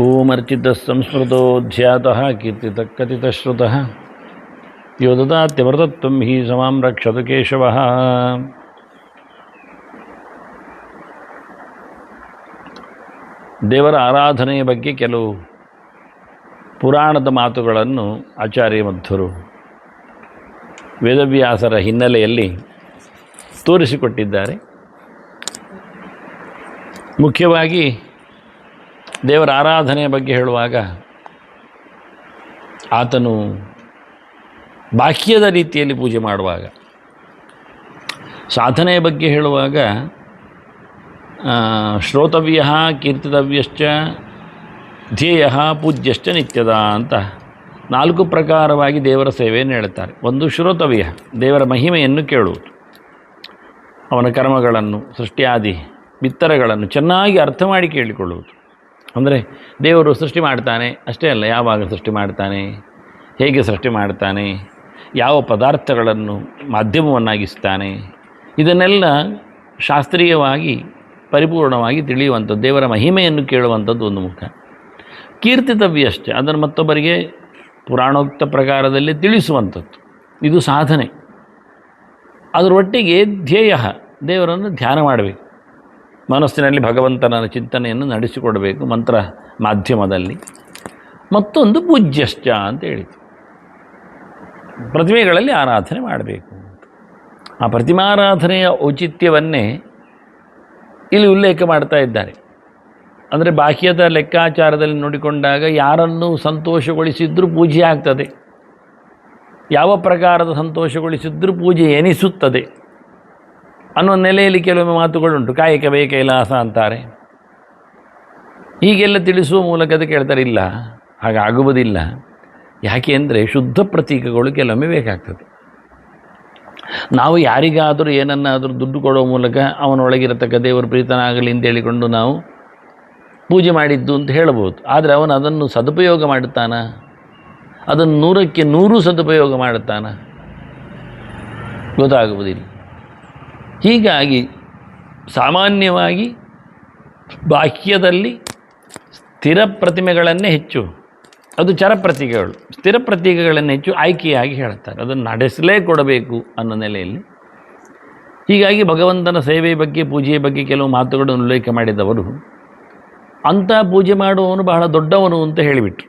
ಓಮರ್ಚಿತಃ ಸಂಸ್ಮೃತೋಧ್ಯಾತಃ ಕೀರ್ತಿತಃ ಕಥಿತಃ ಶ್ರುತಃ ಯೋ ದದಾತ್ಯಮೃತತ್ವಂ ಹಿ ಸಮಾಂ ರಕ್ಷತು ಕೇಶವಃ. ದೇವರ ಆರಾಧನೆಯ ಬಗ್ಗೆ ಕೆಲವು ಪುರಾಣದ ಮಾತುಗಳನ್ನು ಆಚಾರ್ಯ ಮಧ್ವರು ವೇದವ್ಯಾಸರ ಹಿನ್ನೆಲೆಯಲ್ಲಿ ತೋರಿಸಿಕೊಟ್ಟಿದ್ದಾರೆ. ಮುಖ್ಯವಾಗಿ ದೇವರ ಆರಾಧನೆಯ ಬಗ್ಗೆ ಹೇಳುವಾಗ ಆತನು ಬಾಹ್ಯದ ರೀತಿಯಲ್ಲಿ ಪೂಜೆ ಮಾಡುವಾಗ, ಸಾಧನೆಯ ಬಗ್ಗೆ ಹೇಳುವಾಗ ಶ್ರೋತವ್ಯ ಕೀರ್ತಿತವ್ಯಶ್ಚ ಧ್ಯೇಯ ಪೂಜ್ಯಶ್ಚ ನಿತ್ಯದ ಅಂತ 4 ಪ್ರಕಾರವಾಗಿ ದೇವರ ಸೇವೆಯನ್ನು ಹೇಳ್ತಾರೆ. ಒಂದು ಶ್ರೋತವ್ಯ, ದೇವರ ಮಹಿಮೆಯನ್ನು ಕೇಳುವುದು, ಅವನ ಕರ್ಮಗಳನ್ನು ಸೃಷ್ಟಿಯಾದಿ ಬಿತ್ತರಗಳನ್ನು ಚೆನ್ನಾಗಿ ಅರ್ಥ ಮಾಡಿ ಕೇಳಿಕೊಳ್ಳುವುದು. ಅಂದರೆ ದೇವರು ಸೃಷ್ಟಿ ಮಾಡ್ತಾನೆ ಅಷ್ಟೇ ಅಲ್ಲ, ಯಾವಾಗ ಸೃಷ್ಟಿ ಮಾಡ್ತಾನೆ, ಹೇಗೆ ಸೃಷ್ಟಿ ಮಾಡ್ತಾನೆ, ಯಾವ ಪದಾರ್ಥಗಳನ್ನು ಮಾಧ್ಯಮವನ್ನಾಗಿಸ್ತಾನೆ, ಇದನ್ನೆಲ್ಲ ಶಾಸ್ತ್ರೀಯವಾಗಿ ಪರಿಪೂರ್ಣವಾಗಿ ತಿಳಿಯುವಂಥದ್ದು, ದೇವರ ಮಹಿಮೆಯನ್ನು ಕೇಳುವಂಥದ್ದು ಒಂದು ಮುಖ. ಕೀರ್ತಿತವ್ಯಶ್ಚ, ಅದನ್ನು ಮತ್ತೊಬ್ಬರಿಗೆ ಪುರಾಣೋಕ್ತ ಪ್ರಕಾರದಲ್ಲಿ ತಿಳಿಸುವಂಥದ್ದು, ಇದು ಸಾಧನೆ. ಅದರೊಟ್ಟಿಗೆ ಧ್ಯೇಯ, ದೇವರನ್ನು ಧ್ಯಾನ ಮಾಡಬೇಕು, ಮನಸ್ಸಿನಲ್ಲಿ ಭಗವಂತನ ಚಿಂತನೆಯನ್ನು ನಡೆಸಿಕೊಡಬೇಕು ಮಂತ್ರ ಮಾಧ್ಯಮದಲ್ಲಿ. ಮತ್ತೊಂದು ಪೂಜ್ಯಶ್ಚ ಅಂತ ಹೇಳಿತು, ಪ್ರತಿಮೆಗಳಲ್ಲಿ ಆರಾಧನೆ ಮಾಡಬೇಕು. ಆ ಪ್ರತಿಮಾರಾಧನೆಯ ಔಚಿತ್ಯವನ್ನೇ ಇಲ್ಲಿ ಉಲ್ಲೇಖ ಮಾಡ್ತಾ ಇದ್ದಾರೆ. ಅಂದರೆ ಬಾಹ್ಯದ ಲೆಕ್ಕಾಚಾರದಲ್ಲಿ ನೋಡಿಕೊಂಡಾಗ ಯಾರನ್ನು ಸಂತೋಷಗೊಳಿಸಿದ್ರೂ ಪೂಜೆ ಆಗ್ತದೆ, ಯಾವ ಪ್ರಕಾರದ ಸಂತೋಷಗೊಳಿಸಿದ್ರೂ ಪೂಜೆ ಎನಿಸುತ್ತದೆ ಅನ್ನೋ ನೆಲೆಯಲ್ಲಿ ಕೆಲವೊಮ್ಮೆ ಮಾತುಗಳುಂಟು. ಕಾಯಕವೇ ಕೈಲಾಸ ಅಂತಾರೆ. ಹೀಗೆಲ್ಲ ತಿಳಿಸುವ ಮೂಲಕ ಅದಕ್ಕೆ ಹೇಳ್ತಾರೆ, ಇಲ್ಲ ಹಾಗಾಗುವುದಿಲ್ಲ. ಯಾಕೆ ಅಂದರೆ ಶುದ್ಧ ಪ್ರತೀಕಗಳು ಕೆಲವೊಮ್ಮೆ ಬೇಕಾಗ್ತದೆ. ನಾವು ಯಾರಿಗಾದರೂ ಏನನ್ನಾದರೂ ದುಡ್ಡು ಕೊಡೋ ಮೂಲಕ ಅವನೊಳಗಿರತಕ್ಕ ದೇವರು ಪ್ರೀತನಾಗಲಿ ಅಂತ ಹೇಳಿಕೊಂಡು ನಾವು ಪೂಜೆ ಮಾಡಿದ್ದು ಅಂತ ಹೇಳ್ಬೋದು. ಆದರೆ ಅವನು ಅದನ್ನು ಸದುಪಯೋಗ ಮಾಡುತ್ತಾನ, ಅದನ್ನು 100ಕ್ಕೆ 100 ಸದುಪಯೋಗ ಮಾಡುತ್ತಾನ, ಗೊತ್ತಾಗುವುದಿಲ್ಲ. ಹೀಗಾಗಿ ಸಾಮಾನ್ಯವಾಗಿ ಬಾಹ್ಯದಲ್ಲಿ ಸ್ಥಿರ ಪ್ರತಿಮೆಗಳನ್ನೇ ಹೆಚ್ಚು, ಅದು ಚರ ಪ್ರತೀಕಗಳು, ಸ್ಥಿರ ಪ್ರತೀಕಗಳನ್ನು ಹೆಚ್ಚು ಆಯ್ಕೆಯಾಗಿ ಹೇಳ್ತಾರೆ. ಅದನ್ನು ನಡೆಸಲೇ ಕೊಡಬೇಕು ಅನ್ನೋ ನೆಲೆಯಲ್ಲಿ. ಹೀಗಾಗಿ ಭಗವಂತನ ಸೇವೆಯ ಬಗ್ಗೆ ಪೂಜೆಯ ಬಗ್ಗೆ ಕೆಲವು ಮಾತುಗಳನ್ನು ಉಲ್ಲೇಖ ಮಾಡಿದವರು ಅಂಥ ಪೂಜೆ ಮಾಡುವವನು ಬಹಳ ದೊಡ್ಡವನು ಅಂತ ಹೇಳಿಬಿಟ್ರು.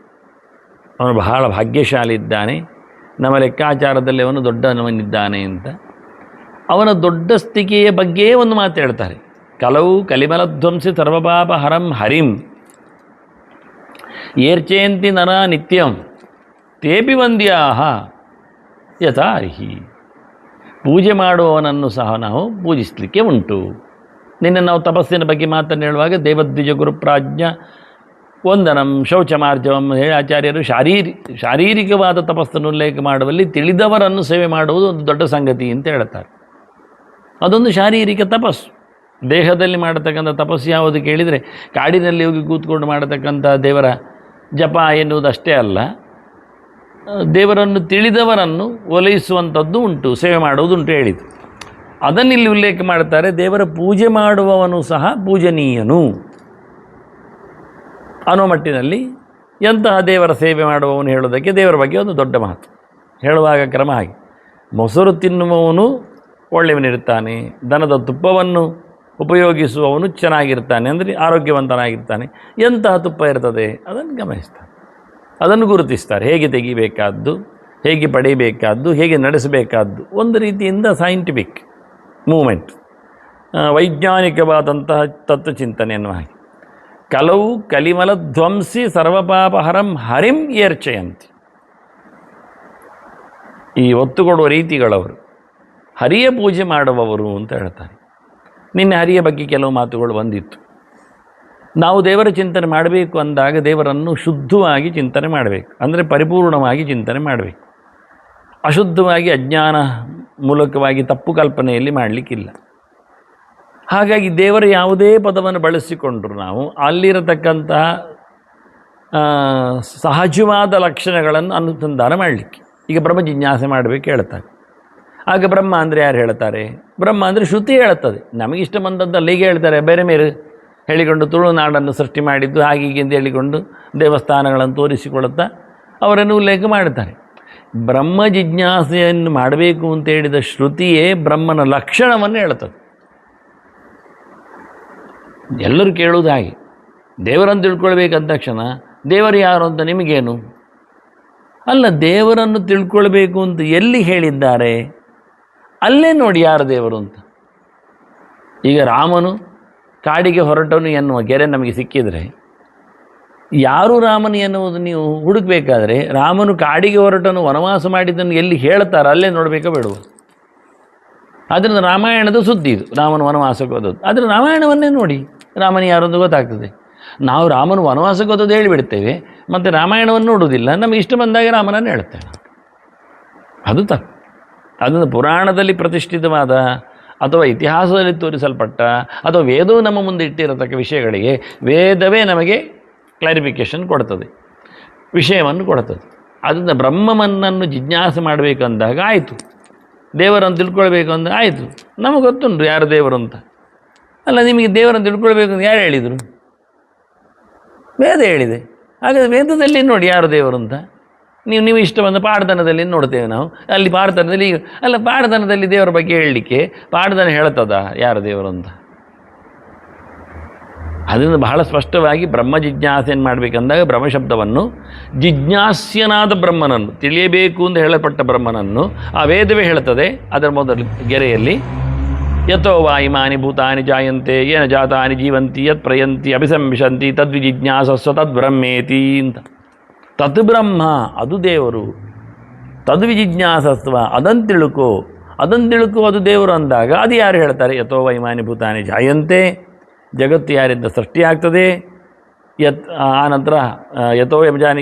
ಅವನು ಬಹಳ ಭಾಗ್ಯಶಾಲಿ ಇದ್ದಾನೆ, ನಮ್ಮ ಲೆಕ್ಕಾಚಾರದಲ್ಲಿ ಅವನು ದೊಡ್ಡವನಿದ್ದಾನೆ ಅಂತ. ಅವನ ದೊಡ್ಡ ಸ್ಥಿತಿಯ ಬಗ್ಗೆ ಒಂದು ಮಾತು ಹೇಳ್ತಾರೆ. ಕಲವು ಕಲಿಮಲಧ್ವಂಸಿ ಸರ್ವಪಾಪ ಹರಂ ಹರಿಂ ಏರ್ಚೇಂತಿ ನರ ನಿತ್ಯಂ ತೇಪಿ ವಂದ್ಯಾಹ ಯಥಾ ಅರ್ಹಿ. ಪೂಜೆ ಮಾಡುವವನನ್ನು ಸಹ ನಾವು ಪೂಜಿಸಲಿಕ್ಕೆ ಉಂಟು. ನಿನ್ನೆ ನಾವು ತಪಸ್ಸಿನ ಬಗ್ಗೆ ಮಾತನ್ನು ಹೇಳುವಾಗ ದೇವದ್ವಿಜ ಗುರುಪ್ರಾಜ್ಞ ವಂದನಂ ಶೌಚಮಾರ್ಜವಂ ಹೇಳಿ ಆಚಾರ್ಯರು ಶಾರೀರಿಕವಾದ ತಪಸ್ಸನ್ನು ಉಲ್ಲೇಖ ಮಾಡುವಲ್ಲಿ ತಿಳಿದವರನ್ನು ಸೇವೆ ಮಾಡುವುದು ಒಂದು ದೊಡ್ಡ ಸಂಗತಿ ಅಂತ ಹೇಳ್ತಾರೆ. ಅದೊಂದು ಶಾರೀರಿಕ ತಪಸ್ಸು. ದೇಹದಲ್ಲಿ ಮಾಡತಕ್ಕಂಥ ತಪಸ್ಸು ಯಾವುದು ಕೇಳಿದರೆ ಕಾಡಿನಲ್ಲಿ ಹೋಗಿ ಕೂತ್ಕೊಂಡು ಮಾಡತಕ್ಕಂಥ ದೇವರ ಜಪ ಎನ್ನುವುದಷ್ಟೇ ಅಲ್ಲ, ದೇವರನ್ನು ತಿಳಿದವರನ್ನು ಒಲೈಸುವಂಥದ್ದು ಉಂಟು, ಸೇವೆ ಮಾಡುವುದುಂಟು ಹೇಳಿತು. ಅದನ್ನಿಲ್ಲಿ ಉಲ್ಲೇಖ ಮಾಡ್ತಾರೆ. ದೇವರ ಪೂಜೆ ಮಾಡುವವನು ಸಹ ಪೂಜನೀಯನು ಅನ್ನೋ ಮಟ್ಟಿನಲ್ಲಿ ಎಂತಹ ದೇವರ ಸೇವೆ ಮಾಡುವವನು ಹೇಳೋದಕ್ಕೆ ದೇವರ ಬಗ್ಗೆ ಒಂದು ದೊಡ್ಡ ಮಾತು ಹೇಳುವಾಗ ಕ್ರಮ ಹಾಗೆ. ಮೊಸರು ತಿನ್ನುವವನು ಒಳ್ಳೆಯವನಿರ್ತಾನೆ, ದನದ ತುಪ್ಪವನ್ನು ಉಪಯೋಗಿಸುವವನು ಚೆನ್ನಾಗಿರ್ತಾನೆ, ಅಂದರೆ ಆರೋಗ್ಯವಂತನಾಗಿರ್ತಾನೆ. ಎಂತಹ ತುಪ್ಪ ಇರ್ತದೆ ಅದನ್ನು ಗಮನಿಸ್ತಾರೆ, ಅದನ್ನು ಗುರುತಿಸ್ತಾರೆ. ಹೇಗೆ ತೆಗಿಬೇಕಾದ್ದು, ಹೇಗೆ ಪಡೆಯಬೇಕಾದ್ದು, ಹೇಗೆ ನಡೆಸಬೇಕಾದ್ದು, ಒಂದು ರೀತಿಯಿಂದ ಸೈಂಟಿಫಿಕ್ ಮೂಮೆಂಟ್, ವೈಜ್ಞಾನಿಕವಾದಂತಹ ತತ್ವಚಿಂತನೆ ಎನ್ನುವ ಹಾಗೆ. ಕಲವು ಕಲಿಮಲ ಧ್ವಂಸಿ ಸರ್ವಪಾಪಹರಂ ಹರಿಂ ಏರ್ಚಯಂತಿ. ಈ ಒತ್ತು ಕೊಡುವ ರೀತಿಗಳವರು ಹರಿಯ ಪೂಜೆ ಮಾಡುವವರು ಅಂತ ಹೇಳ್ತಾರೆ. ನಿನ್ನೆ ಹರಿಯ ಬಗ್ಗೆ ಕೆಲವು ಮಾತುಗಳು ಬಂದಿತ್ತು. ನಾವು ದೇವರ ಚಿಂತನೆ ಮಾಡಬೇಕು ಅಂದಾಗ ದೇವರನ್ನು ಶುದ್ಧವಾಗಿ ಚಿಂತನೆ ಮಾಡಬೇಕು, ಅಂದರೆ ಪರಿಪೂರ್ಣವಾಗಿ ಚಿಂತನೆ ಮಾಡಬೇಕು. ಅಶುದ್ಧವಾಗಿ ಅಜ್ಞಾನ ಮೂಲಕವಾಗಿ ತಪ್ಪು ಕಲ್ಪನೆಯಲ್ಲಿ ಮಾಡಲಿಕ್ಕಿಲ್ಲ. ಹಾಗಾಗಿ ದೇವರ ಯಾವುದೇ ಪದವನ್ನು ಬಳಸಿಕೊಂಡ್ರು ನಾವು ಅಲ್ಲಿರತಕ್ಕಂತಹ ಸಹಜವಾದ ಲಕ್ಷಣಗಳನ್ನು ಅನುಸಂಧಾನ ಮಾಡಲಿಕ್ಕೆ. ಈಗ ಬ್ರಹ್ಮ ಜಿಜ್ಞಾಸೆ ಮಾಡಬೇಕು ಹೇಳ್ತಾರೆ. ಆಗ ಬ್ರಹ್ಮ ಅಂದರೆ ಯಾರು ಹೇಳ್ತಾರೆ? ಬ್ರಹ್ಮ ಅಂದರೆ ಶ್ರುತಿ ಹೇಳುತ್ತದೆ, ನಮಗಿಷ್ಟ ಬಂದದ್ದು ಅಲ್ಲಿಗೆ ಹೇಳ್ತಾರೆ. ಬೇರೆ ಬೇರೆ ಹೇಳಿಕೊಂಡು ತುಳುನಾಡನ್ನು ಸೃಷ್ಟಿ ಮಾಡಿದ್ದು ಹಾಗೀಗೆ ಅಂತ ಹೇಳಿಕೊಂಡು ದೇವಸ್ಥಾನಗಳನ್ನು ತೋರಿಸಿಕೊಳ್ಳುತ್ತಾ ಅವರನ್ನು ಉಲ್ಲೇಖ ಮಾಡುತ್ತಾರೆ. ಬ್ರಹ್ಮ ಜಿಜ್ಞಾಸೆಯನ್ನು ಮಾಡಬೇಕು ಅಂತ ಹೇಳಿದ ಶ್ರುತಿಯೇ ಬ್ರಹ್ಮನ ಲಕ್ಷಣವನ್ನು ಹೇಳುತ್ತದೆ. ಎಲ್ಲರೂ ಕೇಳುವುದು ಹಾಗೆ, ದೇವರನ್ನು ತಿಳ್ಕೊಳ್ಬೇಕಂದ ತಕ್ಷಣ ದೇವರು ಯಾರು ಅಂತ ನಿಮಗೇನು? ಅಲ್ಲ, ದೇವರನ್ನು ತಿಳ್ಕೊಳ್ಬೇಕು ಅಂತ ಎಲ್ಲಿ ಹೇಳಿದ್ದಾರೆ ಅಲ್ಲೇ ನೋಡಿ ಯಾರು ದೇವರು ಅಂತ. ಈಗ ರಾಮನು ಕಾಡಿಗೆ ಹೊರಟನು ಎನ್ನುವ ಗೆರೆ ನಮಗೆ ಸಿಕ್ಕಿದರೆ ಯಾರು ರಾಮನು ಎನ್ನುವುದು ನೀವು ಹುಡುಕಬೇಕಾದ್ರೆ ರಾಮನು ಕಾಡಿಗೆ ಹೊರಟನು ವನವಾಸ ಮಾಡಿದ್ದನ್ನು ಎಲ್ಲಿ ಹೇಳ್ತಾರೆ ಅಲ್ಲೇ ನೋಡಬೇಕೋ ಬೇಡುವ. ಆದ್ದರಿಂದ ರಾಮಾಯಣದ ಸುದ್ದಿ ಇದು, ರಾಮನು ವನವಾಸಕ್ಕೆ ಹೋದದ್ದು. ಆದರೆ ರಾಮಾಯಣವನ್ನೇ ನೋಡಿ ರಾಮನ ಯಾರೊಂದು ಗೊತ್ತಾಗ್ತದೆ. ನಾವು ರಾಮನು ವನವಾಸಕ್ಕೆ ಹೋದದ್ದು ಹೇಳಿಬಿಡ್ತೇವೆ, ಮತ್ತು ರಾಮಾಯಣವನ್ನು ನೋಡುವುದಿಲ್ಲ. ನಮಗೆ ಇಷ್ಟ ಬಂದಾಗ ರಾಮನನ್ನು ಹೇಳ್ತೇವೆ. ಅದು ತಪ್ಪು. ಅದನ್ನು ಪುರಾಣದಲ್ಲಿ ಪ್ರತಿಷ್ಠಿತವಾದ ಅಥವಾ ಇತಿಹಾಸದಲ್ಲಿ ತೋರಿಸಲ್ಪಟ್ಟ ಅಥವಾ ವೇದವು ನಮ್ಮ ಮುಂದೆ ಇಟ್ಟಿರತಕ್ಕ ವಿಷಯಗಳಿಗೆ ವೇದವೇ ನಮಗೆ ಕ್ಲಾರಿಫಿಕೇಷನ್ ಕೊಡ್ತದೆ, ವಿಷಯವನ್ನು ಕೊಡ್ತದೆ. ಅದರಿಂದ ಬ್ರಹ್ಮನನ್ನು ಜಿಜ್ಞಾಸೆ ಮಾಡಬೇಕಂದಾಗ ಆಯಿತು, ದೇವರನ್ನು ತಿಳ್ಕೊಳ್ಬೇಕು ಅಂದಾಗ ಆಯಿತು, ನಮಗೆ ಗೊತ್ತುಂಟು ಯಾರು ದೇವರು ಅಂತ. ಅಲ್ಲ, ನಿಮಗೆ ದೇವರನ್ನು ತಿಳ್ಕೊಳ್ಬೇಕು ಅಂತ ಯಾರು ಹೇಳಿದರು? ವೇದ ಹೇಳಿದೆ. ಹಾಗಾದರೆ ವೇದದಲ್ಲಿ ನೋಡಿ ಯಾರು ದೇವರು ಅಂತ. ನೀವು ಇಷ್ಟ ಬಂದ ಪಾಡ್ದನದಲ್ಲಿ ನೋಡ್ತೇವೆ ನಾವು. ಅಲ್ಲಿ ಪಾಡ್ದನದಲ್ಲಿ ಅಲ್ಲ, ಪಾಡ್ದನದಲ್ಲಿ ದೇವರ ಬಗ್ಗೆ ಹೇಳಲಿಕ್ಕೆ ಪಾಡ್ದನ ಹೇಳ್ತದ ಯಾರು ದೇವರು ಅಂತ? ಅದರಿಂದ ಬಹಳ ಸ್ಪಷ್ಟವಾಗಿ ಬ್ರಹ್ಮ ಜಿಜ್ಞಾಸೆಯನ್ನು ಮಾಡಬೇಕಂದಾಗ ಬ್ರಹ್ಮಶಬ್ದವನ್ನು ಜಿಜ್ಞಾಸ್ಯನಾದ ಬ್ರಹ್ಮನನ್ನು, ತಿಳಿಯಬೇಕು ಅಂತ ಹೇಳಲ್ಪಟ್ಟ ಬ್ರಹ್ಮನನ್ನು ಆ ವೇದವೇ ಹೇಳುತ್ತದೆ. ಅದರ ಮೊದಲು ಗೆರೆಯಲ್ಲಿ ಯಥೋ ವಾ ಇಮಾನಿ ಭೂತಾನಿ ಜಾಯಂತೆ ಏನ ಜಾತಾನಿ ಜೀವಂತಿ ಯತ್ ಪ್ರಯಂತಿ ಅಭಿಸಂವಿಶಂತಿ ತದ್ವಿಜಿಜ್ಞಾಸಸ್ವ ತದ್ಬ್ರಹ್ಮೇತಿ ಅಂತ. ತತ್ ಬ್ರಹ್ಮ, ಅದು ದೇವರು. ತದ್ವಿಜಿಜ್ಞಾಸಸ್ವ, ಅದನ್ನು ತಿಳ್ಕೋ, ಅದು ದೇವರು ಅಂದಾಗ ಅದು ಯಾರು ಹೇಳ್ತಾರೆ? ಯಥೋ ವಾ ಇಮಾನಿ ಭೂತಾನಿ ಜಾಯಂತೆ, ಜಗತ್ತು ಯಾರಿಂದ ಸೃಷ್ಟಿಯಾಗ್ತದೆ. ಆನಂತರ ಯಥೋ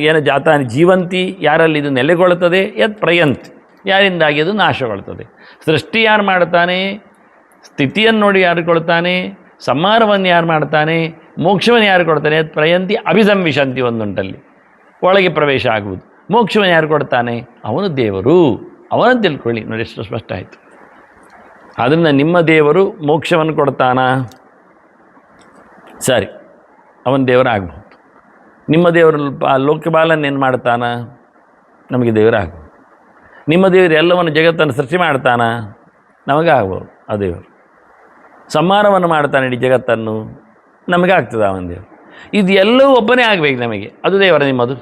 ಏನ ಜಾತಾನಿ ಜೀವಂತಿ, ಯಾರಲ್ಲಿ ಇದು ನೆಲೆಗೊಳ್ಳುತ್ತದೆ. ಯತ್ ಪ್ರಯಂತಿ, ಯಾರಿಂದಾಗಿ ಅದು ನಾಶಗೊಳ್ಳುತ್ತದೆ. ಸೃಷ್ಟಿ ಯಾರು ಮಾಡ್ತಾನೆ, ಸ್ಥಿತಿಯನ್ನು ನೋಡಿ ಯಾರು ಕೊಳ್ತಾನೆ, ಸಂಹಾರವನ್ನು ಯಾರು ಮಾಡ್ತಾನೆ, ಮೋಕ್ಷವನ್ನು ಯಾರು ಕೊಡ್ತಾನೆ. ಯತ್ ಪ್ರಯಂತಿ ಅಭಿಸಂವಿಶಂತಿ, ಒಂದುಂಟಲ್ಲಿ ಒಳಗೆ ಪ್ರವೇಶ ಆಗುವುದು. ಮೋಕ್ಷವನ್ನು ಯಾರು ಕೊಡ್ತಾನೆ? ಅವನು ದೇವರು. ಅವನನ್ನು ತಿಳ್ಕೊಳ್ಳಿ. ನೋಡಿ ಎಷ್ಟು ಸ್ಪಷ್ಟ ಆಯಿತು. ಆದ್ದರಿಂದ ನಿಮ್ಮ ದೇವರು ಮೋಕ್ಷವನ್ನು ಕೊಡ್ತಾನಾ? ಸರಿ, ಅವನ ದೇವರಾಗ್ಬೋದು. ನಿಮ್ಮ ದೇವರು ಲೋಕಪಾಲನ್ನೇನು ಮಾಡ್ತಾನ? ನಮಗೆ ದೇವರಾಗ್ಬೋದು. ನಿಮ್ಮ ದೇವರು ಎಲ್ಲವನ್ನು ಜಗತ್ತನ್ನು ಸೃಷ್ಟಿ ಮಾಡ್ತಾನ? ನಮಗಾಗ್ಬೋದು ಆ ದೇವರು. ಸಂಹಾರವನ್ನು ಮಾಡ್ತಾನೆ ಇಡೀ ಜಗತ್ತನ್ನು, ನಮಗಾಗ್ತದೆ ಅವನ ದೇವರು. ಇದು ಎಲ್ಲವೂ ಒಬ್ಬನೇ ಆಗಬೇಕು ನಮಗೆ, ಅದು ದೇವರ ನಿಮ್ಮದು.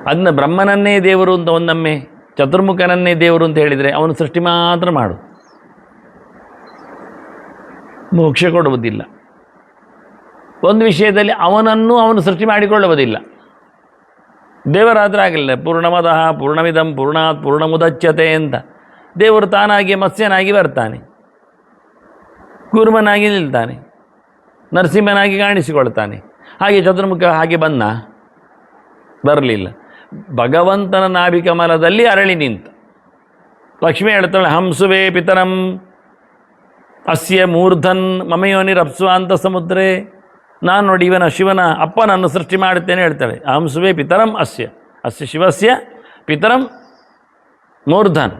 ಅದನ್ನ ಬ್ರಹ್ಮನನ್ನೇ ದೇವರು ಅಂತ ಒಂದೊಮ್ಮೆ, ಚತುರ್ಮುಖನನ್ನೇ ದೇವರು ಅಂತ ಹೇಳಿದರೆ ಅವನು ಸೃಷ್ಟಿ ಮಾತ್ರ ಮಾಡು, ಮೋಕ್ಷ ಕೊಡುವುದಿಲ್ಲ. ಒಂದು ವಿಷಯದಲ್ಲಿ ಅವನು ಸೃಷ್ಟಿ ಮಾಡಿಕೊಳ್ಳುವುದಿಲ್ಲ. ದೇವರಾದ್ರೆ ಆಗಲಿಲ್ಲ. ಪೂರ್ಣಮದಃ ಪೂರ್ಣಮಿದಂ ಪೂರ್ಣಾತ್ ಪೂರ್ಣಮುದಚ್ಯತೆ ಅಂತ ದೇವರು ತಾನಾಗಿ ಮತ್ಸ್ಯನಾಗಿ ಬರ್ತಾನೆ, ಕೂರ್ಮನಾಗಿ ನಿಲ್ತಾನೆ, ನರಸಿಂಹನಾಗಿ ಕಾಣಿಸಿಕೊಳ್ತಾನೆ. ಹಾಗೆ ಚತುರ್ಮುಖ ಹಾಗೆ ಬರಲಿಲ್ಲ. ಭಗವಂತನ ನಾಭಿಕಮಲದಲ್ಲಿ ಅರಳಿ ನಿಂತ. ಲಕ್ಷ್ಮಿ ಹೇಳ್ತಾಳೆ, ಹಂಸುವೇ ಪಿತರಂ ಅಸ್ಯ ಮೂರ್ಧನ್ ಮಮಯೋನಿರಪ್ಸುವ ಅಂತ ಸಮುದ್ರೇ. ನಾನು ನೋಡಿ ಇವನ ಶಿವನ ಅಪ್ಪನನ್ನು ಸೃಷ್ಟಿ ಮಾಡುತ್ತೇನೆ ಹೇಳ್ತಾಳೆ. ಹಂಸುವೇ ಪಿತರಂ ಅಸ್ಯ ಶಿವಸ್ಯ ಪಿತರಂ ಮೂರ್ಧನ್,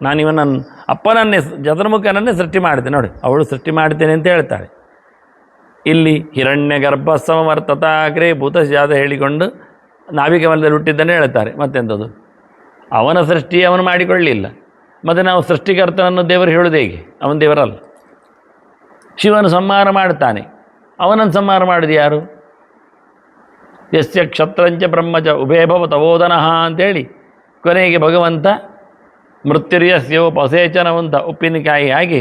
ನಾನು ಇವನನ್ನು ಅಪ್ಪನನ್ನೇ ಚತುರ್ಮುಖನನ್ನೇ ಸೃಷ್ಟಿ ಮಾಡ್ತೇನೆ. ನೋಡಿ, ಅವಳು ಸೃಷ್ಟಿ ಮಾಡ್ತೇನೆ ಅಂತ ಹೇಳ್ತಾಳೆ. ಇಲ್ಲಿ ಹಿರಣ್ಯ ಗರ್ಭ ಸಮವರ್ತತ ಅಗ್ರೇ ಭೂತಜಾತ ಹೇಳಿಕೊಂಡು ನಾಭಿಕಮಲದಲ್ಲಿ ಹುಟ್ಟಿದ್ದನ್ನೇ ಹೇಳ್ತಾರೆ. ಮತ್ತೆಂಥದ್ದು? ಅವನ ಸೃಷ್ಟಿ ಅವನು ಮಾಡಿಕೊಳ್ಳಲಿಲ್ಲ. ಮತ್ತು ನಾವು ಸೃಷ್ಟಿಕರ್ತನನ್ನು ದೇವರು ಹೇಳೋದು ಹೇಗೆ? ಅವನ ದೇವರಲ್ಲ. ಶಿವನು ಸಂಹಾರ ಮಾಡ್ತಾನೆ, ಅವನನ್ನು ಸಂಹಾರ ಮಾಡಿದ ಯಾರು? ಯಸ್ಯ ಕ್ಷತ್ರಂಚ ಬ್ರಹ್ಮಚ ಉಭಯಭವ ತವೋದನಃ ಅಂತೇಳಿ ಕೊನೆಗೆ ಭಗವಂತ ಮೃತ್ಯುರ್ಯಸ್ಯೋಪಸೇಚನವಂತ ಉಪ್ಪಿನಕಾಯಿ ಆಗಿ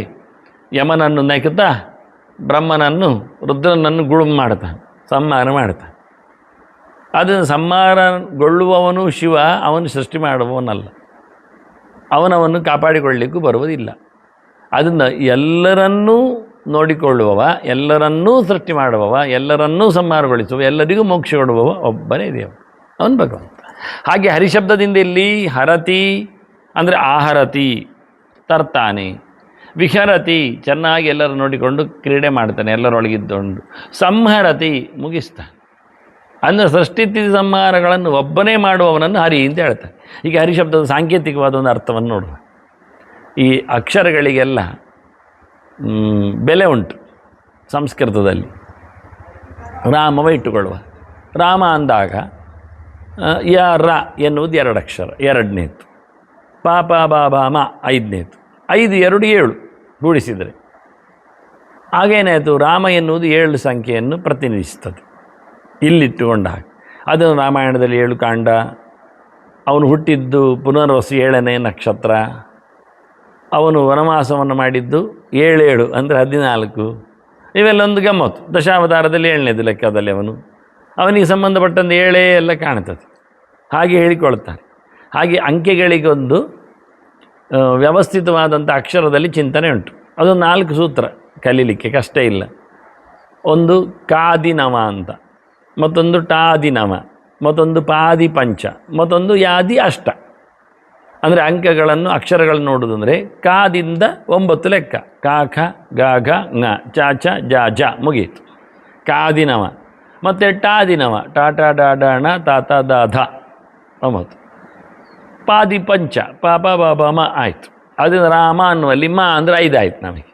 ಯಮನನ್ನು ನೆಕ್ತಾ ಬ್ರಹ್ಮನನ್ನು ರುದ್ರನನ್ನು ಗುಳುಂ ಮಾಡ್ತಾನೆ, ಸಂಹಾರ ಮಾಡ್ತಾನೆ. ಅದನ್ನು ಸಂಹಾರಗೊಳ್ಳುವವನು ಶಿವ, ಅವನು ಸೃಷ್ಟಿ ಮಾಡುವವನಲ್ಲ. ಅವನವನ್ನು ಕಾಪಾಡಿಕೊಳ್ಳಲಿಕ್ಕೂ ಬರುವುದಿಲ್ಲ. ಅದನ್ನು ಎಲ್ಲರನ್ನೂ ನೋಡಿಕೊಳ್ಳುವವ, ಎಲ್ಲರನ್ನೂ ಸೃಷ್ಟಿ ಮಾಡುವವ, ಎಲ್ಲರನ್ನೂ ಸಂಹಾರಗೊಳಿಸುವ, ಎಲ್ಲರಿಗೂ ಮೋಕ್ಷ ಕೊಡುವವ ಒಬ್ಬನೇ ದೇವ, ಅವನು ಭಗವಂತ. ಹಾಗೆ ಹರಿಶಬ್ದದಿಂದ ಇಲ್ಲಿ ಹರತಿ ಅಂದರೆ ಆಹರತಿ, ತರ್ತಾನೆ. ವಿಹರತಿ, ಚೆನ್ನಾಗಿ ಎಲ್ಲರೂ ನೋಡಿಕೊಂಡು ಕ್ರೀಡೆ ಮಾಡ್ತಾನೆ, ಎಲ್ಲರೊಳಗಿದ್ದುಕೊಂಡು. ಸಂಹರತಿ, ಮುಗಿಸ್ತಾನೆ. ಅಂದರೆ ಸೃಷ್ಟಿ ಸಂಹಾರಗಳನ್ನು ಒಬ್ಬನೇ ಮಾಡುವವನನ್ನು ಹರಿ ಅಂತ ಹೇಳ್ತಾರೆ. ಈಗ ಹರಿಶಬ್ದದ ಸಾಂಕೇತಿಕವಾದ ಒಂದು ಅರ್ಥವನ್ನು ನೋಡುವ. ಈ ಅಕ್ಷರಗಳಿಗೆಲ್ಲ ಬೆಲೆ ಉಂಟು. ಸಂಸ್ಕೃತದಲ್ಲಿ. ರಾಮವ ಇಟ್ಟುಕೊಳ್ಳುವ. ರಾಮ ಅಂದಾಗ ಯ ರ ಎನ್ನುವುದು 2 ಅಕ್ಷರ, ಎರಡನೇದು. ಪ ಪ ಬ ಬ ಮ ಐದನೇದು. 5 2 7 ಕೂಡಿಸಿದರೆ ಆಗೇನಾಯಿತು, ರಾಮ ಎನ್ನುವುದು 7 ಸಂಖ್ಯೆಯನ್ನು ಪ್ರತಿನಿಧಿಸ್ತದೆ. ಇಲ್ಲಿಟ್ಟುಕೊಂಡ ಹಾಗೆ ಅದನ್ನು ರಾಮಾಯಣದಲ್ಲಿ 7 ಕಾಂಡ. ಅವನು ಹುಟ್ಟಿದ್ದು ಪುನರ್ವಸು 7ನೇ ನಕ್ಷತ್ರ. ಅವನು ವನವಾಸವನ್ನು ಮಾಡಿದ್ದು 7 ಅಂದರೆ 14. ಇವೆಲ್ಲ ಒಂದು ಗಮ್ಮತ್ತು. ದಶಾವತಾರದಲ್ಲಿ 7ನೇದು ಲೆಕ್ಕದಲ್ಲಿ ಅವನಿಗೆ ಸಂಬಂಧಪಟ್ಟಂತೆ 7 ಎಲ್ಲ ಕಾಣ್ತದೆ. ಹಾಗೆ ಹೇಳಿಕೊಳ್ತಾರೆ. ಹಾಗೆ ಅಂಕೆಗಳಿಗೊಂದು ವ್ಯವಸ್ಥಿತವಾದಂಥ ಅಕ್ಷರದಲ್ಲಿ ಚಿಂತನೆ ಉಂಟು. ಅದೊಂದು 4 ಸೂತ್ರ ಕಲೀಲಿಕ್ಕೆ ಕಷ್ಟ ಇಲ್ಲ. ಒಂದು ಕಾದಿನವ ಅಂತ, ಮತ್ತೊಂದು ಟಾದಿನವ, ಮತ್ತೊಂದು ಪಾದಿ ಪಂಚ, ಮತ್ತೊಂದು ಯಾದಿ ಅಷ್ಟ. ಅಂದರೆ ಅಂಕಗಳನ್ನು ಅಕ್ಷರಗಳನ್ನು ನೋಡೋದು ಅಂದರೆ ಕಾದಿಂದ 9 ಲೆಕ್ಕ. ಕಾ ಖ ಗ ಘ ङ ಚ ಛ ಜ ಝ ಮುಗೀತು ಕಾದಿನವ. ಮತ್ತು ಟಾದಿನವ ಟಾ ಟ ಡ ಡ ಣ ತ ತ ದ ಧ 9. ಪಾದಿ ಪಂಚ ಪ ಪ ಬ ಬ ಮ ಆಯಿತು. ಅದರಿಂದ ರಾಮ ಅನ್ನುವಲ್ಲಿ ಮ ಅಂದರೆ 5 ಆಯ್ತು ನಮಗೆ.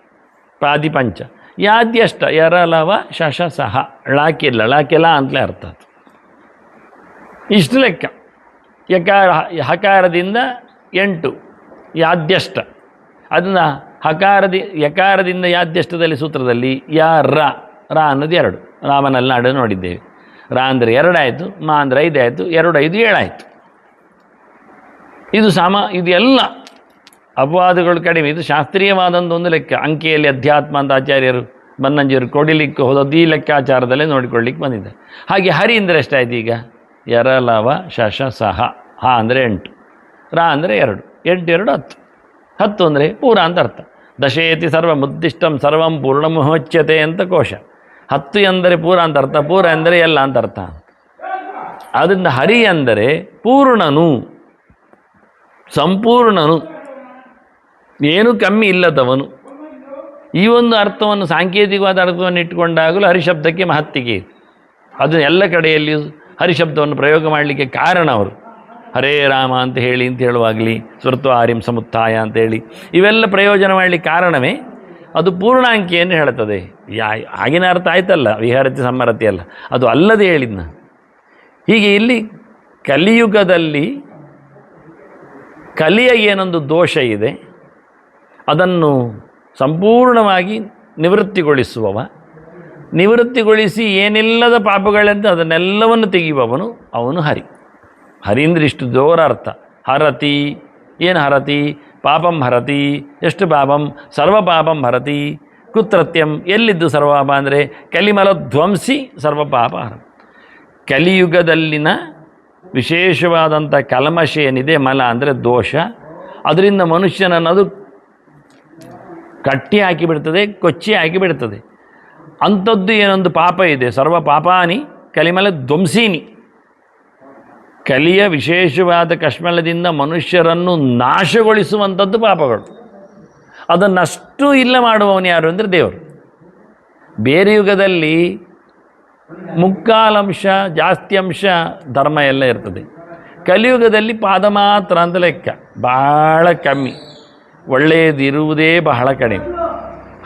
ಪಾದಿ ಪಂಚ. ಯಾದ್ಯಷ್ಟ ಯರ ಲವ ಶಶ ಸಹ ಳಾಕಿಲ್ಲ ಳಾಕೆಲ ಅಂತಲೇ ಅರ್ಥ. ಅದು ಇಷ್ಟು ಲೆಕ್ಕ. ಹಕಾರದಿಂದ 8 ಯಾದ್ಯಷ್ಟ. ಅದನ್ನು ಯಕಾರದಿಂದ ಯಾದ್ಯಷ್ಟದಲ್ಲಿ ಸೂತ್ರದಲ್ಲಿ ಯ ರ ಅನ್ನೋದು 2. ರಾಮನಲ್ಲಿ ನಾಡು ನೋಡಿದ್ದೇವೆ. ರ ಅಂದರೆ 2 ಆಯಿತು, ಮ ಅಂದರೆ 5 ಆಯಿತು, 2 5 7 ಆಯಿತು. ಇದು ಎಲ್ಲ ಅಪವಾದಗಳು ಕಡಿಮೆ. ಇದು ಶಾಸ್ತ್ರೀಯವಾದಂಥ ಒಂದು ಲೆಕ್ಕ. ಅಂಕೆಯಲ್ಲಿ ಅಧ್ಯಾತ್ಮ ಅಂತ ಆಚಾರ್ಯರು ಬನ್ನಂಜಿಯವರು ಕೊಡಿಲಿಕ್ಕೆ ಹೋದದ್ದು ಈ ಲೆಕ್ಕಾಚಾರದಲ್ಲೇ ನೋಡಿಕೊಳ್ಳಿಕ್ಕೆ ಬಂದಿದೆ. ಹಾಗೆ ಹರಿ ಅಂದರೆ ಎಷ್ಟಾಯ್ತು ಈಗ? ಎರಲವ ಶಶ ಸಹ. ಹ ಅಂದರೆ 8, ರ ಅಂದರೆ 2, 8 2 10. 10 ಅಂದರೆ ಪೂರ ಅಂತ ಅರ್ಥ. ದಶೇತಿ ಸರ್ವ ಮುದ್ದಿಷ್ಟಂ ಸರ್ವಂ ಪೂರ್ಣಮುಹೋಚ್ಯತೆ ಅಂತ ಕೋಶ. 10 ಎಂದರೆ ಪೂರ ಅಂತ ಅರ್ಥ, ಪೂರ ಎಂದರೆ ಎಲ್ಲ ಅಂತ ಅರ್ಥ. ಆದ್ದರಿಂದ ಹರಿ ಅಂದರೆ ಪೂರ್ಣನು, ಸಂಪೂರ್ಣನು, ಏನೂ ಕಮ್ಮಿ ಇಲ್ಲದವನು. ಈ ಒಂದು ಅರ್ಥವನ್ನು, ಸಾಂಕೇತಿಕವಾದ ಅರ್ಥವನ್ನು ಇಟ್ಟುಕೊಂಡಾಗಲೂ ಹರಿಶಬ್ದಕ್ಕೆ ಮಹತ್ತಿಗೆ ಇದೆ. ಅದನ್ನು ಎಲ್ಲ ಕಡೆಯಲ್ಲಿಯೂ ಹರಿಶಬ್ದವನ್ನು ಪ್ರಯೋಗ ಮಾಡಲಿಕ್ಕೆ ಕಾರಣ ಅವರು. ಹರೇ ರಾಮ ಅಂತ ಹೇಳುವಾಗಲಿ, ಸ್ವರ್ತ್ವಾರಿಂ ಸಮುತ್ಥಾಯ ಅಂತೇಳಿ ಇವೆಲ್ಲ ಪ್ರಯೋಜನ ಮಾಡಲಿಕ್ಕೆ ಕಾರಣವೇ ಅದು ಪೂರ್ಣಾಂಕಿಯನ್ನು ಹೇಳುತ್ತದೆ. ಆಗಿನ ಅರ್ಥ ಆಯ್ತಲ್ಲ, ವಿಹರತಿ ಸಮ್ಮರತಿ ಅಲ್ಲ, ಅದು ಅಲ್ಲದೆ ಹೇಳಿದ್ನ. ಹೀಗೆ ಇಲ್ಲಿ ಕಲಿಯುಗದಲ್ಲಿ ಕಲಿಯ ಏನೊಂದು ದೋಷ ಇದೆ ಅದನ್ನು ಸಂಪೂರ್ಣವಾಗಿ ನಿವೃತ್ತಿಗೊಳಿಸುವವ, ನಿವೃತ್ತಿಗೊಳಿಸಿ ಏನಿಲ್ಲದ ಪಾಪಗಳಂತೆ ಅದನ್ನೆಲ್ಲವನ್ನು ತೆಗೆಯುವವನು ಅವನು ಹರಿ. ಹರಿ ಅಂದರೆ ಇಷ್ಟು ಜೋರ ಅರ್ಥ. ಹರತಿ, ಏನು ಹರತಿ? ಪಾಪಂ ಹರತಿ. ಎಷ್ಟು ಪಾಪಂ? ಸರ್ವ ಪಾಪಂ ಹರತಿ. ಕುತ್ರತ್ಯಂ, ಎಲ್ಲಿದ್ದು ಸರ್ವಪಾಪ ಅಂದರೆ ಕಲಿಮಲ ಧ್ವಂಸಿ ಸರ್ವಪಾಪ ಹರ. ಕಲಿಯುಗದಲ್ಲಿನ ವಿಶೇಷವಾದಂಥ ಕಲ್ಮಶ ಏನಿದೆ, ಮಲ ಅಂದರೆ ದೋಷ, ಅದರಿಂದ ಮನುಷ್ಯನನ್ನದು ಕಟ್ಟಿ ಹಾಕಿಬಿಡ್ತದೆ, ಕೊಚ್ಚಿ ಹಾಕಿಬಿಡ್ತದೆ. ಅಂಥದ್ದು ಏನೊಂದು ಪಾಪ ಇದೆ, ಸರ್ವ ಪಾಪಾನಿ ಕಲಿಮಲ ಧ್ವಂಸೀನಿ. ಕಲಿಯ ವಿಶೇಷವಾದ ಕಶ್ಮಲದಿಂದ ಮನುಷ್ಯರನ್ನು ನಾಶಗೊಳಿಸುವಂಥದ್ದು ಪಾಪಗಳು. ಅದನ್ನಷ್ಟು ಇಲ್ಲ ಮಾಡುವವನು ಯಾರು ಅಂದರೆ ದೇವರು. ಬೇರೆ ಯುಗದಲ್ಲಿ ಮುಕ್ಕಾಲಂಶ ಜಾಸ್ತಿ ಅಂಶ ಧರ್ಮ ಎಲ್ಲ ಇರ್ತದೆ. ಕಲಿಯುಗದಲ್ಲಿ ಪಾದ ಮಾತ್ರ ಅಂತ ಲೆಕ್ಕ, ಬಹಳ ಕಮ್ಮಿ, ಒಳ್ಳೆಯದಿರುವುದೇ ಬಹಳ ಕಡಿಮೆ.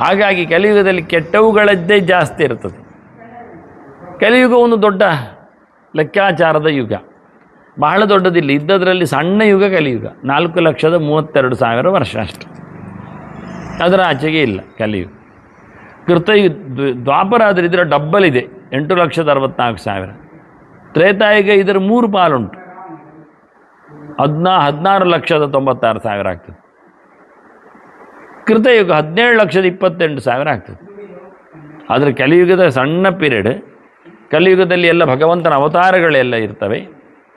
ಹಾಗಾಗಿ ಕಲಿಯುಗದಲ್ಲಿ ಕೆಟ್ಟವುಗಳದ್ದೇ ಜಾಸ್ತಿ ಇರ್ತದೆ. ಕಲಿಯುಗ ಒಂದು ದೊಡ್ಡ ಲೆಕ್ಕಾಚಾರದ ಯುಗ, ಬಹಳ ದೊಡ್ಡದಿಲ್ಲ. ಇದ್ದದರಲ್ಲಿ ಸಣ್ಣ ಯುಗ ಕಲಿಯುಗ, 4,32,000 ವರ್ಷ ಅಷ್ಟು. ಅದರ ಆಚೆಗೆ ಇಲ್ಲ ಕಲಿಯುಗ. ದ್ವಾಪರ ಆದರೆ ಇದರ ಡಬ್ಬಲ್ ಇದೆ, 8,64,000. ತ್ರೇತಾಯುಗ ಇದರ 3 ಪಾಲುಂಟು, 16,96,96,000 ಆಗ್ತದೆ. ಕೃತಯುಗ 17,28,000 ಆಗ್ತದೆ. ಆದರೆ ಕಲಿಯುಗದ ಸಣ್ಣ ಪೀರಿಯಡ್. ಕಲಿಯುಗದಲ್ಲಿ ಎಲ್ಲ ಭಗವಂತನ ಅವತಾರಗಳೆಲ್ಲ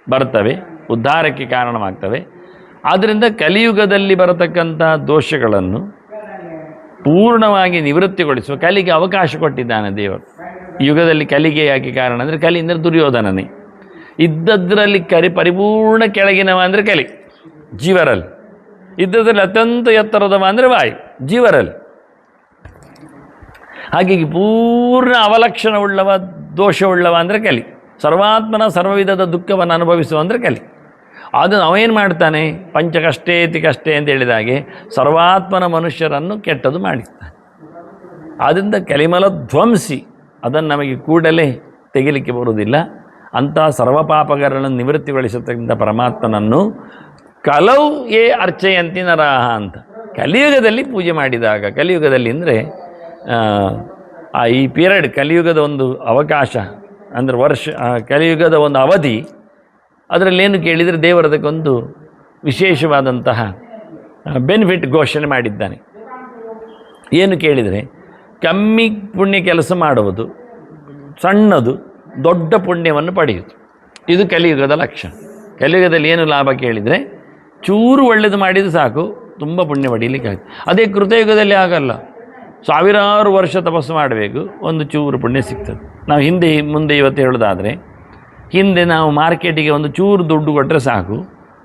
ಬರ್ತವೆ, ಉದ್ಧಾರಕ್ಕೆ ಕಾರಣವಾಗ್ತವೆ. ಆದ್ದರಿಂದ ಕಲಿಯುಗದಲ್ಲಿ ಬರತಕ್ಕಂಥ ದೋಷಗಳನ್ನು ಪೂರ್ಣವಾಗಿ ನಿವೃತ್ತಿಗೊಳಿಸುವ ಕಲಿಗೆ ಅವಕಾಶ ಕೊಟ್ಟಿದ್ದಾನೆ ದೇವರು. ಯುಗದಲ್ಲಿ ಕಲಿಗೆ ಯಾಕೆ ಕಾರಣ ಅಂದರೆ ಕಲಿ ಅಂದರೆ ದುರ್ಯೋಧನನೇ. ಇದ್ದದ್ರಲ್ಲಿ ಪರಿಪೂರ್ಣ ಕೆಳಗಿನವ ಅಂದರೆ ಕಲಿ, ಜೀವರಲ್ಲಿ. ಇದ್ದದ್ರಲ್ಲಿ ಅತ್ಯಂತ ಎತ್ತರದವ ಅಂದರೆ ವಾಯು, ಜೀವರಲ್ಲಿ. ಹಾಗಾಗಿ ಪೂರ್ಣ ಅವಲಕ್ಷಣವುಳ್ಳವ, ದೋಷವುಳ್ಳವ ಅಂದರೆ ಕಲಿ. ಸರ್ವಾತ್ಮನ ಸರ್ವವಿಧದ ದುಃಖವನ್ನು ಅನುಭವಿಸುವ ಅಂದರೆ ಕಲಿ. ಅದನ್ನು ಅವೇನು ಮಾಡ್ತಾನೆ? ಪಂಚಕಷ್ಟೇತಿ ಕಷ್ಟೇ ಅಂತ ಹೇಳಿದಾಗೆ ಸರ್ವಾತ್ಮನ ಮನುಷ್ಯರನ್ನು ಕೆಟ್ಟದು ಮಾಡಿಸ್ತಾನೆ. ಆದ್ದರಿಂದ ಕಲಿಮಲ ಧ್ವಂಸಿ ಅದನ್ನು ನಮಗೆ ಕೂಡಲೇ ತೆಗಿಲಿಕ್ಕೆ ಬರುವುದಿಲ್ಲ. ಅಂಥ ಸರ್ವಪಾಪಗಳನ್ನು ನಿವೃತ್ತಿಗೊಳಿಸತಕ್ಕಂಥ ಪರಮಾತ್ಮನನ್ನು ಕಲೌ ಯೇ ಅರ್ಚಯಂತಿ ನರಾಹ ಅಂತ ಕಲಿಯುಗದಲ್ಲಿ ಪೂಜೆ ಮಾಡಿದಾಗ, ಕಲಿಯುಗದಲ್ಲಿ ಅಂದರೆ ಈ ಪೀರಿಯಡ್, ಕಲಿಯುಗದ ಒಂದು ಅವಕಾಶ ಅಂದರೆ ವರ್ಷ, ಕಲಿಯುಗದ ಒಂದು ಅವಧಿ, ಅದರಲ್ಲೇನು ಕೇಳಿದರೆ ದೇವರದಕ್ಕೊಂದು ವಿಶೇಷವಾದಂತಹ ಬೆನಿಫಿಟ್ ಘೋಷಣೆ ಮಾಡಿದ್ದಾನೆ. ಏನು ಕೇಳಿದರೆ ಕಮ್ಮಿ ಪುಣ್ಯ ಕೆಲಸ ಮಾಡುವುದು, ಸಣ್ಣದು ದೊಡ್ಡ ಪುಣ್ಯವನ್ನು ಪಡೆಯುವುದು, ಇದು ಕಲಿಯುಗದ ಲಕ್ಷಣ. ಕಲಿಯುಗದಲ್ಲಿ ಏನು ಲಾಭ ಕೇಳಿದರೆ ಚೂರು ಒಳ್ಳೆಯದು ಮಾಡಿದರೆ ಸಾಕು, ತುಂಬ ಪುಣ್ಯ ಪಡೀಲಿಕ್ಕೆ ಆಗುತ್ತೆ. ಅದೇ ಕೃತಯುಗದಲ್ಲಿ ಆಗಲ್ಲ, ಸಾವಿರಾರು ವರ್ಷ ತಪಸ್ಸು ಮಾಡಬೇಕು, ಒಂದು ಚೂರು ಪುಣ್ಯ ಸಿಗ್ತದೆ. ನಾವು ಮುಂದೆ ಇವತ್ತು ಹೇಳೋದಾದರೆ, ಹಿಂದೆ ನಾವು ಮಾರ್ಕೆಟಿಗೆ ಒಂದು ಚೂರು ದುಡ್ಡು ಕೊಟ್ಟರೆ ಸಾಕು,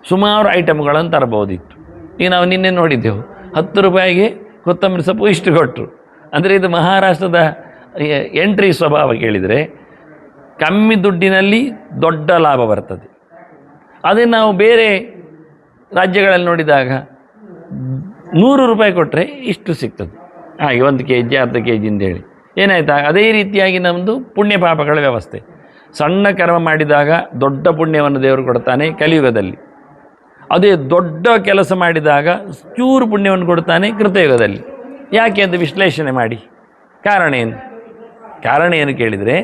ಸುಮಾರು ಐಟಮ್ಗಳನ್ನು ತರಬಹುದಿತ್ತು. ಈಗ ನಾವು ನಿನ್ನೆ ನೋಡಿದ್ದೆವು, 10 ರೂಪಾಯಿಗೆ ಕೊತ್ತಂಬರಿ ಸೊಪ್ಪು ಇಷ್ಟು ಕೊಟ್ಟರು. ಅಂದರೆ ಇದು ಮಹಾರಾಷ್ಟ್ರದ ಎಂಟ್ರಿ ಸ್ವಭಾವ. ಕೇಳಿದರೆ ಕಮ್ಮಿ ದುಡ್ಡಿನಲ್ಲಿ ದೊಡ್ಡ ಲಾಭ ಬರ್ತದೆ. ಅದೇ ನಾವು ಬೇರೆ ರಾಜ್ಯಗಳಲ್ಲಿ ನೋಡಿದಾಗ 100 ರೂಪಾಯಿ ಕೊಟ್ಟರೆ ಇಷ್ಟು ಸಿಗ್ತದೆ, ಹಾಗೆ 1 kg ಅರ್ಧ kg ಅಂತೇಳಿ ಏನಾಯ್ತಾ. ಅದೇ ರೀತಿಯಾಗಿ ನಮ್ಮದು ಪುಣ್ಯ ಪಾಪಗಳ ವ್ಯವಸ್ಥೆ. ಸಣ್ಣ ಕರ್ಮ ಮಾಡಿದಾಗ ದೊಡ್ಡ ಪುಣ್ಯವನ್ನು ದೇವರು ಕೊಡ್ತಾನೆ ಕಲಿಯುಗದಲ್ಲಿ. ಅದೇ ದೊಡ್ಡ ಕೆಲಸ ಮಾಡಿದಾಗ ಚೂರು ಪುಣ್ಯವನ್ನು ಕೊಡ್ತಾನೆ ಕೃತಯುಗದಲ್ಲಿ. ಯಾಕೆ ಅಂತ ವಿಶ್ಲೇಷಣೆ ಮಾಡಿ. ಕಾರಣ ಏನು ಕೇಳಿದರೆ,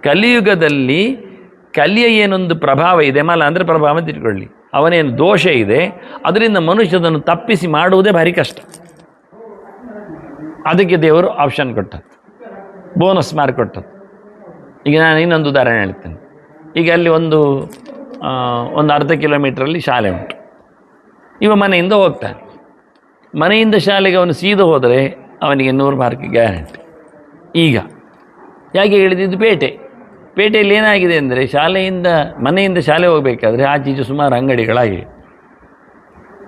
ಕಲಿಯುಗದಲ್ಲಿ ಕಲಿಯ ಏನೊಂದು ಪ್ರಭಾವ ಇದೆ, ಮಲ ಅಂದರೆ ಪ್ರಭಾವ ಅಂತ ಇಟ್ಕೊಳ್ಳಿ, ಅವನೇನು ದೋಷ ಇದೆ, ಅದರಿಂದ ಮನುಷ್ಯದನ್ನು ತಪ್ಪಿಸಿ ಮಾಡುವುದೇ ಭಾರಿ ಕಷ್ಟ. ಅದಕ್ಕೆ ದೇವರು ಆಪ್ಷನ್ ಕೊಟ್ಟದ್ದು, ಬೋನಸ್ ಮಾರ್ಕ್ ಕೊಟ್ಟದ್ದು. ಈಗ ನಾನು ಇನ್ನೊಂದು ಉದಾಹರಣೆ ಹೇಳ್ತೇನೆ. ಈಗ ಅಲ್ಲಿ ಒಂದು ಅರ್ಧ ಕಿಲೋಮೀಟ್ರಲ್ಲಿ ಶಾಲೆ ಉಂಟು. ಇವ ಮನೆಯಿಂದ ಹೋಗ್ತಾನೆ. ಮನೆಯಿಂದ ಶಾಲೆಗೆ ಅವನು ಸೀದಾ ಹೋದರೆ ಅವನಿಗೆ 100 ಮಾರ್ಕ್ ಗ್ಯಾರಂಟಿ. ಈಗ ಯಾಕೆ ಹೇಳಿದ್ದು, ಪೇಟೆಯಲ್ಲಿ ಏನಾಗಿದೆ ಅಂದರೆ, ಮನೆಯಿಂದ ಶಾಲೆ ಹೋಗಬೇಕಾದ್ರೆ ಆಚೀಚೆ ಸುಮಾರು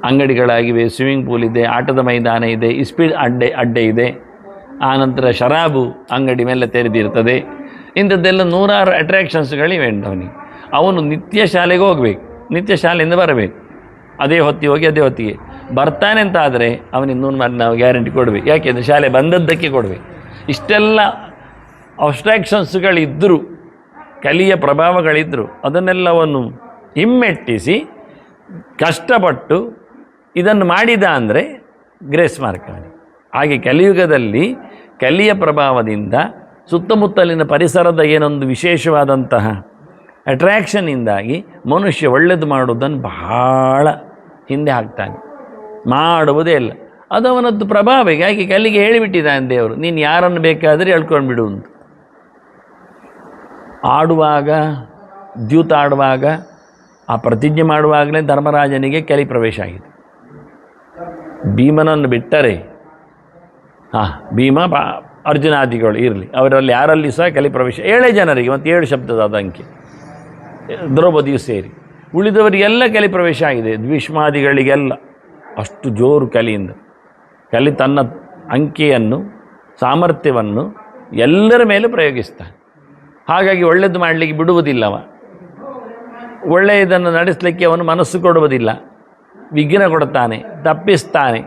ಅಂಗಡಿಗಳಾಗಿವೆ, ಸ್ವಿಮ್ಮಿಂಗ್ ಪೂಲ್ ಇದೆ, ಆಟದ ಮೈದಾನ ಇದೆ, ಸ್ಪೀಡ್ ಅಡ್ಡೆ ಇದೆ, ಆನಂತರ ಶರಾಬು ಅಂಗಡಿ ಮೇಲೆ ತೆರೆದಿರ್ತದೆ. ಇಂಥದ್ದೆಲ್ಲ 100 ಅಟ್ರ್ಯಾಕ್ಷನ್ಸ್ಗಳಿವೆ ಅವನಿಗೆ. ಅವನು ನಿತ್ಯ ಶಾಲೆಗೆ ಹೋಗಬೇಕು, ನಿತ್ಯ ಶಾಲೆಯಿಂದ ಬರಬೇಕು, ಅದೇ ಹೊತ್ತಿಗೆ ಬರ್ತಾನೆ ಅಂತ ಆದರೆ ಅವನಿಗೆ 100 ಮಾರ್ಕ್ ನಾವು ಗ್ಯಾರಂಟಿ ಕೊಡಬೇಕು. ಯಾಕೆಂದರೆ ಶಾಲೆ ಬಂದದ್ದಕ್ಕೆ ಕೊಡಬೇಕು. ಇಷ್ಟೆಲ್ಲ ಅಬ್ಸ್ಟ್ರಾಕ್ಷನ್ಸ್ಗಳಿದ್ದರೂ, ಕಲಿಯ ಪ್ರಭಾವಗಳಿದ್ದರೂ, ಅದನ್ನೆಲ್ಲವನ್ನು ಹಿಮ್ಮೆಟ್ಟಿಸಿ ಕಷ್ಟಪಟ್ಟು ಇದನ್ನು ಮಾಡಿದ ಅಂದರೆ ಗ್ರೇಸ್ ಮಾರ್ಕ್. ಹಾಗೆ ಕಲಿಯುಗದಲ್ಲಿ ಕಲಿಯ ಪ್ರಭಾವದಿಂದ ಸುತ್ತಮುತ್ತಲಿನ ಪರಿಸರದ ಏನೊಂದು ವಿಶೇಷವಾದಂತಹ ಅಟ್ರ್ಯಾಕ್ಷನ್ನಿಂದಾಗಿ ಮನುಷ್ಯ ಒಳ್ಳೆಯದು ಮಾಡುವುದನ್ನು ಬಹಳ ಹಿಂದೆ ಹಾಕ್ತಾನೆ, ಮಾಡುವುದೇ ಇಲ್ಲ. ಅದು ಅವನದ್ದು ಪ್ರಭಾವ. ಹೀಗಾಗಿ ಕಲ್ಲಿಗೆ ಹೇಳಿಬಿಟ್ಟಿದ್ದಾನೆ ದೇವರು, ನೀನು ಯಾರನ್ನು ಬೇಕಾದರೆ ಹೇಳ್ಕೊಂಡು ಬಿಡು ಅಂತ. ಆಡುವಾಗ, ದ್ಯೂತ ಆಡುವಾಗ, ಆ ಪ್ರತಿಜ್ಞೆ ಮಾಡುವಾಗಲೇ ಧರ್ಮರಾಜನಿಗೆ ಕಲಿ ಪ್ರವೇಶ ಆಗಿದೆ. ಭೀಮನನ್ನು ಬಿಟ್ಟರೆ ಭೀಮ ಅರ್ಜುನಾದಿಗಳು ಇರಲಿ, ಅವರಲ್ಲಿ ಯಾರಲ್ಲಿ ಸಹ ಕಲಿ ಪ್ರವೇಶ 7 ಜನರಿಗೆ, ಮತ್ತು 7 ಶಬ್ದದ ಅಂಕೆ, ದ್ರೌಪದಿಯು ಸೇರಿ ಉಳಿದವರಿಗೆಲ್ಲ ಕಲಿ ಪ್ರವೇಶ ಆಗಿದೆ. ದ್ವಿಷ್ಮಾದಿಗಳಿಗೆಲ್ಲ ಅಷ್ಟು ಜೋರು ಕಲಿಯಿಂದ. ಕಲಿ ತನ್ನ ಅಂಕೆಯನ್ನು, ಸಾಮರ್ಥ್ಯವನ್ನು ಎಲ್ಲರ ಮೇಲೆ ಪ್ರಯೋಗಿಸ್ತಾನೆ. ಹಾಗಾಗಿ ಒಳ್ಳೆಯದು ಮಾಡಲಿಕ್ಕೆ ಬಿಡುವುದಿಲ್ಲವ, ಒಳ್ಳೆಯದನ್ನು ನಡೆಸಲಿಕ್ಕೆ ಅವನು ಮನಸ್ಸು ಕೊಡುವುದಿಲ್ಲ, ವಿಘ್ನ ಕೊಡ್ತಾನೆ, ತಪ್ಪಿಸ್ತಾನೆ,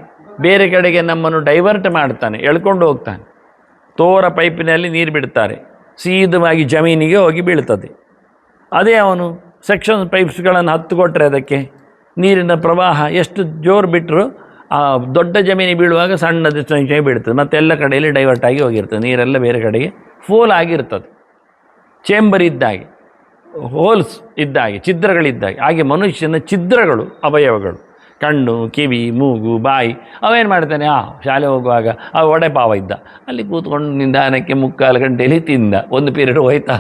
ಬೇರೆ ಕಡೆಗೆ ನಮ್ಮನ್ನು ಡೈವರ್ಟ್ ಮಾಡ್ತಾನೆ, ಎಳ್ಕೊಂಡು ಹೋಗ್ತಾನೆ. ತೋರ ಪೈಪಿನಲ್ಲಿ ನೀರು ಬಿಡ್ತಾರೆ, ಸೀದವಾಗಿ ಜಮೀನಿಗೆ ಹೋಗಿ ಬೀಳ್ತದೆ. ಅದೇ ಅವನು ಸೆಕ್ಷನ್ ಪೈಪ್ಸ್ಗಳನ್ನು 10 ಕೊಟ್ಟರೆ ಅದಕ್ಕೆ ನೀರಿನ ಪ್ರವಾಹ ಎಷ್ಟು ಜೋರು ಬಿಟ್ಟರು ಆ ದೊಡ್ಡ ಜಮೀನಿಗೆ ಬೀಳುವಾಗ ಸಣ್ಣದ ಸಂಖ್ಯೆ ಬೀಳ್ತದೆ, ಮತ್ತು ಎಲ್ಲ ಕಡೆಯಲ್ಲಿ ಡೈವರ್ಟ್ ಆಗಿ ಹೋಗಿರ್ತದೆ, ನೀರೆಲ್ಲ ಬೇರೆ ಕಡೆಗೆ ಫೋಲ್ ಆಗಿರ್ತದೆ. ಚೇಂಬರ್ ಇದ್ದಾಗೆ, ಹೋಲ್ಸ್ ಇದ್ದಾಗೆ, ಛಿದ್ರಗಳಿದ್ದಾಗೆ. ಹಾಗೆ ಮನುಷ್ಯನ ಛಿದ್ರಗಳು, ಅವಯವಗಳು, ಕಣ್ಣು, ಕಿವಿ, ಮೂಗು, ಬಾಯಿ. ಅವೇನು ಮಾಡ್ತಾನೆ, ಶಾಲೆ ಹೋಗುವಾಗ ಒಡೆ ಪಾವ ಇದ್ದ, ಅಲ್ಲಿ ಕೂತ್ಕೊಂಡು ನಿಧಾನಕ್ಕೆ 3/4 ಗಂಟೆಯಲ್ಲಿ ತಿಂದ, 1 ಪೀರಿಯಡ್ ಹೋಯ್ತಾ.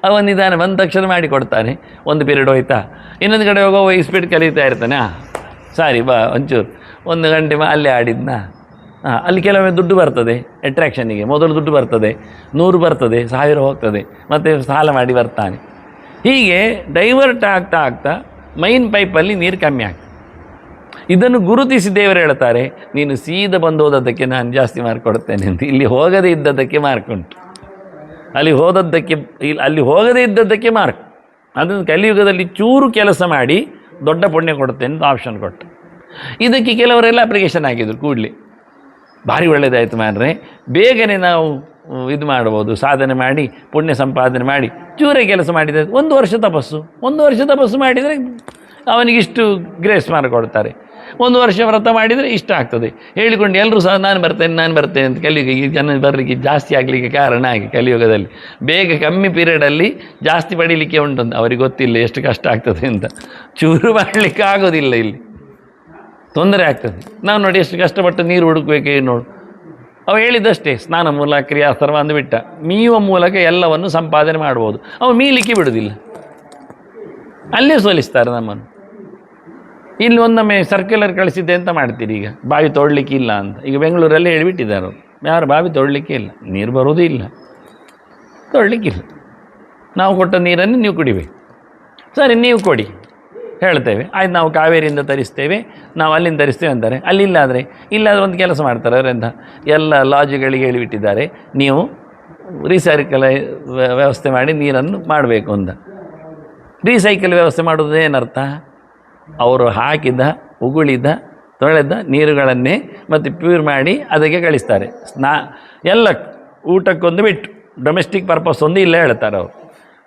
ಅವನು ನಿಧಾನ ಬಂದ ತಕ್ಷಣ ಮಾಡಿ ಕೊಡ್ತಾನೆ, 1 ಪೀರಿಯಡ್ ಹೋಯ್ತಾ. ಇನ್ನೊಂದು ಕಡೆ ಹೋಗೋ ಸ್ಪೀಡ್ ಕಲಿತಾ ಇರ್ತಾನೆ, ಸಾರಿ ಬಾ ಒಂಚೂರು 1 ಗಂಟೆ ಅಲ್ಲೇ ಆಡಿದ್ನ. ಅಲ್ಲಿ ಕೆಲವೊಮ್ಮೆ ದುಡ್ಡು ಬರ್ತದೆ, ಅಟ್ರ್ಯಾಕ್ಷನಿಗೆ ಮೊದಲು ದುಡ್ಡು ಬರ್ತದೆ, 100 ಬರ್ತದೆ, 1000 ಹೋಗ್ತದೆ, ಮತ್ತು ಸಾಲ ಮಾಡಿ ಬರ್ತಾನೆ. ಹೀಗೆ ಡೈವರ್ಟ್ ಆಗ್ತಾ ಮೈನ್ ಪೈಪಲ್ಲಿ ನೀರು ಕಮ್ಮಿ ಆಗ್ತದೆ. ಇದನ್ನು ಗುರುತಿಸಿ ದೇವರು ಹೇಳ್ತಾರೆ, ನೀನು ಸೀದಾ ಬಂದು ಹೋದದ್ದಕ್ಕೆ ನಾನು ಜಾಸ್ತಿ ಮಾರ್ಕ್ ಕೊಡ್ತೇನೆ ಅಂತ. ಇಲ್ಲಿ ಹೋಗದೇ ಇದ್ದದ್ದಕ್ಕೆ ಮಾರ್ಕ್ ಉಂಟು, ಅಲ್ಲಿ ಹೋಗದೇ ಇದ್ದದ್ದಕ್ಕೆ ಮಾರ್ಕ್. ಅದನ್ನು ಕಲಿಯುಗದಲ್ಲಿ ಚೂರು ಕೆಲಸ ಮಾಡಿ ದೊಡ್ಡ ಪುಣ್ಯ ಕೊಡ್ತೇನೆ ಅಂತ ಆಪ್ಷನ್ ಕೊಟ್ಟು, ಇದಕ್ಕೆ ಕೆಲವರೆಲ್ಲ ಅಪ್ಲಿಕೇಶನ್ ಹಾಕಿದ್ರು ಕೂಡಲೇ. ಭಾರಿ ಒಳ್ಳೆಯದಾಯಿತು ಮಾರ್ರೆ, ಬೇಗನೆ ನಾವು ಇದು ಮಾಡ್ಬೋದು, ಸಾಧನೆ ಮಾಡಿ ಪುಣ್ಯ ಸಂಪಾದನೆ ಮಾಡಿ ಚೂರೇ ಕೆಲಸ ಮಾಡಿದರೆ 1 ವರ್ಷ ತಪಸ್ಸು, 1 ವರ್ಷ ತಪಸ್ಸು ಮಾಡಿದರೆ ಅವನಿಗಿಷ್ಟು ಗ್ರೇಸ್ ಮಾಡಿಕೊಡ್ತಾರೆ. 1 ವರ್ಷ ವ್ರತ ಮಾಡಿದರೆ ಇಷ್ಟ ಆಗ್ತದೆ. ಹೇಳಿಕೊಂಡು ಎಲ್ಲರೂ ಸಹ ನಾನು ಬರ್ತೇನೆ ಅಂತ ಕಲಿಯುಗ ಈ ಜನ ಬರಲಿಕ್ಕೆ ಜಾಸ್ತಿ ಆಗಲಿಕ್ಕೆ ಕಾರಣ ಆಗಿ ಕಲಿಯುಗದಲ್ಲಿ ಬೇಗ ಕಮ್ಮಿ ಪೀರಿಯಡಲ್ಲಿ ಜಾಸ್ತಿ ಪಡೀಲಿಕ್ಕೆ ಉಂಟಂತ ಅವ್ರಿಗೆ ಗೊತ್ತಿಲ್ಲ ಎಷ್ಟು ಕಷ್ಟ ಆಗ್ತದೆ ಅಂತ. ಚೂರು ಮಾಡಲಿಕ್ಕೆ ಆಗೋದಿಲ್ಲ, ಇಲ್ಲಿ ತೊಂದರೆ ಆಗ್ತದೆ. ನಾವು ನೋಡಿ ಎಷ್ಟು ಕಷ್ಟಪಟ್ಟು ನೀರು ಹುಡುಕಬೇಕೇ ನೋಡು. ಅವ ಹೇಳಿದಷ್ಟೇ ಸ್ನಾನ ಮೂಲ ಕ್ರಿಯಾ ಸರ್ವ ಅಂದುಬಿಟ್ಟ. ಮೀಯುವ ಮೂಲಕ ಎಲ್ಲವನ್ನು ಸಂಪಾದನೆ ಮಾಡ್ಬೋದು. ಅವ ಮೀಲಿಕ್ಕೆ ಬಿಡುವುದಿಲ್ಲ, ಅಲ್ಲೇ ಸೋಲಿಸ್ತಾರೆ ನಮ್ಮನ್ನು. ಇಲ್ಲಿ ಒಂದೊಮ್ಮೆ ಸರ್ಕ್ಯುಲರ್ ಕಳಿಸಿದ್ದೆ ಅಂತ ಮಾಡ್ತೀರಿ, ಈಗ ಬಾವಿ ತೊಡಲಿಕ್ಕೆ ಇಲ್ಲ ಅಂತ. ಈಗ ಬೆಂಗಳೂರಲ್ಲಿ ಹೇಳಿಬಿಟ್ಟಿದ್ದಾರೆ ಅವರು, ಯಾರು ಬಾವಿ ತೊಡಲಿಕ್ಕೆ ಇಲ್ಲ, ನೀರು ಬರೋದು ಇಲ್ಲ, ತೊಡಲಿಕ್ಕಿಲ್ಲ, ನಾವು ಕೊಟ್ಟ ನೀರನ್ನು ನೀವು ಕುಡಿಬೇಕು. ಸರಿ ನೀವು ಕೊಡಿ ಹೇಳ್ತೇವೆ, ಆಯ್ತು ನಾವು ಕಾವೇರಿಯಿಂದ ತರಿಸ್ತೇವೆ, ನಾವು ಅಲ್ಲಿಂದ ತರಿಸ್ತೇವೆ ಅಂತಾರೆ. ಅಲ್ಲಿಲ್ಲಾದರೆ ಒಂದು ಕೆಲಸ ಮಾಡ್ತಾರೆ ಅವರೆಂತ, ಎಲ್ಲ ಲಾಡ್ಜ್ಗಳಿಗೆ ಹೇಳಿಬಿಟ್ಟಿದ್ದಾರೆ ನೀವು ರೀಸೈಕಲ್ ವ್ಯವಸ್ಥೆ ಮಾಡಿ ನೀರನ್ನು ಮಾಡಬೇಕು ಅಂತ. ರೀಸೈಕಲ್ ವ್ಯವಸ್ಥೆ ಮಾಡೋದು ಏನರ್ಥ? ಅವರು ಹಾಕಿದ ಉಗುಳಿದ ತೊಳೆದ ನೀರುಗಳನ್ನೇ ಮತ್ತು ಪ್ಯೂರ್ ಮಾಡಿ ಅದಕ್ಕೆ ಕಳಿಸ್ತಾರೆ. ಎಲ್ಲ ಊಟಕ್ಕೊಂದು ಬಿಟ್ಟು ಡೊಮೆಸ್ಟಿಕ್ ಪರ್ಪಸ್ ಒಂದು ಇಲ್ಲ ಹೇಳ್ತಾರೆ ಅವರು.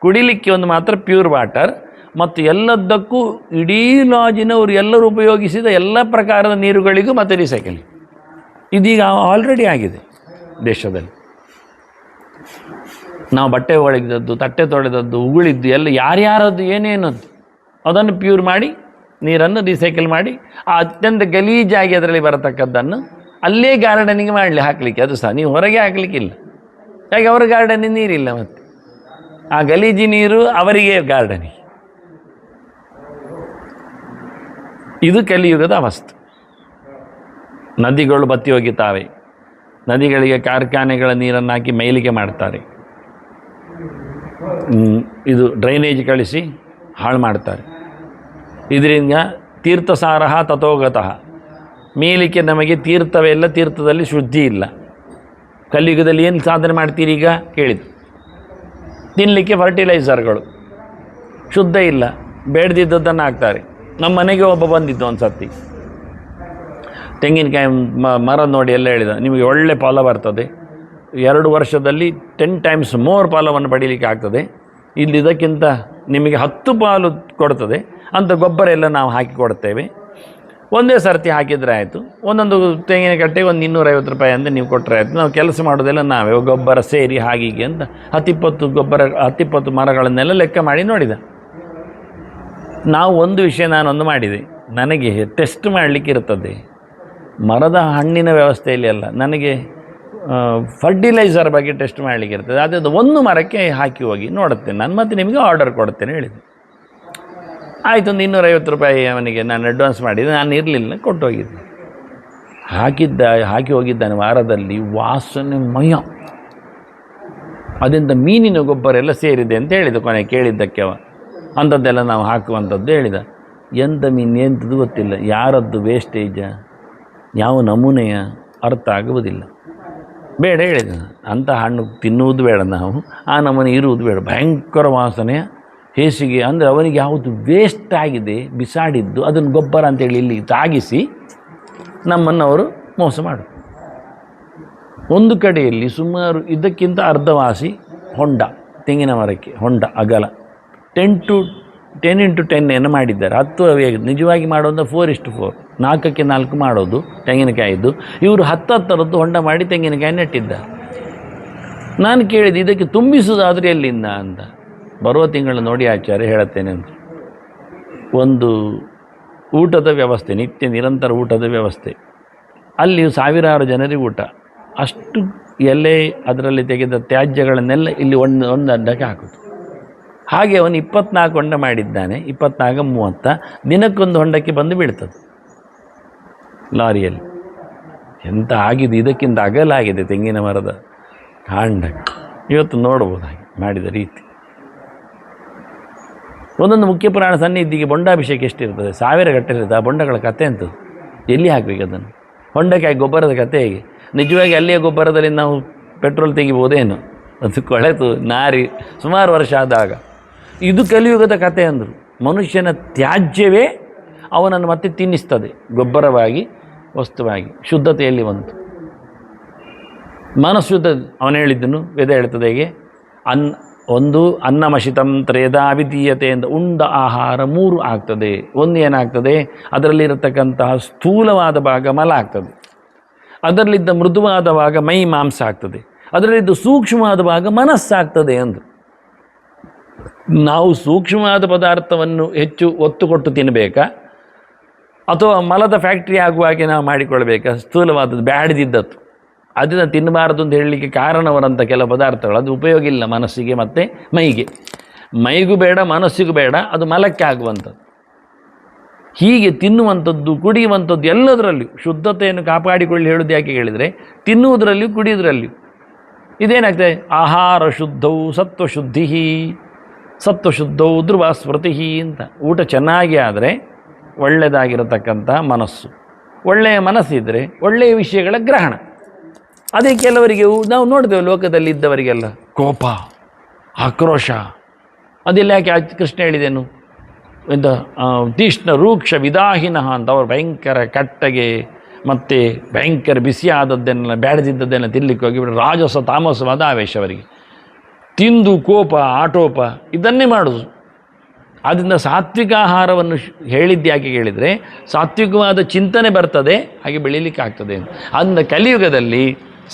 ಕುಡಿಲಿಕ್ಕೆ ಒಂದು ಮಾತ್ರ ಪ್ಯೂರ್ ವಾಟರ್, ಮತ್ತು ಎಲ್ಲದಕ್ಕೂ ಇಡೀ ಲಾಜಿನವರು ಎಲ್ಲರೂ ಉಪಯೋಗಿಸಿದ ಎಲ್ಲ ಪ್ರಕಾರದ ನೀರುಗಳಿಗೂ ಮತ್ತು ರೀಸೈಕಲ್. ಇದೀಗ ಆಲ್ರೆಡಿ ಆಗಿದೆ ದೇಶದಲ್ಲಿ. ನಾವು ಬಟ್ಟೆ ಒಳಗಿದ್ದದ್ದು, ತಟ್ಟೆ ತೊಳೆದದ್ದು, ಉಗುಳಿದ್ದು ಎಲ್ಲ ಯಾರ್ಯಾರದ್ದು ಏನೇನದ್ದು ಅದನ್ನು ಪ್ಯೂರ್ ಮಾಡಿ ನೀರನ್ನು ರೀಸೈಕಲ್ ಮಾಡಿ ಆ ಅತ್ಯಂತ ಗಲೀಜಾಗಿ ಅದರಲ್ಲಿ ಬರತಕ್ಕದ್ದನ್ನು ಅಲ್ಲೇ ಗಾರ್ಡನಿಗೆ ಮಾಡಲಿ ಹಾಕಲಿಕ್ಕೆ. ಅದು ಸಹ ನೀವು ಹೊರಗೆ ಹಾಕಲಿಕ್ಕಿಲ್ಲ, ಯಾಕೆ ಅವರ ಗಾರ್ಡನಿಗೆ ನೀರಿಲ್ಲ, ಮತ್ತು ಆ ಗಲೀಜಿ ನೀರು ಅವರಿಗೆ ಗಾರ್ಡನಿಗೆ. ಇದು ಕಲಿಯುಗದ ಅವಸ್ಥೆ. ನದಿಗಳು ಬತ್ತಿ ಹೋಗಿದ್ದಾವೆ, ನದಿಗಳಿಗೆ ಕಾರ್ಖಾನೆಗಳ ನೀರನ್ನು ಹಾಕಿ ಮೈಲಿಗೆ ಮಾಡ್ತಾರೆ, ಇದು ಡ್ರೈನೇಜ್ ಕಳಿಸಿ ಹಾಳು ಮಾಡ್ತಾರೆ. ಇದರಿಂದ ತೀರ್ಥಸಾರಃ ತಥೋಗತಃ, ಮೇಲಿಕ್ಕೆ ನಮಗೆ ತೀರ್ಥವೇ ಇಲ್ಲ, ತೀರ್ಥದಲ್ಲಿ ಶುದ್ಧಿ ಇಲ್ಲ. ಕಲಿಯುಗದಲ್ಲಿ ಏನು ಸಾಧನೆ ಮಾಡ್ತೀರಿ ಈಗ ಕೇಳಿದ್ದು? ತಿನ್ನಲಿಕ್ಕೆ ಫರ್ಟಿಲೈಸರ್ಗಳು ಶುದ್ಧ ಇಲ್ಲ, ಬೇಡದಿದ್ದದ್ದನ್ನು ಹಾಕ್ತಾರೆ. ನಮ್ಮ ಮನೆಗೆ ಒಬ್ಬ ಬಂದಿದ್ದು ಒಂದು ಸರ್ತಿ, ತೆಂಗಿನಕಾಯಿ ಮರ ನೋಡಿ ಎಲ್ಲ ಹೇಳಿದ, ನಿಮಗೆ ಒಳ್ಳೆ ಫಲ ಬರ್ತದೆ, 2 ವರ್ಷದಲ್ಲಿ 10 times ಮೋರ್ ಫಲವನ್ನು ಪಡೀಲಿಕ್ಕೆ ಆಗ್ತದೆ, ಇಲ್ಲಿ ಇದಕ್ಕಿಂತ ನಿಮಗೆ 10 ಪಾಲು ಕೊಡ್ತದೆ ಅಂತ ಗೊಬ್ಬರ ಎಲ್ಲ ನಾವು ಹಾಕಿ ಕೊಡ್ತೇವೆ. ಒಂದೇ ಸರ್ತಿ ಹಾಕಿದರೆ ಆಯಿತು, ಒಂದೊಂದು ತೆಂಗಿನ ಕಟ್ಟೆಗೆ ಒಂದು 250 ರೂಪಾಯಿ ಅಂತ ನೀವು ಕೊಟ್ಟರೆ ಆಯಿತು, ನಾವು ಕೆಲಸ ಮಾಡೋದೆಲ್ಲ ನಾವೇ ಗೊಬ್ಬರ ಸೇರಿ ಹಾಗೀಗೆ ಅಂತ 10-20 ಮರಗಳನ್ನೆಲ್ಲ ಲೆಕ್ಕ ಮಾಡಿ ನೋಡಿದ. ನಾವು ಒಂದು ವಿಷಯ ನಾನೊಂದು ಮಾಡಿದೆ, ನನಗೆ ಟೆಸ್ಟ್ ಮಾಡಲಿಕ್ಕೆ ಇರ್ತದೆ, ಮರದ ಹಣ್ಣಿನ ವ್ಯವಸ್ಥೆಯಲ್ಲಿ ಅಲ್ಲ, ನನಗೆ ಫರ್ಟಿಲೈಸರ್ ಬಗ್ಗೆ ಟೆಸ್ಟ್ ಮಾಡಲಿಕ್ಕೆ ಇರ್ತದೆ. ಅದು ಒಂದು ಮರಕ್ಕೆ ಹಾಕಿ ಹೋಗಿ ನೋಡುತ್ತೇನೆ ನಾನು, ಮತ್ತು ನಿಮಗೆ ಆರ್ಡರ್ ಕೊಡ್ತೇನೆ ಹೇಳಿದೆ. ಆಯಿತು, ಒಂದು 250 ರೂಪಾಯಿ ಅವನಿಗೆ ನಾನು ಅಡ್ವಾನ್ಸ್ ಮಾಡಿದ್ದೆ, ನಾನು ಇರಲಿಲ್ಲ, ಕೊಟ್ಟು ಹೋಗಿದ್ದೆ. ಹಾಕಿ ಹೋಗಿದ್ದಾನೆ ವಾರದಲ್ಲಿ, ವಾಸನೆ ಮಯ, ಅದರಿಂದ ಮೀನಿನ ಗೊಬ್ಬರ ಎಲ್ಲ ಸೇರಿದೆ ಅಂತ ಹೇಳಿದ. ಕೊನೆ ಕೇಳಿದ್ದಕ್ಕೆ ಅವ ಅಂಥದ್ದೆಲ್ಲ ನಾವು ಹಾಕುವಂಥದ್ದು ಹೇಳಿದ. ಎಂಥ ಮೀನು ಎಂಥದ್ದು ಗೊತ್ತಿಲ್ಲ, ಯಾರದ್ದು ವೇಸ್ಟೇಜ, ಯಾವ ನಮೂನೆಯ ಅರ್ಥ ಆಗುವುದಿಲ್ಲ. ಬೇಡ ಹೇಳಿದ, ಅಂಥ ಹಣ್ಣು ತಿನ್ನುವುದು ಬೇಡ, ನಾವು ಆ ನಮೂನೆ ಇರುವುದು ಬೇಡ, ಭಯಂಕರ ವಾಸನೆಯ ಹೇಸಿಗೆ. ಅಂದರೆ ಅವನಿಗೆ ಯಾವುದು ವೇಸ್ಟ್ ಆಗಿದೆ ಬಿಸಾಡಿದ್ದು ಅದನ್ನು ಗೊಬ್ಬರ ಅಂತೇಳಿ ಇಲ್ಲಿ ತಾಗಿಸಿ ನಮ್ಮನ್ನು ಅವರು ಮೋಸ ಮಾಡು. ಒಂದು ಕಡೆಯಲ್ಲಿ ಸುಮಾರು ಇದಕ್ಕಿಂತ ಅರ್ಧವಾಸಿ ಹೊಂಡ, ತೆಂಗಿನ ಮರಕ್ಕೆ ಹೊಂಡ ಅಗಲ 10x10 ಏನು ಮಾಡಿದ್ದಾರೆ. 10 ನಿಜವಾಗಿ ಮಾಡೋದು 4:4, 4ಕ್ಕೆ 4 ಮಾಡೋದು ತೆಂಗಿನಕಾಯಿದ್ದು. ಇವರು 10 ಹೊಂಡ ಮಾಡಿ ತೆಂಗಿನಕಾಯಿ ನೆಟ್ಟಿದ್ದಾರೆ. ನಾನು ಕೇಳಿದೆ, ಇದಕ್ಕೆ ತುಂಬಿಸೋದಾದರೆ ಎಲ್ಲಿಂದ ಅಂತ. ಬರುವ ತಿಂಗಳು ನೋಡಿ ಆಚಾರ್ಯ ಹೇಳುತ್ತೇನೆ ಅಂತ. ಒಂದು ಊಟದ ವ್ಯವಸ್ಥೆ, ನಿತ್ಯ ನಿರಂತರ ಊಟದ ವ್ಯವಸ್ಥೆ, ಅಲ್ಲಿ ಸಾವಿರಾರು ಜನರಿಗೆ ಊಟ, ಅಷ್ಟು ಎಲೆ ಅದರಲ್ಲಿ ತೆಗೆದ ತ್ಯಾಜ್ಯಗಳನ್ನೆಲ್ಲ ಇಲ್ಲಿ ಒಂದು ಅಡ್ಡಕ್ಕೆ ಹಾಕೋದು. ಹಾಗೆ ಅವನು 24 ಹೊಂಡ ಮಾಡಿದ್ದಾನೆ, 24-30 ದಿನಕ್ಕೊಂದು ಹೊಂಡಕ್ಕೆ ಬಂದು ಬೀಳ್ತದೆ ಲಾರಿಯಲ್ಲಿ. ಎಂತ ಆಗಿದೆ, ಇದಕ್ಕಿಂತ ಅಗಲಾಗಿದೆ ತೆಂಗಿನ ಮರದ ಕಾಂಡ. ಇವತ್ತು ನೋಡ್ಬೋದು ಹಾಗೆ ಮಾಡಿದ ರೀತಿ. ಒಂದೊಂದು ಮುಖ್ಯ ಪುರಾಣ ಸನ್ನಿಧಿಗೆ ಬೊಂಡಾಭಿಷೇಕ ಎಷ್ಟಿರ್ತದೆ, 1000 ಗಟ್ಟಲೆ ಇರ್ತದೆ. ಆ ಬೊಂಡಗಳ ಕತೆ ಅಂತೂ ಎಲ್ಲಿ ಹಾಕಬೇಕು ಅದನ್ನು? ಹೊಂಡಕ್ಕೆ ಹಾಕಿ ಗೊಬ್ಬರದ ಕತೆ ಹೇಗೆ? ನಿಜವಾಗಿ ಅಲ್ಲಿಯ ಗೊಬ್ಬರದಲ್ಲಿ ನಾವು ಪೆಟ್ರೋಲ್ ತೆಗಿಬೋದೇನು? ಅದು ಕೊಳೆತು ನಾರಿ ಸುಮಾರು ವರ್ಷ ಆದಾಗ. ಇದು ಕಲಿಯುಗದ ಕತೆ ಅಂದರು. ಮನುಷ್ಯನ ತ್ಯಾಜ್ಯವೇ ಅವನನ್ನು ಮತ್ತೆ ತಿನ್ನಿಸ್ತದೆ ಗೊಬ್ಬರವಾಗಿ, ವಸ್ತುವಾಗಿ. ಶುದ್ಧತೆಯಲ್ಲಿ ಬಂತು. ಮನಸ್ಸು ಅವನು ಹೇಳಿದ್ದನು ವೇದ ಹೇಳ್ತದೆ ಹೇಗೆ ಒಂದು ಅನ್ನಮಶಿತಂ ತ್ರೇದಾ ವಿಧೀಯತೆ ಅಂತ ಉಂಡ ಆಹಾರ 3 ಆಗ್ತದೆ. ಒಂದು ಏನಾಗ್ತದೆ, ಅದರಲ್ಲಿರತಕ್ಕಂತಹ ಸ್ಥೂಲವಾದ ಭಾಗ ಮಲ ಆಗ್ತದೆ, ಅದರಲ್ಲಿದ್ದ ಮೃದುವಾದ ಭಾಗ ಮೈ ಮಾಂಸ ಆಗ್ತದೆ, ಅದರಲ್ಲಿದ್ದ ಸೂಕ್ಷ್ಮವಾದ ಭಾಗ ಮನಸ್ಸಾಗ್ತದೆ ಅಂದರು. ನಾವು ಸೂಕ್ಷ್ಮವಾದ ಪದಾರ್ಥವನ್ನು ಹೆಚ್ಚು ಒತ್ತು ಕೊಟ್ಟು ತಿನ್ನಬೇಕಾ ಅಥವಾ ಮಲದ ಫ್ಯಾಕ್ಟ್ರಿ ಆಗುವ ಹಾಗೆ ನಾವು ಮಾಡಿಕೊಳ್ಬೇಕಾ? ಸ್ಥೂಲವಾದದ್ದು ಬ್ಯಾಡದಿದ್ದತ್ತು ಅದನ್ನು ತಿನ್ನಬಾರದು ಅಂತ ಹೇಳಲಿಕ್ಕೆ ಕಾರಣವರಂಥ ಕೆಲವು ಪದಾರ್ಥಗಳು ಅದು ಉಪಯೋಗ ಇಲ್ಲ ಮನಸ್ಸಿಗೆ ಮತ್ತು ಮೈಗೂ ಬೇಡ ಮನಸ್ಸಿಗೂ ಬೇಡ, ಅದು ಮಲಕ್ಕೆ ಆಗುವಂಥದ್ದು. ಹೀಗೆ ತಿನ್ನುವಂಥದ್ದು ಕುಡಿಯುವಂಥದ್ದು ಎಲ್ಲದರಲ್ಲಿಯೂ ಶುದ್ಧತೆಯನ್ನು ಕಾಪಾಡಿಕೊಳ್ಳಿ ಹೇಳೋದು ಯಾಕೆ ಹೇಳಿದರೆ, ತಿನ್ನುವುದರಲ್ಲಿಯೂ ಕುಡಿಯೋದ್ರಲ್ಲಿಯೂ ಇದೇನಾಗ್ತದೆ, ಆಹಾರ ಶುದ್ಧವು ಸತ್ವಶುದ್ಧಿ, ಸತ್ವಶುದ್ಧವು ಧ್ರುವ ಸ್ಮೃತಿ ಅಂತ. ಊಟ ಚೆನ್ನಾಗಿ ಆದರೆ ಒಳ್ಳೆಯದಾಗಿರತಕ್ಕಂಥ ಮನಸ್ಸು, ಒಳ್ಳೆಯ ಮನಸ್ಸಿದ್ದರೆ ಒಳ್ಳೆಯ ವಿಷಯಗಳ ಗ್ರಹಣ. ಅದೇ ಕೆಲವರಿಗೆ ನಾವು ನೋಡಿದೆವು ಲೋಕದಲ್ಲಿ ಇದ್ದವರಿಗೆಲ್ಲ ಕೋಪ ಆಕ್ರೋಶ, ಅದೆಲ್ಲ ಯಾಕೆ ಕೃಷ್ಣ ಹೇಳಿದೆನು ಎಂತ ತೀಕ್ಷ್ಣ ರೂಕ್ಷ ವಿದಾಹಿನಃ ಅಂತ. ಅವರು ಭಯಂಕರ ಕಟ್ಟಗೆ ಮತ್ತು ಭಯಂಕರ ಬಿಸಿಯಾದದ್ದನ್ನೆಲ್ಲ ಬೇಡದಿದ್ದದ್ದನ್ನು ತಿನ್ನಲಿಕ್ಕೆ ಹೋಗಿ ರಾಜಸ ತಾಮಸವಾದ ಆವೇಶ ಅವರಿಗೆ, ತಿಂದು ಕೋಪ ಆಟೋಪ ಇದನ್ನೇ ಮಾಡೋದು. ಆದ್ದರಿಂದ ಸಾತ್ವಿಕ ಆಹಾರವನ್ನು ಹೇಳಿದ್ದು ಯಾಕೆ ಹೇಳಿದರೆ ಸಾತ್ವಿಕವಾದ ಚಿಂತನೆ ಬರ್ತದೆ, ಹಾಗೆ ಬೆಳೀಲಿಕ್ಕೆ ಆಗ್ತದೆ. ಅಂದ ಕಲಿಯುಗದಲ್ಲಿ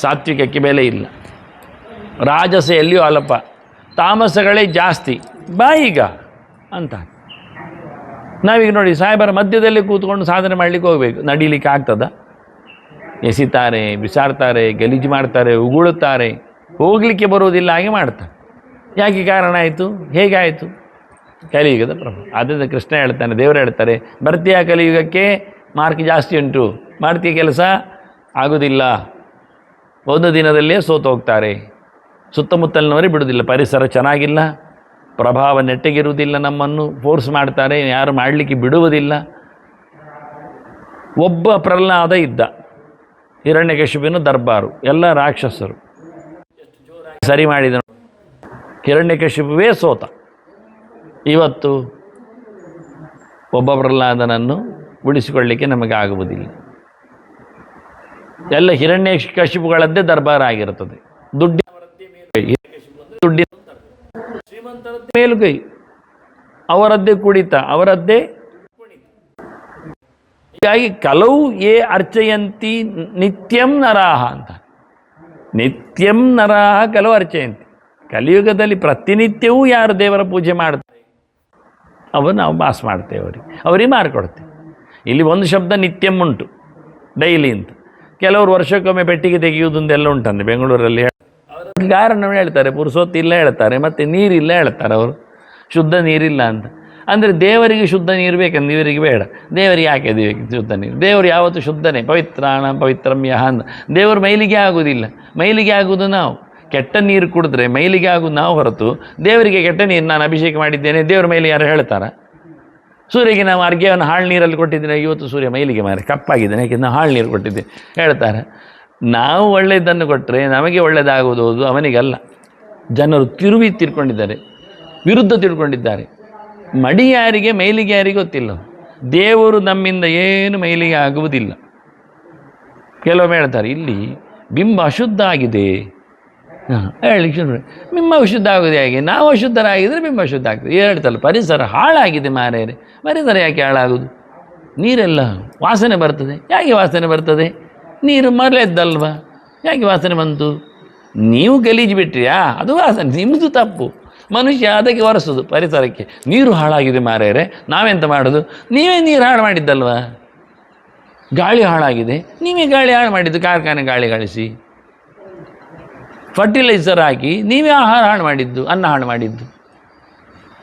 ಸಾತ್ವಿಕಕ್ಕೆ ಬೆಲೆ ಇಲ್ಲ, ರಾಜಸೆಯಲ್ಲಿಯೂ ಅಲ್ಪ, ತಾಮಸಗಳೇ ಜಾಸ್ತಿ, ಬಾಯಿಗ ಅಂತ. ನಾವೀಗ ನೋಡಿ ಸಾಹೇಬರ ಮಧ್ಯದಲ್ಲಿ ಕೂತ್ಕೊಂಡು ಸಾಧನೆ ಮಾಡಲಿಕ್ಕೆ ಹೋಗಬೇಕು, ನಡೀಲಿಕ್ಕೆ ಆಗ್ತದ? ಎಸಿತಾರೆ, ಬಿಸಾಡ್ತಾರೆ, ಗಲೀಜು ಮಾಡ್ತಾರೆ, ಉಗುಳುತ್ತಾರೆ, ಹೋಗಲಿಕ್ಕೆ ಬರುವುದಿಲ್ಲ, ಹಾಗೆ ಮಾಡ್ತಾರೆ. ಯಾಕೆ ಕಾರಣ ಆಯಿತು? ಹೇಗಾಯಿತು? ಕಲಿಯುಗದ ಪ್ರಭಾವ. ಆದ್ದರಿಂದ ಕೃಷ್ಣ ಹೇಳ್ತಾನೆ, ದೇವರು ಹೇಳ್ತಾರೆ, ಬರ್ತೀಯ ಕಲಿಯುಗಕ್ಕೆ ಮಾರ್ಕ್ ಜಾಸ್ತಿ ಉಂಟು, ಮಾಡ್ತೀಯ ಕೆಲಸ ಆಗೋದಿಲ್ಲ, ಒಂದು ದಿನದಲ್ಲೇ ಸೋತು ಹೋಗ್ತಾರೆ. ಸುತ್ತಮುತ್ತಲಿನವರೇ ಬಿಡುವುದಿಲ್ಲ, ಪರಿಸರ ಚೆನ್ನಾಗಿಲ್ಲ, ಪ್ರಭಾವ ನೆಟ್ಟಗಿರುವುದಿಲ್ಲ, ನಮ್ಮನ್ನು ಫೋರ್ಸ್ ಮಾಡ್ತಾರೆ, ಯಾರು ಮಾಡಲಿಕ್ಕೆ ಬಿಡುವುದಿಲ್ಲ. ಒಬ್ಬ ಪ್ರಹ್ಲಾದ ಇದ್ದ, ಹಿರಣ್ಯಕಶಿಪುವಿನ ದರ್ಬಾರು, ಎಲ್ಲ ರಾಕ್ಷಸರು ಸರಿ ಮಾಡಿದನು, ಹಿರಣ್ಯಕಶಿಪುವೇ ಸೋತ. ಇವತ್ತು ಒಬ್ಬ ಪ್ರಹ್ಲಾದನನ್ನು ಉಳಿಸಿಕೊಳ್ಳಲಿಕ್ಕೆ ನಮಗೆ ಆಗುವುದಿಲ್ಲ. ಎಲ್ಲ ಹಿರಣ್ಯಕಶಿಪುಗಳದ್ದೇ ದರ್ಬಾರ ಆಗಿರುತ್ತದೆ. ದುಡ್ಡಿನ ಶ್ರೀಮಂತರದ್ದೇ ಮೇಲುಗೈ, ಅವರದ್ದೇ ಕುಡಿತ, ಅವರದ್ದೇ ಕುಣಿತ. ಹೀಗಾಗಿ ಕಲವು ಯೇ ಅರ್ಚಯಂತಿ ನಿತ್ಯಂ ನರಾಹ ಅಂತ. ನಿತ್ಯಂ ನರಾಹ ಕಲವು ಅರ್ಚಯಂತಿ. ಕಲಿಯುಗದಲ್ಲಿ ಪ್ರತಿನಿತ್ಯವೂ ಯಾರು ದೇವರ ಪೂಜೆ ಮಾಡ್ತಾರೆ ಅವರು ನಾವು ಪಾಸ್ ಮಾಡ್ತೇವೆ, ಅವರಿಗೆ ಮಾರ್ಕೊಡ್ತೇವೆ. ಇಲ್ಲಿ ಒಂದು ಶಬ್ದ ನಿತ್ಯಂ ಉಂಟು, ಡೈಲಿ ಅಂತ. ಕೆಲವರು ವರ್ಷಕ್ಕೊಮ್ಮೆ ಪೆಟ್ಟಿಗೆ ತೆಗೆಯುವುದೊಂದೆಲ್ಲ ಉಂಟಂತೆ ಬೆಂಗಳೂರಲ್ಲಿ. ಕಾರಣವೇ ಹೇಳ್ತಾರೆ, ಪುರುಸೊತ್ತಿಲ್ಲ ಹೇಳ್ತಾರೆ, ಮತ್ತು ನೀರಿಲ್ಲ ಹೇಳ್ತಾರೆ ಅವರು, ಶುದ್ಧ ನೀರಿಲ್ಲ ಅಂತ. ಅಂದರೆ ದೇವರಿಗೆ ಶುದ್ಧ ನೀರು ಬೇಕಂದ್ರೆ ಇವರಿಗೆ ಬೇಡ. ದೇವರಿಗೆ ಯಾಕೆ ಶುದ್ಧ ನೀರು? ದೇವರು ಯಾವತ್ತೂ ಶುದ್ಧನೇ, ಪವಿತ್ರಾಣ ಪವಿತ್ರಮ್ಯ ಅಂತ. ದೇವರು ಮೈಲಿಗೆ ಆಗುವುದಿಲ್ಲ, ಮೈಲಿಗೆ ಆಗುವುದು ನಾವು. ಕೆಟ್ಟ ನೀರು ಕುಡಿದ್ರೆ ಮೈಲಿಗೆ ಆಗುವುದು ನಾವು ಹೊರತು ದೇವರಿಗೆ ಕೆಟ್ಟ ನೀರು ನಾನು ಅಭಿಷೇಕ ಮಾಡಿದ್ದೇನೆ ದೇವರ ಮೇಲೆ ಯಾರು ಹೇಳ್ತಾರ? ಸೂರ್ಯಗೆ ನಾವು ಅರ್ಘ್ಯವನ್ನು ಹಾಳು ನೀರಲ್ಲಿ ಕೊಟ್ಟಿದ್ದೇನೆ, ಇವತ್ತು ಸೂರ್ಯ ಮೈಲಿಗೆ ಮಾರೆ ಕಪ್ಪಾಗಿದ್ದೇನೆ, ಯಾಕೆ ನಾವು ಹಾಳು ನೀರು ಕೊಟ್ಟಿದ್ದೆ ಹೇಳ್ತಾರೆ. ನಾವು ಒಳ್ಳೆಯದನ್ನು ಕೊಟ್ಟರೆ ನಮಗೆ ಒಳ್ಳೆಯದಾಗುವುದು ಅವನಿಗಲ್ಲ. ಜನರು ತಿಳ್ಕೊಂಡಿದ್ದಾರೆ, ವಿರುದ್ಧ ತಿಳ್ಕೊಂಡಿದ್ದಾರೆ. ಮಡಿ ಯಾರಿಗೆ ಮೈಲಿಗೆ ಯಾರಿಗೆ ಗೊತ್ತಿಲ್ಲ. ದೇವರು ನಮ್ಮಿಂದ ಏನು ಮೈಲಿಗೆ ಆಗುವುದಿಲ್ಲ. ಕೆಲವೊಮ್ಮೆ ಹೇಳ್ತಾರೆ, ಇಲ್ಲಿ ಬಿಂಬ ಅಶುದ್ಧ ಆಗಿದೆ, ಹೇಳಿ ಬಿಂಬ ಅಶುದ್ಧ ಆಗೋದು ಹೇಗೆ? ನಾವು ಅಶುದ್ಧರಾಗಿದ್ದರೆ ಬಿಂಬ ಅಶುದ್ಧ ಆಗ್ತದೆ. ಹೇಳ್ತಲ್ಲ, ಪರಿಸರ ಹಾಳಾಗಿದೆ ಮಾರೇರೆ. ಪರಿಸರ ಯಾಕೆ ಹಾಳಾಗೋದು? ನೀರೆಲ್ಲ ವಾಸನೆ ಬರ್ತದೆ. ಯಾಕೆ ವಾಸನೆ ಬರ್ತದೆ? ನೀರು ಮರಳೆದ್ದಲ್ವ, ಯಾಕೆ ವಾಸನೆ ಬಂತು? ನೀವು ಗಲೀಜು ಬಿಟ್ರಿಯಾ, ಅದು ವಾಸನೆ, ನಿಮ್ಮದು ತಪ್ಪು. ಮನುಷ್ಯ ಅದಕ್ಕೆ ಒರೆಸೋದು ಪರಿಸರಕ್ಕೆ. ನೀರು ಹಾಳಾಗಿದೆ ಮಾರೇರೆ, ನಾವೆಂತ ಮಾಡೋದು? ನೀವೇ ನೀರು ಹಾಳು ಮಾಡಿದ್ದಲ್ವ. ಗಾಳಿ ಹಾಳಾಗಿದೆ, ನೀವೇ ಗಾಳಿ ಹಾಳು ಮಾಡಿದ್ದು, ಕಾರ್ಖಾನೆ ಗಾಳಿ ಗಳಿಸಿ ಫರ್ಟಿಲೈಸರ್ ಹಾಕಿ ನೀವೇ ಆಹಾರ ಹಾಳು ಮಾಡಿದ್ದು, ಅನ್ನ ಹಾಳು ಮಾಡಿದ್ದು.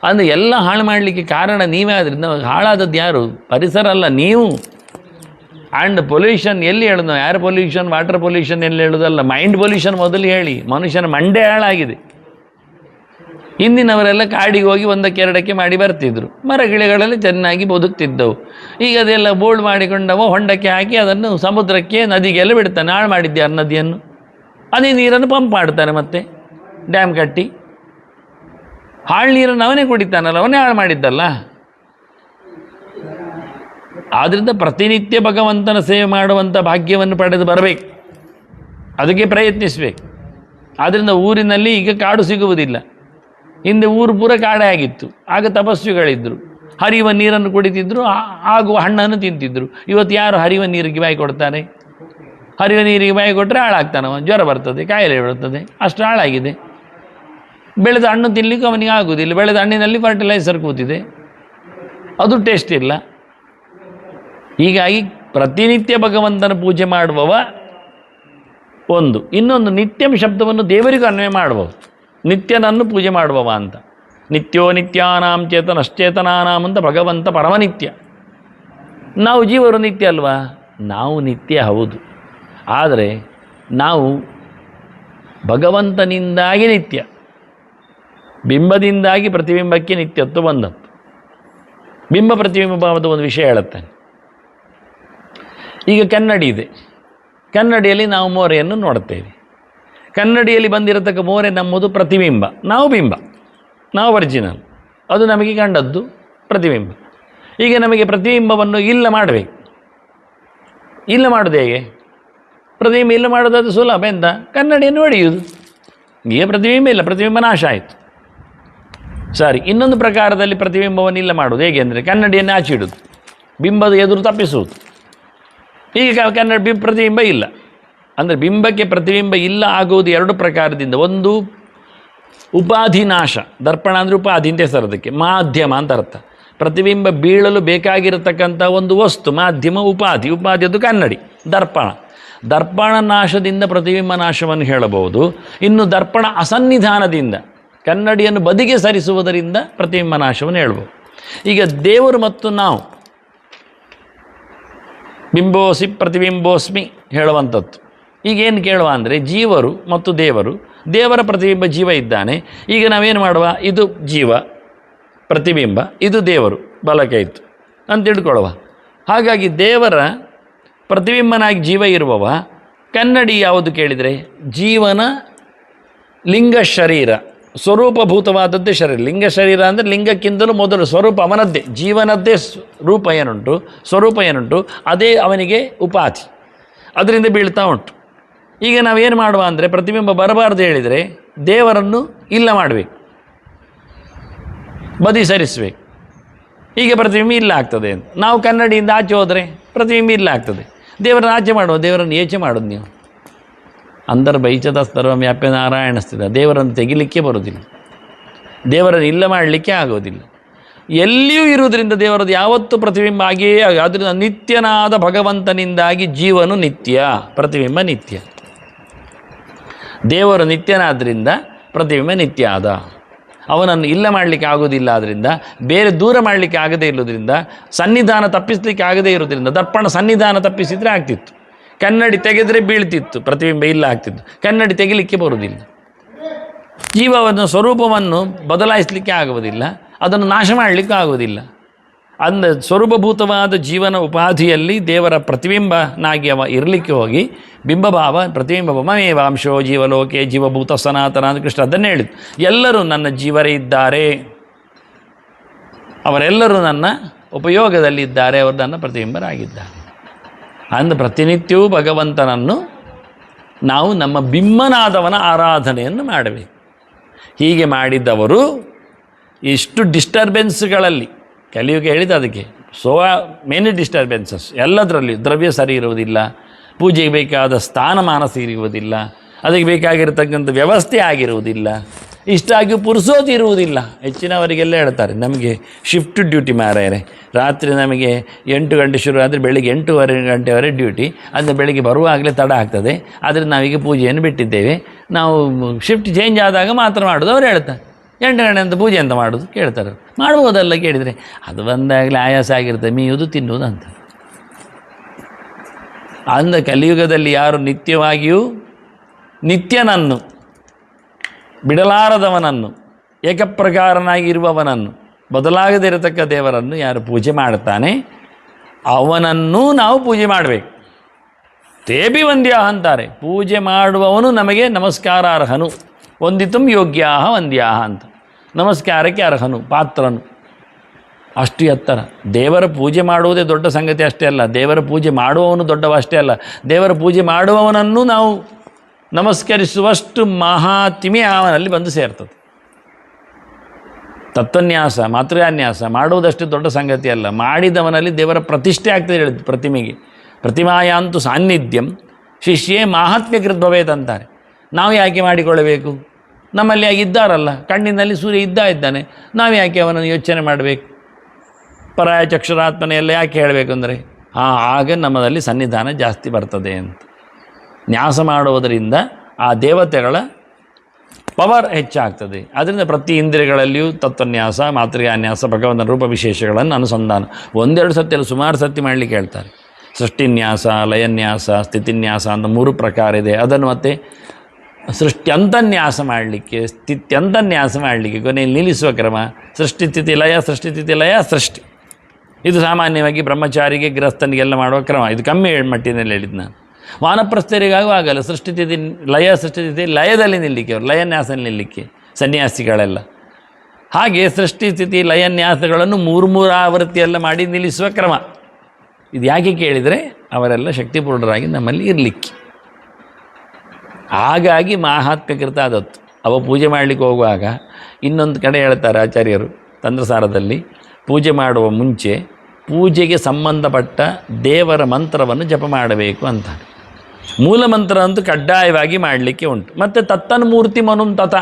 ಅಂದರೆ ಎಲ್ಲ ಹಾಳು ಮಾಡಲಿಕ್ಕೆ ಕಾರಣ ನೀವೇ. ಆದ್ದರಿಂದ ಹಾಳಾದದ್ದು ಯಾರು? ಪರಿಸರ ಅಲ್ಲ, ನೀವು. ಆ್ಯಂಡ್ ಪೊಲ್ಯೂಷನ್ ಎಲ್ಲಿ ಹೇಳೋದು? ಏರ್ ಪೊಲ್ಯೂಷನ್, ವಾಟರ್ ಪೊಲ್ಯೂಷನ್ ಎಲ್ಲಿ ಹೇಳೋದಲ್ಲ, ಮೈಂಡ್ ಪೊಲ್ಯೂಷನ್ ಮೊದಲು ಹೇಳಿ. ಮನುಷ್ಯನ ಮಂಡೆ ಹಾಳಾಗಿದೆ. ಹಿಂದಿನವರೆಲ್ಲ ಕಾಡಿಗೆ ಹೋಗಿ ಒಂದಕ್ಕೆ ಎರಡಕ್ಕೆ ಮಾಡಿ ಬರ್ತಿದ್ರು, ಮರ ಗಿಡಗಳಲ್ಲಿ ಚೆನ್ನಾಗಿ ಬದುಕ್ತಿದ್ದವು. ಈಗ ಅದೆಲ್ಲ ಬೋಲ್ಡ್ ಮಾಡಿಕೊಂಡವ ಹೊಂಡಕ್ಕೆ ಹಾಕಿ ಅದನ್ನು ಸಮುದ್ರಕ್ಕೆ ನದಿಗೆಲ್ಲ ಬಿಡ್ತಾನೆ. ಹಾಳು ಮಾಡಿದ್ದೆ ನದಿಯನ್ನು, ಅದೇ ನೀರನ್ನು ಪಂಪ್ ಮಾಡ್ತಾನೆ, ಮತ್ತೆ ಡ್ಯಾಮ್ ಕಟ್ಟಿ. ಹಾಳು ನೀರನ್ನು ಅವನೇ ಕುಡಿತಾನಲ್ಲ, ಅವನೇ ಹಾಳು ಮಾಡಿದ್ದಲ್ಲ. ಆದ್ದರಿಂದ ಪ್ರತಿನಿತ್ಯ ಭಗವಂತನ ಸೇವೆ ಮಾಡುವಂಥ ಭಾಗ್ಯವನ್ನು ಪಡೆದು ಬರಬೇಕು. ಅದಕ್ಕೆ ಪ್ರಯತ್ನಿಸಬೇಕು. ಆದ್ದರಿಂದ ಊರಿನಲ್ಲಿ ಈಗ ಕಾಡು ಸಿಗುವುದಿಲ್ಲ. ಹಿಂದೆ ಊರು ಪೂರ ಕಾಡೇ ಆಗಿತ್ತು. ಆಗ ತಪಸ್ವಿಗಳಿದ್ದರು, ಹರಿಯುವ ನೀರನ್ನು ಕುಡಿತಿದ್ರು, ಆಗುವ ಹಣ್ಣನ್ನು ತಿಂತಿದ್ರು. ಇವತ್ತು ಯಾರು ಹರಿಯುವ ನೀರಿಗೆ ಬಾಯಿ ಕೊಡ್ತಾರೆ? ಹರಿಯುವ ನೀರಿಗೆ ಬಾಯಿ ಕೊಟ್ಟರೆ ಹಾಳಾಗ್ತಾನವ, ಜ್ವರ ಬರ್ತದೆ, ಕಾಯಿಲೆ ಬರ್ತದೆ, ಅಷ್ಟು ಹಾಳಾಗಿದೆ. ಬೆಳೆದ ಹಣ್ಣು ತಿನ್ನಲಿಕ್ಕೆ ಅವನಿಗೆ ಆಗುವುದಿಲ್ಲ. ಬೆಳೆದ ಹಣ್ಣಿನಲ್ಲಿ ಫರ್ಟಿಲೈಸರ್ ಕೂತಿದೆ, ಅದು ಟೇಸ್ಟ್ ಇಲ್ಲ. ಹೀಗಾಗಿ ಪ್ರತಿನಿತ್ಯ ಭಗವಂತನ ಪೂಜೆ ಮಾಡುವವ ಒಂದು. ಇನ್ನೊಂದು, ನಿತ್ಯಂ ಶಬ್ದವನ್ನು ದೇವರಿಗೂ ಅನ್ವಯ ಮಾಡಬಹುದು. ನಿತ್ಯನನ್ನು ಪೂಜೆ ಮಾಡುವವ ಅಂತ. ನಿತ್ಯೋ ನಿತ್ಯಾನಾಂ ಚೇತನಶ್ಚೇತನಾನಾಂ ಅಂತ ಭಗವಂತ ಪರಮನಿತ್ಯ. ನಾವು ಜೀವರು ನಿತ್ಯ ಅಲ್ವಾ? ನಾವು ನಿತ್ಯ ಹೌದು. ಆದರೆ ನಾವು ಭಗವಂತನಿಂದಾಗಿ ನಿತ್ಯ, ಬಿಂಬದಿಂದಾಗಿ ಪ್ರತಿಬಿಂಬಕ್ಕೆ ನಿತ್ಯತ್ವ ಬಂದದ್ದು. ಬಿಂಬ ಪ್ರತಿಬಿಂಬದ ಒಂದು ವಿಷಯ ಹೇಳುತ್ತಾನೆ. ಈಗ ಕನ್ನಡಿ ಇದೆ, ಕನ್ನಡಿಯಲ್ಲಿ ನಾವು ಮೋರೆಯನ್ನು ನೋಡುತ್ತೇವೆ. ಕನ್ನಡಿಯಲ್ಲಿ ಬಂದಿರತಕ್ಕ ಮೋರೆ ನಮ್ಮದು ಪ್ರತಿಬಿಂಬ, ನಾವು ಬಿಂಬ, ನಾವು ಒರಿಜಿನಲ್. ಅದು ನಮಗೆ ಕಂಡದ್ದು ಪ್ರತಿಬಿಂಬ. ಈಗ ನಮಗೆ ಪ್ರತಿಬಿಂಬವನ್ನು ಇಲ್ಲ ಮಾಡಬೇಕು. ಇಲ್ಲ ಮಾಡೋದು ಹೇಗೆ? ಪ್ರತಿಬಿಂಬ ಇಲ್ಲ ಮಾಡೋದು ಸುಲಭ. ಎಂತ? ಕನ್ನಡಿಯನ್ನು ಹೊಡೆಯುವುದು. ಈಗ ಪ್ರತಿಬಿಂಬ ಇಲ್ಲ, ಪ್ರತಿಬಿಂಬ ನಾಶ ಆಯಿತು. ಸರಿ, ಇನ್ನೊಂದು ಪ್ರಕಾರದಲ್ಲಿ ಪ್ರತಿಬಿಂಬವನ್ನು ಇಲ್ಲ ಮಾಡುವುದು ಹೇಗೆ ಅಂದರೆ ಕನ್ನಡಿಯನ್ನು ಆಚಿಡುವುದು, ಬಿಂಬದ ಎದುರು ತಪ್ಪಿಸುವುದು. ಈಗ ಪ್ರತಿಬಿಂಬ ಇಲ್ಲ ಅಂದರೆ ಬಿಂಬಕ್ಕೆ ಪ್ರತಿಬಿಂಬ ಇಲ್ಲ ಆಗುವುದು ಎರಡು ಪ್ರಕಾರದಿಂದ. ಒಂದು ಉಪಾಧಿ ನಾಶ. ದರ್ಪಣ ಅಂದರೆ ಉಪಾಧಿ ಅಂತ ಹೆಸರು, ಅದಕ್ಕೆ ಮಾಧ್ಯಮ ಅಂತ ಅರ್ಥ. ಪ್ರತಿಬಿಂಬ ಬೀಳಲು ಬೇಕಾಗಿರತಕ್ಕಂಥ ಒಂದು ವಸ್ತು ಮಾಧ್ಯಮ, ಉಪಾಧಿ. ಉಪಾಧಿ ಅದು ಕನ್ನಡಿ, ದರ್ಪಣ. ದರ್ಪಣ ನಾಶದಿಂದ ಪ್ರತಿಬಿಂಬ ನಾಶವನ್ನು ಹೇಳಬಹುದು. ಇನ್ನು ದರ್ಪಣ ಅಸನ್ನಿಧಾನದಿಂದ ಕನ್ನಡಿಯನ್ನು ಬದಿಗೆ ಸರಿಸುವುದರಿಂದ ಪ್ರತಿಬಿಂಬ ನಾಶವನ್ನು ಹೇಳ್ಬೋದು. ಈಗ ದೇವರು ಮತ್ತು ನಾವು ಬಿಂಬೋಸಿ ಪ್ರತಿಬಿಂಬೋಸ್ಮಿ ಹೇಳುವಂಥದ್ದು. ಈಗೇನು ಕೇಳುವ ಅಂದರೆ ಜೀವರು ಮತ್ತು ದೇವರು, ದೇವರ ಪ್ರತಿಬಿಂಬ ಜೀವ ಇದ್ದಾನೆ. ಈಗ ನಾವೇನು ಮಾಡುವ? ಇದು ಜೀವ ಪ್ರತಿಬಿಂಬ, ಇದು ದೇವರು ಬಲಕ್ಕೆ ಇತ್ತು ಅಂತ ತಿಳ್ಕೊಳ್ಳುವ. ಹಾಗಾಗಿ ದೇವರ ಪ್ರತಿಬಿಂಬನಾಗಿ ಜೀವ ಇರುವವ. ಕನ್ನಡಿ ಯಾವುದು ಕೇಳಿದರೆ ಜೀವನ ಲಿಂಗ ಶರೀರ, ಸ್ವರೂಪಭೂತವಾದದ್ದೇ ಶರೀರ. ಲಿಂಗ ಶರೀರ ಅಂದರೆ ಲಿಂಗಕ್ಕಿಂತಲೂ ಮೊದಲು ಸ್ವರೂಪ ಅವನದ್ದೇ, ಜೀವನದ್ದೇ ರೂಪ ಏನುಂಟು, ಸ್ವರೂಪ ಏನುಂಟು, ಅದೇ ಅವನಿಗೆ ಉಪಾಧಿ. ಅದರಿಂದ ಬೀಳ್ತಾ ಉಂಟು. ಈಗ ನಾವೇನು ಮಾಡುವ ಅಂದರೆ ಪ್ರತಿಬಿಂಬ ಬರಬಾರ್ದು ಹೇಳಿದರೆ ದೇವರನ್ನು ಇಲ್ಲ ಮಾಡಬೇಕು, ಬದಿ ಸರಿಸಬೇಕು. ಈಗ ಪ್ರತಿಬಿಂಬ ಇಲ್ಲ ಆಗ್ತದೆ ಅಂತ. ನಾವು ಕನ್ನಡಿಯಿಂದ ಆಚೆ ಹೋದರೆ ಪ್ರತಿಬಿಂಬ ಇಲ್ಲ ಆಗ್ತದೆ. ದೇವರನ್ನು ಆಚೆ ಮಾಡುವ, ದೇವರನ್ನು ಏಚೆ ಮಾಡೋದು ನೀವು. ಅಂತರ್ಬೈಚದ ಸರ್ವಂ ವ್ಯಾಪ್ಯ ನಾರಾಯಣ ಸ್ಥಿತ. ದೇವರನ್ನು ತೆಗಿಲಿಕ್ಕೆ ಬರೋದಿಲ್ಲ, ದೇವರನ್ನು ಇಲ್ಲ ಮಾಡಲಿಕ್ಕೆ ಆಗೋದಿಲ್ಲ. ಎಲ್ಲಿಯೂ ಇರುವುದರಿಂದ ದೇವರದ್ದು ಯಾವತ್ತೂ ಪ್ರತಿಬಿಂಬ ಆಗಿಯೇ ಆದ್ದರಿಂದ ನಿತ್ಯನಾದ ಭಗವಂತನಿಂದಾಗಿ ಜೀವನು ನಿತ್ಯ, ಪ್ರತಿಬಿಂಬ ನಿತ್ಯ. ದೇವರು ನಿತ್ಯನಾದ್ದರಿಂದ ಪ್ರತಿಬಿಂಬ ನಿತ್ಯ ಆದ. ಅವನನ್ನು ಇಲ್ಲ ಮಾಡಲಿಕ್ಕೆ ಆಗೋದಿಲ್ಲ. ಆದ್ದರಿಂದ ಬೇರೆ ದೂರ ಮಾಡಲಿಕ್ಕೆ ಆಗದೇ ಇರೋದ್ರಿಂದ, ಸನ್ನಿಧಾನ ತಪ್ಪಿಸಲಿಕ್ಕೆ ಆಗದೇ ಇರೋದ್ರಿಂದ, ದರ್ಪಣ ಸನ್ನಿಧಾನ ತಪ್ಪಿಸಿದರೆ ಆಗ್ತಿತ್ತು. ಕನ್ನಡಿ ತೆಗೆದರೆ ಬೀಳ್ತಿತ್ತು, ಪ್ರತಿಬಿಂಬ ಇಲ್ಲ ಆಗ್ತಿತ್ತು. ಕನ್ನಡಿ ತೆಗಿಲಿಕ್ಕೆ ಬರುವುದಿಲ್ಲ. ಜೀವವನ್ನು ಸ್ವರೂಪವನ್ನು ಬದಲಾಯಿಸಲಿಕ್ಕೆ ಆಗುವುದಿಲ್ಲ, ಅದನ್ನು ನಾಶ ಮಾಡಲಿಕ್ಕೆ ಆಗುವುದಿಲ್ಲ. ಅಂದರೆ ಸ್ವರೂಪಭೂತವಾದ ಜೀವನ ಉಪಾಧಿಯಲ್ಲಿ ದೇವರ ಪ್ರತಿಬಿಂಬನಾಗಿ ಅವ ಇರಲಿಕ್ಕೆ ಹೋಗಿ ಬಿಂಬಭಾವ ಪ್ರತಿಬಿಂಬ ಮಮೇವಾಂಶೋ ಜೀವಲೋಕೆ ಜೀವಭೂತ ಸನಾತನ ಅಂತ ಕೃಷ್ಣ ಅದನ್ನೇ ಹೇಳಿದ್ದು. ಎಲ್ಲರೂ ನನ್ನ ಜೀವರೇ ಇದ್ದಾರೆ, ಅವರೆಲ್ಲರೂ ನನ್ನ ಉಪಯೋಗದಲ್ಲಿದ್ದಾರೆ, ಅವರು ನನ್ನ ಪ್ರತಿಬಿಂಬರಾಗಿದ್ದಾರೆ. ಅಂದು ಪ್ರತಿನಿತ್ಯವೂ ಭಗವಂತನನ್ನು ನಾವು ನಮ್ಮ ಬಿಂಬನಾದವನ ಆರಾಧನೆಯನ್ನು ಮಾಡಬೇಕು. ಹೀಗೆ ಮಾಡಿದವರು ಇಷ್ಟು ಡಿಸ್ಟರ್ಬೆನ್ಸ್ಗಳಲ್ಲಿ, ಕಲಿಯುಗ ಹೇಳಿದ ಅದಕ್ಕೆ ಮೆನಿ ಡಿಸ್ಟರ್ಬೆನ್ಸಸ್, ಎಲ್ಲದರಲ್ಲಿ ದ್ರವ್ಯ ಸರಿ ಇರುವುದಿಲ್ಲ, ಪೂಜೆಗೆ ಬೇಕಾದ ಸ್ಥಾನಮಾನ ಇರುವುದಿಲ್ಲ, ಅದಕ್ಕೆ ಬೇಕಾಗಿರತಕ್ಕಂಥ ವ್ಯವಸ್ಥೆ ಆಗಿರುವುದಿಲ್ಲ, ಇಷ್ಟಾಗಿ ಪುರುಸೋತಿ ಇರುವುದಿಲ್ಲ. ಹೆಚ್ಚಿನವರಿಗೆಲ್ಲ ಹೇಳ್ತಾರೆ ನಮಗೆ ಶಿಫ್ಟ್ ಡ್ಯೂಟಿ ಮಾರಾಯರೆ, ರಾತ್ರಿ ನಮಗೆ 8 ಗಂಟೆ ಶುರು ಆದರೆ ಬೆಳಿಗ್ಗೆ 8:30 ಗಂಟೆವರೆಗೆ ಡ್ಯೂಟಿ, ಅಂದರೆ ಬೆಳಿಗ್ಗೆ ಬರುವಾಗಲೇ ತಡ ಆಗ್ತದೆ. ಆದರೆ ನಾವೀಗ ಪೂಜೆಯನ್ನು ಬಿಟ್ಟಿದ್ದೇವೆ, ನಾವು ಶಿಫ್ಟ್ ಚೇಂಜ್ ಆದಾಗ ಮಾತ್ರ ಮಾಡೋದು. ಅವ್ರು ಹೇಳ್ತಾರೆ 8 ಗಂಟೆ ಅಂತ ಪೂಜೆ ಅಂತ ಮಾಡೋದು ಕೇಳ್ತಾರೆ. ಮಾಡ್ಬೋದಲ್ಲ ಕೇಳಿದರೆ, ಅದು ಬಂದಾಗಲೇ ಆಯಾಸ ಆಗಿರುತ್ತೆ, ಮೀಯುವುದು ತಿನ್ನುವುದು ಅಂತ. ಅಂದ ಕಲಿಯುಗದಲ್ಲಿ ಯಾರು ನಿತ್ಯವಾಗಿಯೂ ನಿತ್ಯನನ್ನು, ಬಿಡಲಾರದವನನ್ನು, ಏಕಪ್ರಕಾರನಾಗಿರುವವನನ್ನು, ಬದಲಾಗದಿರತಕ್ಕ ದೇವರನ್ನು ಯಾರು ಪೂಜೆ ಮಾಡ್ತಾನೆ ಅವನನ್ನೂ ನಾವು ಪೂಜೆ ಮಾಡಬೇಕು. ತೇಬಿ ವಂದ್ಯಾಹ ಅಂತಾರೆ. ಪೂಜೆ ಮಾಡುವವನು ನಮಗೆ ನಮಸ್ಕಾರ ಅರ್ಹನು, ವಂದಿತುಂ ಯೋಗ್ಯಾಹ ವಂದ್ಯಾಹ ಅಂತ. ನಮಸ್ಕಾರಕ್ಕೆ ಅರ್ಹನು, ಪಾತ್ರನು. ಅಷ್ಟು ಎತ್ತರ. ದೇವರ ಪೂಜೆ ಮಾಡುವುದೇ ದೊಡ್ಡ ಸಂಗತಿ ಅಷ್ಟೇ ಅಲ್ಲ, ದೇವರ ಪೂಜೆ ಮಾಡುವವನು ದೊಡ್ಡವ ಅಷ್ಟೇ ಅಲ್ಲ, ದೇವರ ಪೂಜೆ ಮಾಡುವವನನ್ನು ನಾವು ನಮಸ್ಕರಿಸುವಷ್ಟು ಮಹಾತ್ಮೆ ಅವನಲ್ಲಿ ಬಂದು ಸೇರ್ತದೆ. ತತ್ವನ್ಯಾಸ ಮಾತೃನ್ಯಾಸ ಮಾಡುವುದಷ್ಟು ದೊಡ್ಡ ಸಂಗತಿ ಅಲ್ಲ, ಮಾಡಿದವನಲ್ಲಿ ದೇವರ ಪ್ರತಿಷ್ಠೆ ಆಗ್ತದೆ ಹೇಳಿದ್ದು. ಪ್ರತಿಮೆಗೆ ಪ್ರತಿಮಾಯಾಂತು ಸಾನ್ನಿಧ್ಯಂ ಶಿಷ್ಯೇ ಮಾಹಾತ್ಮ್ಯ ಕೃದ್ಭವೇತ್ ಅಂತಾರೆ. ನಾವು ಯಾಕೆ ಮಾಡಿಕೊಳ್ಳಬೇಕು? ನಮ್ಮಲ್ಲಿ ಯಾಕೆ ಇದ್ದಾರಲ್ಲ, ಕಣ್ಣಿನಲ್ಲಿ ಸೂರ್ಯ ಇದ್ದಾನೆ, ನಾವು ಯಾಕೆ ಅವನನ್ನು ಯೋಚನೆ ಮಾಡಬೇಕು? ಪರಾಯ ಚಕ್ಷುರಾತ್ಮನೆಯಲ್ಲ ಯಾಕೆ ಹೇಳಬೇಕು ಅಂದರೆ ಆಗ ನಮ್ಮಲ್ಲಿ ಸನ್ನಿಧಾನ ಜಾಸ್ತಿ ಬರ್ತದೆ ಅಂತ. ನ್ಯಾಸ ಮಾಡುವುದರಿಂದ ಆ ದೇವತೆಗಳ ಪವರ್ ಹೆಚ್ಚಾಗ್ತದೆ. ಅದರಿಂದ ಪ್ರತಿ ಇಂದ್ರಿಯಗಳಲ್ಲಿಯೂ ತತ್ವನ್ಯಾಸ ಮಾತೃನ್ಯಾಸ ಭಗವಂತನ ರೂಪ ವಿಶೇಷಗಳನ್ನು ಅನುಸಂಧಾನ ಒಂದೆರಡು ಸತಿ ಅಲ್ಲ, ಸುಮಾರು ಸತಿ ಮಾಡಲಿಕ್ಕೆ ಹೇಳ್ತಾರೆ. ಸೃಷ್ಟಿನ್ಯಾಸ, ಲಯನ್ಯಾಸ, ಸ್ಥಿತಿನ್ಯಾಸ ಅಂತ 3 ಪ್ರಕಾರ ಇದೆ. ಅದನ್ನು ಮತ್ತೆ ಸೃಷ್ಟ್ಯಂತನ್ಯಾಸ ಮಾಡಲಿಕ್ಕೆ, ಸ್ಥಿತ್ಯಂತನ್ಯಾಸ ಮಾಡಲಿಕ್ಕೆ, ಕೊನೆಯಲ್ಲಿ ನಿಲ್ಲಿಸುವ ಕ್ರಮ ಸೃಷ್ಟಿ ಸ್ಥಿತಿ ಲಯ, ಸೃಷ್ಟಿ ಸ್ಥಿತಿ ಲಯ, ಸೃಷ್ಟಿ. ಇದು ಸಾಮಾನ್ಯವಾಗಿ ಬ್ರಹ್ಮಚಾರಿಗೆ ಗೃಹಸ್ಥನಿಗೆಲ್ಲ ಮಾಡುವ ಕ್ರಮ. ಇದು ಕಮ್ಮಿ ಮಟ್ಟಿನಲ್ಲಿ ಹೇಳಿದ್ದು ನಾನು. ವಾನಪ್ರಸ್ಥರಿಗಾಗೂ ಆಗಲ್ಲ. ಸೃಷ್ಟಿ ಸ್ಥಿತಿ ಲಯ, ಸೃಷ್ಟಿ ಸ್ಥಿತಿ ಲಯದಲ್ಲಿ ನಿಲ್ಲಿಕ್ಕೆ, ಅವರು ಲಯನ್ಯಾಸದಲ್ಲಿ ನಿಲ್ಲಿಕ್ಕೆ ಸನ್ಯಾಸಿಗಳೆಲ್ಲ. ಹಾಗೆ ಸೃಷ್ಟಿ ಸ್ಥಿತಿ ಲಯನ್ಯಾಸಗಳನ್ನು 3 ಆವೃತ್ತಿಯೆಲ್ಲ ಮಾಡಿ ನಿಲ್ಲಿಸುವ ಕ್ರಮ. ಇದು ಯಾಕೆ ಕೇಳಿದರೆ ಅವರೆಲ್ಲ ಶಕ್ತಿಪೂರ್ಣರಾಗಿ ನಮ್ಮಲ್ಲಿ ಇರಲಿಕ್ಕೆ. ಹಾಗಾಗಿ ಮಾಹಾತ್ಮ್ಯಕೃತ ಆದತ್ತು. ಅವ ಪೂಜೆ ಮಾಡಲಿಕ್ಕೆ ಹೋಗುವಾಗ ಇನ್ನೊಂದು ಕಡೆ ಹೇಳ್ತಾರೆ ಆಚಾರ್ಯರು ತಂತ್ರಸಾರದಲ್ಲಿ, ಪೂಜೆ ಮಾಡುವ ಮುಂಚೆ ಪೂಜೆಗೆ ಸಂಬಂಧಪಟ್ಟ ದೇವರ ಮಂತ್ರವನ್ನು ಜಪ ಮಾಡಬೇಕು ಅಂತಾರೆ. ಮೂಲ ಮಂತ್ರ ಅಂತೂ ಕಡ್ಡಾಯವಾಗಿ ಮಾಡಲಿಕ್ಕೆ ಉಂಟು. ಮತ್ತು ತತ್ತನ್ಮೂರ್ತಿ ಮನುಂ ತತ,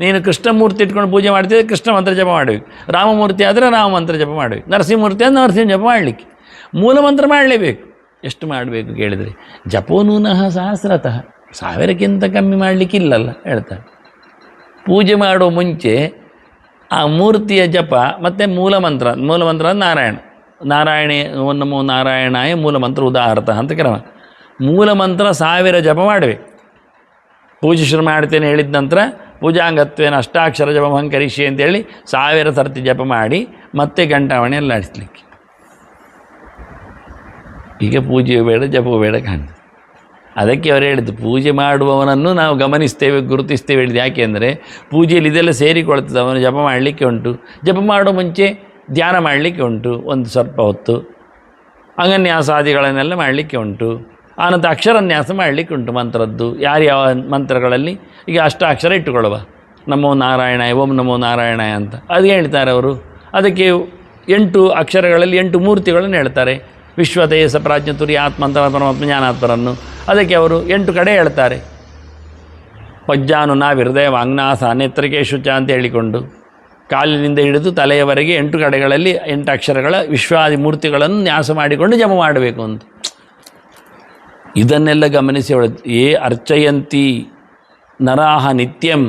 ನೀನು ಕೃಷ್ಣಮೂರ್ತಿ ಇಟ್ಕೊಂಡು ಪೂಜೆ ಮಾಡ್ತಿದ್ದರೆ ಕೃಷ್ಣ ಮಂತ್ರ ಜಪ ಮಾಡಬೇಕು, ರಾಮಮೂರ್ತಿ ಆದರೆ ರಾಮ ಮಂತ್ರ ಜಪ ಮಾಡಬೇಕು, ನರಸಿಂಹಮೂರ್ತಿ ಅಂದರೆ ನರಸಿಂಹ ಜಪ ಮಾಡಲಿಕ್ಕೆ ಮೂಲ ಮಂತ್ರ ಮಾಡಲೇಬೇಕು. ಎಷ್ಟು ಮಾಡಬೇಕು ಕೇಳಿದರೆ ಜಪೋ ನೂನಃ ಸಹಸ್ರತಃ, 1000ಕ್ಕಿಂತ ಕಮ್ಮಿ ಮಾಡಲಿಕ್ಕಿಲ್ಲಲ್ಲ ಹೇಳ್ತಾರೆ. ಪೂಜೆ ಮಾಡೋ ಮುಂಚೆ ಆ ಮೂರ್ತಿಯ ಜಪ ಮತ್ತು ಮೂಲ ಮಂತ್ರ ನಾರಾಯಣೇ ಓಂ ನಮೋ ನಾರಾಯಣಾಯ ಮೂಲ ಮಂತ್ರ ಉದಾಹರತಃ ಅಂತ ಕ್ರಮ. ಮೂಲ ಮಂತ್ರ 1000 ಜಪ ಮಾಡಬೇಕು. ಪೂಜೆ ಶುರು ಮಾಡ್ತೇನೆ ಹೇಳಿದ ನಂತರ ಪೂಜಾಂಗತ್ವೇನ ಅಷ್ಟಾಕ್ಷರ ಜಪಂ ಕರಿಷ್ಯೆ ಅಂತೇಳಿ 1000 ಸರ್ತಿ ಜಪ ಮಾಡಿ ಮತ್ತೆ ಗಂಟಾವಣೆ ಎಲ್ಲ ಆಡಿಸ್ಲಿಕ್ಕೆ. ಈಗ ಪೂಜೆಯೂ ಬೇಡ, ಜಪವೂ ಬೇಡ ಕಾಣ್ತದೆ. ಅದಕ್ಕೆ ಅವರು ಹೇಳಿದ್ದು ಪೂಜೆ ಮಾಡುವವನನ್ನು ನಾವು ಗಮನಿಸ್ತೇವೆ, ಗುರುತಿಸ್ತೇವೆ ಹೇಳಿದ್ದು. ಯಾಕೆ ಅಂದರೆ ಪೂಜೆಯಲ್ಲಿ ಇದೆಲ್ಲ ಸೇರಿಕೊಳ್ತದೆ. ಅವನು ಜಪ ಮಾಡಲಿಕ್ಕೆ ಉಂಟು, ಜಪ ಮಾಡೋ ಮುಂಚೆ ಧ್ಯಾನ ಮಾಡಲಿಕ್ಕೆ ಉಂಟು, ಒಂದು ಸ್ವಲ್ಪ ಹೊತ್ತು ಅಂಗನ್ಯಾಸಾದಿಗಳನ್ನೆಲ್ಲ ಮಾಡಲಿಕ್ಕೆ ಉಂಟು, ಆನಂತರ ಅಕ್ಷರನ್ಯಾಸ ಮಾಡಲಿಕ್ಕೆ ಉಂಟು ಮಂತ್ರದ್ದು. ಯಾರ್ಯಾವ ಮಂತ್ರಗಳಲ್ಲಿ ಈಗ ಅಷ್ಟಾಕ್ಷರ ಇಟ್ಟುಕೊಳ್ಳುವ, ನಮೋ ನಾರಾಯಣಾಯ, ಓಂ ನಮೋ ನಾರಾಯಣಾಯ ಅಂತ ಅದು ಹೇಳ್ತಾರೆ ಅವರು. ಅದಕ್ಕೆ 8 ಅಕ್ಷರಗಳಲ್ಲಿ 8 ಮೂರ್ತಿಗಳನ್ನು ಹೇಳ್ತಾರೆ. ವಿಶ್ವತೇಜ ಪ್ರಾಜ್ಞತುರಿ ಆತ್ಮಂತರ ಪರಮಾತ್ಮ ಜ್ಞಾನಾತ್ಮರನ್ನು ಅದಕ್ಕೆ ಅವರು 8 ಕಡೆ ಹೇಳ್ತಾರೆ. ಪಜ್ಜಾನು ಹೃದಯ ವಾಂಗ್ನಾಸ ನೇತ್ರಿಕೇಶು ಚ ಅಂತ ಹೇಳಿಕೊಂಡು ಕಾಲಿನಿಂದ ಹಿಡಿದು ತಲೆಯವರೆಗೆ 8 ಕಡೆಗಳಲ್ಲಿ 8 ಅಕ್ಷರಗಳ ವಿಶ್ವಾದಿ ಮೂರ್ತಿಗಳನ್ನು ನ್ಯಾಸ ಮಾಡಿಕೊಂಡು ಜಪ ಮಾಡಬೇಕು ಅಂತ. ಇದನ್ನೆಲ್ಲ ಗಮನಿಸಿ ಅರ್ಚಯಂತಿ ನರಾಹ ನಿತ್ಯಂ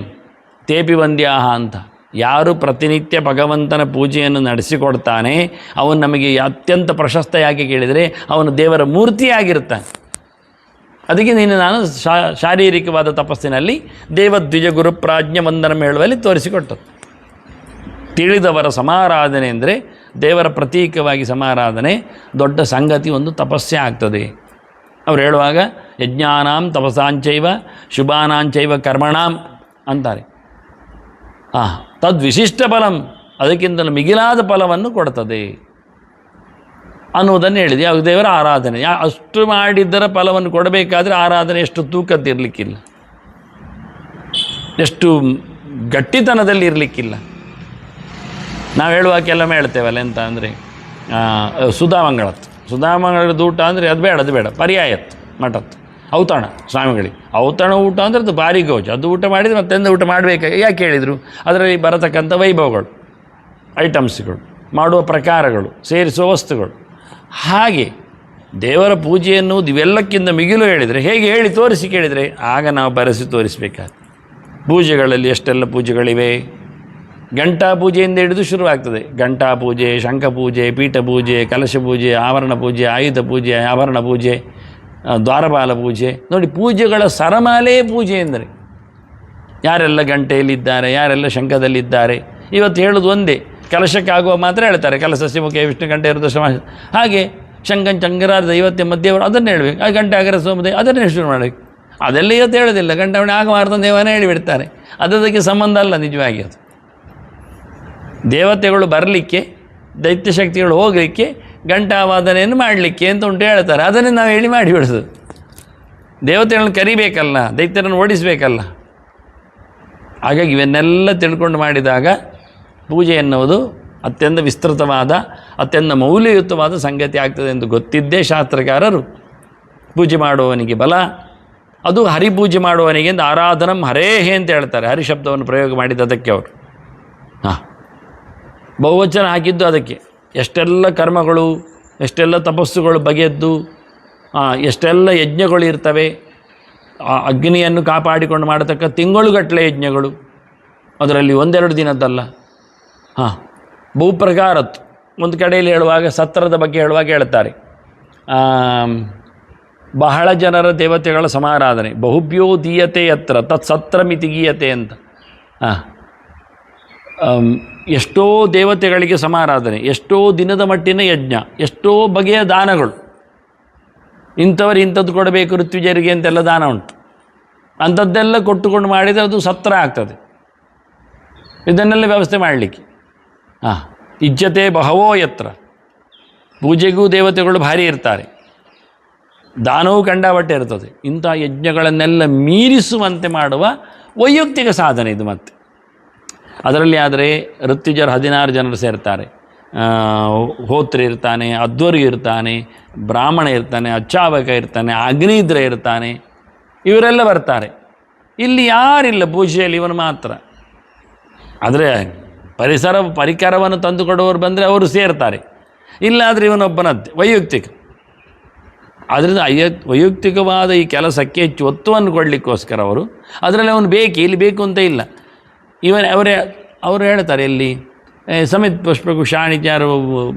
ತೇಪಿ ವಂದ್ಯಾಹ ಅಂತ. ಯಾರು ಪ್ರತಿನಿತ್ಯ ಭಗವಂತನ ಪೂಜೆಯನ್ನು ನಡೆಸಿಕೊಡ್ತಾನೆ ಅವನು ನಮಗೆ ಅತ್ಯಂತ ಪ್ರಶಸ್ತ. ಯಾಕೆ ಕೇಳಿದರೆ ಅವನು ದೇವರ ಮೂರ್ತಿಯಾಗಿರ್ತಾನೆ. ಅದಕ್ಕೆ ನಾನು ಶಾರೀರಿಕವಾದ ತಪಸ್ಸಿನಲ್ಲಿ ದೇವದ್ವಿಜ ಗುರು ಪ್ರಾಜ್ಞ ವಂದನ ಹೇಳುವಲ್ಲಿ ತೋರಿಸಿಕೊಟ್ಟದ್ದು. ತಿಳಿದವರ ಸಮಾರಾಧನೆ ಅಂದರೆ ದೇವರ ಪ್ರತೀಕವಾಗಿ ಸಮಾರಾಧನೆ ದೊಡ್ಡ ಸಂಗತಿ, ಒಂದು ತಪಸ್ಸೆ ಆಗ್ತದೆ. ಅವ್ರು ಹೇಳುವಾಗ ಯಜ್ಞಾನಾಂ ತಪಸಾಂಚೈವ ಶುಭಾನಾಂಚೈವ ಕರ್ಮಣಾಂ ಅಂತಾರೆ. ತದ್ವಿಶಿಷ್ಟ ಫಲಂ, ಅದಕ್ಕಿಂತಲೂ ಮಿಗಿಲಾದ ಫಲವನ್ನು ಕೊಡ್ತದೆ ಅನ್ನುವುದನ್ನು ಹೇಳಿದೆ. ಯಾವ ದೇವರ ಆರಾಧನೆ ಅಷ್ಟು ಮಾಡಿದ್ದರ ಫಲವನ್ನು ಕೊಡಬೇಕಾದ್ರೆ ಆರಾಧನೆ ಎಷ್ಟು ತೂಕದ್ದಿರಲಿಕ್ಕಿಲ್ಲ, ಎಷ್ಟು ಗಟ್ಟಿತನದಲ್ಲಿ ಇರಲಿಕ್ಕಿಲ್ಲ. ನಾವು ಹೇಳುವಾಗ ಕೆಲವೊಮ್ಮೆ ಹೇಳ್ತೇವಲ್ಲ ಎಂತ ಅಂದರೆ ಸುಧಾಮಂಗಳದ ಊಟ ಅಂದರೆ ಅದು ಬೇಡ, ಪರ್ಯಾಯತ್ತು ಮಠತ್ತು ಔತಣ ಸ್ವಾಮಿಗಳಿಗೆ ಔತಣ ಊಟ ಅಂದರೆ ಅದು ಭಾರಿ ಗೌಜು. ಅದು ಊಟ ಮಾಡಿದರೆ ಮತ್ತೆಂದ ಊಟ ಮಾಡಬೇಕಾಗಿ ಯಾಕೆ ಹೇಳಿದರು? ಅದರಲ್ಲಿ ಬರತಕ್ಕಂಥ ವೈಭವಗಳು, ಐಟಮ್ಸ್ಗಳು, ಮಾಡುವ ಪ್ರಕಾರಗಳು, ಸೇರಿಸುವ ವಸ್ತುಗಳು. ಹಾಗೆ ದೇವರ ಪೂಜೆ ಎನ್ನುವುದು ಇವೆಲ್ಲಕ್ಕಿಂತ ಮಿಗಿಲು ಹೇಳಿದರೆ ಹೇಗೆ ಹೇಳಿ ತೋರಿಸಿ ಕೇಳಿದರೆ ಆಗ ನಾವು ಬರೆಸಿ ತೋರಿಸಬೇಕಾಗ್ತದೆ. ಪೂಜೆಗಳಲ್ಲಿ ಎಷ್ಟೆಲ್ಲ ಪೂಜೆಗಳಿವೆ. ಗಂಟಾ ಪೂಜೆಯಿಂದ ಹಿಡಿದು ಶುರುವಾಗ್ತದೆ. ಗಂಟಾ ಪೂಜೆ, ಶಂಖ ಪೂಜೆ, ಪೀಠ ಪೂಜೆ, ಕಲಶ ಪೂಜೆ, ಆವರಣ ಪೂಜೆ, ಆಯುಧ ಪೂಜೆ, ಆಭರಣ ಪೂಜೆ, ದ್ವಾರಪಾಲ ಪೂಜೆ. ನೋಡಿ, ಪೂಜೆಗಳ ಸರಮಾಲೆ ಪೂಜೆ ಎಂದರೆ ಯಾರೆಲ್ಲ ಗಂಟೆಯಲ್ಲಿದ್ದಾರೆ, ಯಾರೆಲ್ಲ ಶಂಖದಲ್ಲಿದ್ದಾರೆ. ಇವತ್ತು ಹೇಳೋದು ಒಂದೇ, ಕಲಶಕ್ಕಾಗುವ ಮಾತ್ರ ಹೇಳ್ತಾರೆ. ಕಲಶಸ್ಯ ಮುಖೆ ವಿಷ್ಣು ಗಂಟೆ ಇರೋದು ಸಮಾಜ. ಹಾಗೆ ಶಂಕನ್ ಚಂಗರಾದ ದೈವತ್ಯ ಮಧ್ಯವರು ಅದನ್ನು ಹೇಳಬೇಕು. ಆ ಗಂಟೆ ಆಗರ ಸೋಮದೇವ ಅದನ್ನೇ ಶುರು ಮಾಡಬೇಕು. ಅದೆಲ್ಲ ಇವತ್ತು ಹೇಳೋದಿಲ್ಲ. ಗಂಟವಣೆ ಆಗಬಾರ್ದು ದೇವನೇ ಹೇಳಿಬಿಡ್ತಾರೆ. ಅದಕ್ಕೆ ಸಂಬಂಧ ಅಲ್ಲ ನಿಜವಾಗಿ. ಅದು ದೇವತೆಗಳು ಬರಲಿಕ್ಕೆ, ದೈತ್ಯ ಶಕ್ತಿಗಳು ಹೋಗಲಿಕ್ಕೆ, ಗಂಟಾವಾದನೆಯನ್ನು ಮಾಡಲಿಕ್ಕೆ ಅಂತ ಉಂಟು ಹೇಳ್ತಾರೆ. ಅದನ್ನೇ ನಾವು ಹೇಳಿ ಮಾಡಿಬಿಡ್ಸೋದು. ದೇವತೆಗಳನ್ನು ಕರಿಬೇಕಲ್ಲ, ದೈತ್ಯರನ್ನು ಓಡಿಸಬೇಕಲ್ಲ. ಹಾಗಾಗಿ ಇವನ್ನೆಲ್ಲ ತಿಳ್ಕೊಂಡು ಮಾಡಿದಾಗ ಪೂಜೆ ಎನ್ನುವುದು ಅತ್ಯಂತ ವಿಸ್ತೃತವಾದ, ಅತ್ಯಂತ ಮೌಲ್ಯಯುತವಾದ ಸಂಗತಿ ಆಗ್ತದೆ ಎಂದು ಗೊತ್ತಿದ್ದೇ ಶಾಸ್ತ್ರಕಾರರು ಪೂಜೆ ಮಾಡುವವನಿಗೆ ಬಲ, ಅದು ಹರಿಪೂಜೆ ಮಾಡುವವನಿಗೆ ಎಂದು ಆರಾಧನಂ ಹರೇಹೇ ಅಂತ ಹೇಳ್ತಾರೆ. ಹರಿಶಬ್ದವನ್ನು ಪ್ರಯೋಗ ಮಾಡಿದ್ದದಕ್ಕೆ ಅವರು ಬಹುವಚನ ಹಾಕಿದ್ದು ಅದಕ್ಕೆ. ಎಷ್ಟೆಲ್ಲ ಕರ್ಮಗಳು, ಎಷ್ಟೆಲ್ಲ ತಪಸ್ಸುಗಳು ಬಗೆದ್ದು, ಎಷ್ಟೆಲ್ಲ ಯಜ್ಞಗಳು ಇರ್ತವೆ. ಅಗ್ನಿಯನ್ನು ಕಾಪಾಡಿಕೊಂಡು ಮಾಡತಕ್ಕ ತಿಂಗಳುಗಟ್ಟಲೆ ಯಜ್ಞಗಳು, ಅದರಲ್ಲಿ ಒಂದೆರಡು ದಿನದ್ದಲ್ಲ. ಬಹುಪ್ರಕಾರತ್ತು. ಒಂದು ಕಡೆಯಲ್ಲಿ ಹೇಳುವಾಗ ಸತ್ರದ ಬಗ್ಗೆ ಹೇಳುವಾಗ ಹೇಳ್ತಾರೆ, ಬಹಳ ಜನರ ದೇವತೆಗಳ ಸಮಾರಾಧನೆ, ಬಹುಭ್ಯೋ ದೀಯತೆ ಯತ್ರ ತತ್ ಸತ್ರ ಮಿತಿಗೀಯತೆ ಅಂತ. ಎಷ್ಟೋ ದೇವತೆಗಳಿಗೆ ಸಮಾರಾಧನೆ, ಎಷ್ಟೋ ದಿನದ ಮಟ್ಟಿನ ಯಜ್ಞ, ಎಷ್ಟೋ ಬಗೆಯ ದಾನಗಳು. ಇಂಥವರು ಇಂಥದ್ದು ಕೊಡಬೇಕು ಋತ್ವಿಜರಿಗೆ ಅಂತೆಲ್ಲ ದಾನ ಉಂಟು. ಅಂಥದ್ದೆಲ್ಲ ಕೊಟ್ಟುಕೊಂಡು ಮಾಡಿದರೆ ಅದು ಸತ್ರ ಆಗ್ತದೆ. ಇದನ್ನೆಲ್ಲ ವ್ಯವಸ್ಥೆ ಮಾಡಲಿಕ್ಕೆ ಇಜ್ಜತೆ ಬಹವೋ ಯತ್ರ. ಪೂಜೆಗೂ ದೇವತೆಗಳು ಭಾರಿ ಇರ್ತಾರೆ, ದಾನವೂ ಕಂಡಾಬಟ್ಟೆ ಇರ್ತದೆ. ಇಂಥ ಯಜ್ಞಗಳನ್ನೆಲ್ಲ ಮೀರಿಸುವಂತೆ ಮಾಡುವ ವೈಯಕ್ತಿಕ ಸಾಧನೆ ಇದು. ಮತ್ತೆ ಅದರಲ್ಲಿ ಆದರೆ ಋತ್ವಿಜರು 16 ಜನರು ಸೇರ್ತಾರೆ. ಹೋತ್ರಿ ಇರ್ತಾನೆ, ಅಧ್ವರಿ ಇರ್ತಾನೆ, ಬ್ರಾಹ್ಮಣ ಇರ್ತಾನೆ, ಅಚ್ಚಾವಕ ಇರ್ತಾನೆ, ಅಗ್ನಿದ್ರ ಇರ್ತಾನೆ, ಇವರೆಲ್ಲ ಬರ್ತಾರೆ. ಇಲ್ಲಿ ಯಾರಿಲ್ಲ ಪೂಜೆಯಲ್ಲಿ, ಇವನು ಮಾತ್ರ. ಆದರೆ ಪರಿಕರವನ್ನು ತಂದುಕೊಡುವವರು ಬಂದರೆ ಅವರು ಸೇರ್ತಾರೆ, ಇಲ್ಲಾದರೆ ಇವನೊಬ್ಬನದ್ದೇ ವೈಯಕ್ತಿಕ. ಆದ್ದರಿಂದ ವೈಯಕ್ತಿಕವಾದ ಈ ಕೆಲಸಕ್ಕೆ ಹೆಚ್ಚು ಒತ್ತುವನ್ನು ಕೊಡಲಿಕ್ಕೋಸ್ಕರ ಅವರು ಅದರಲ್ಲಿ ಅವನು ಬೇಕು, ಇಲ್ಲಿ ಬೇಕು ಅಂತ ಇಲ್ಲ. ಅವರು ಹೇಳ್ತಾರೆ, ಎಲ್ಲಿ ಸಮಿತ್ ಪುಷ್ಪಕುಶಾಣಿತ್ಯಾರು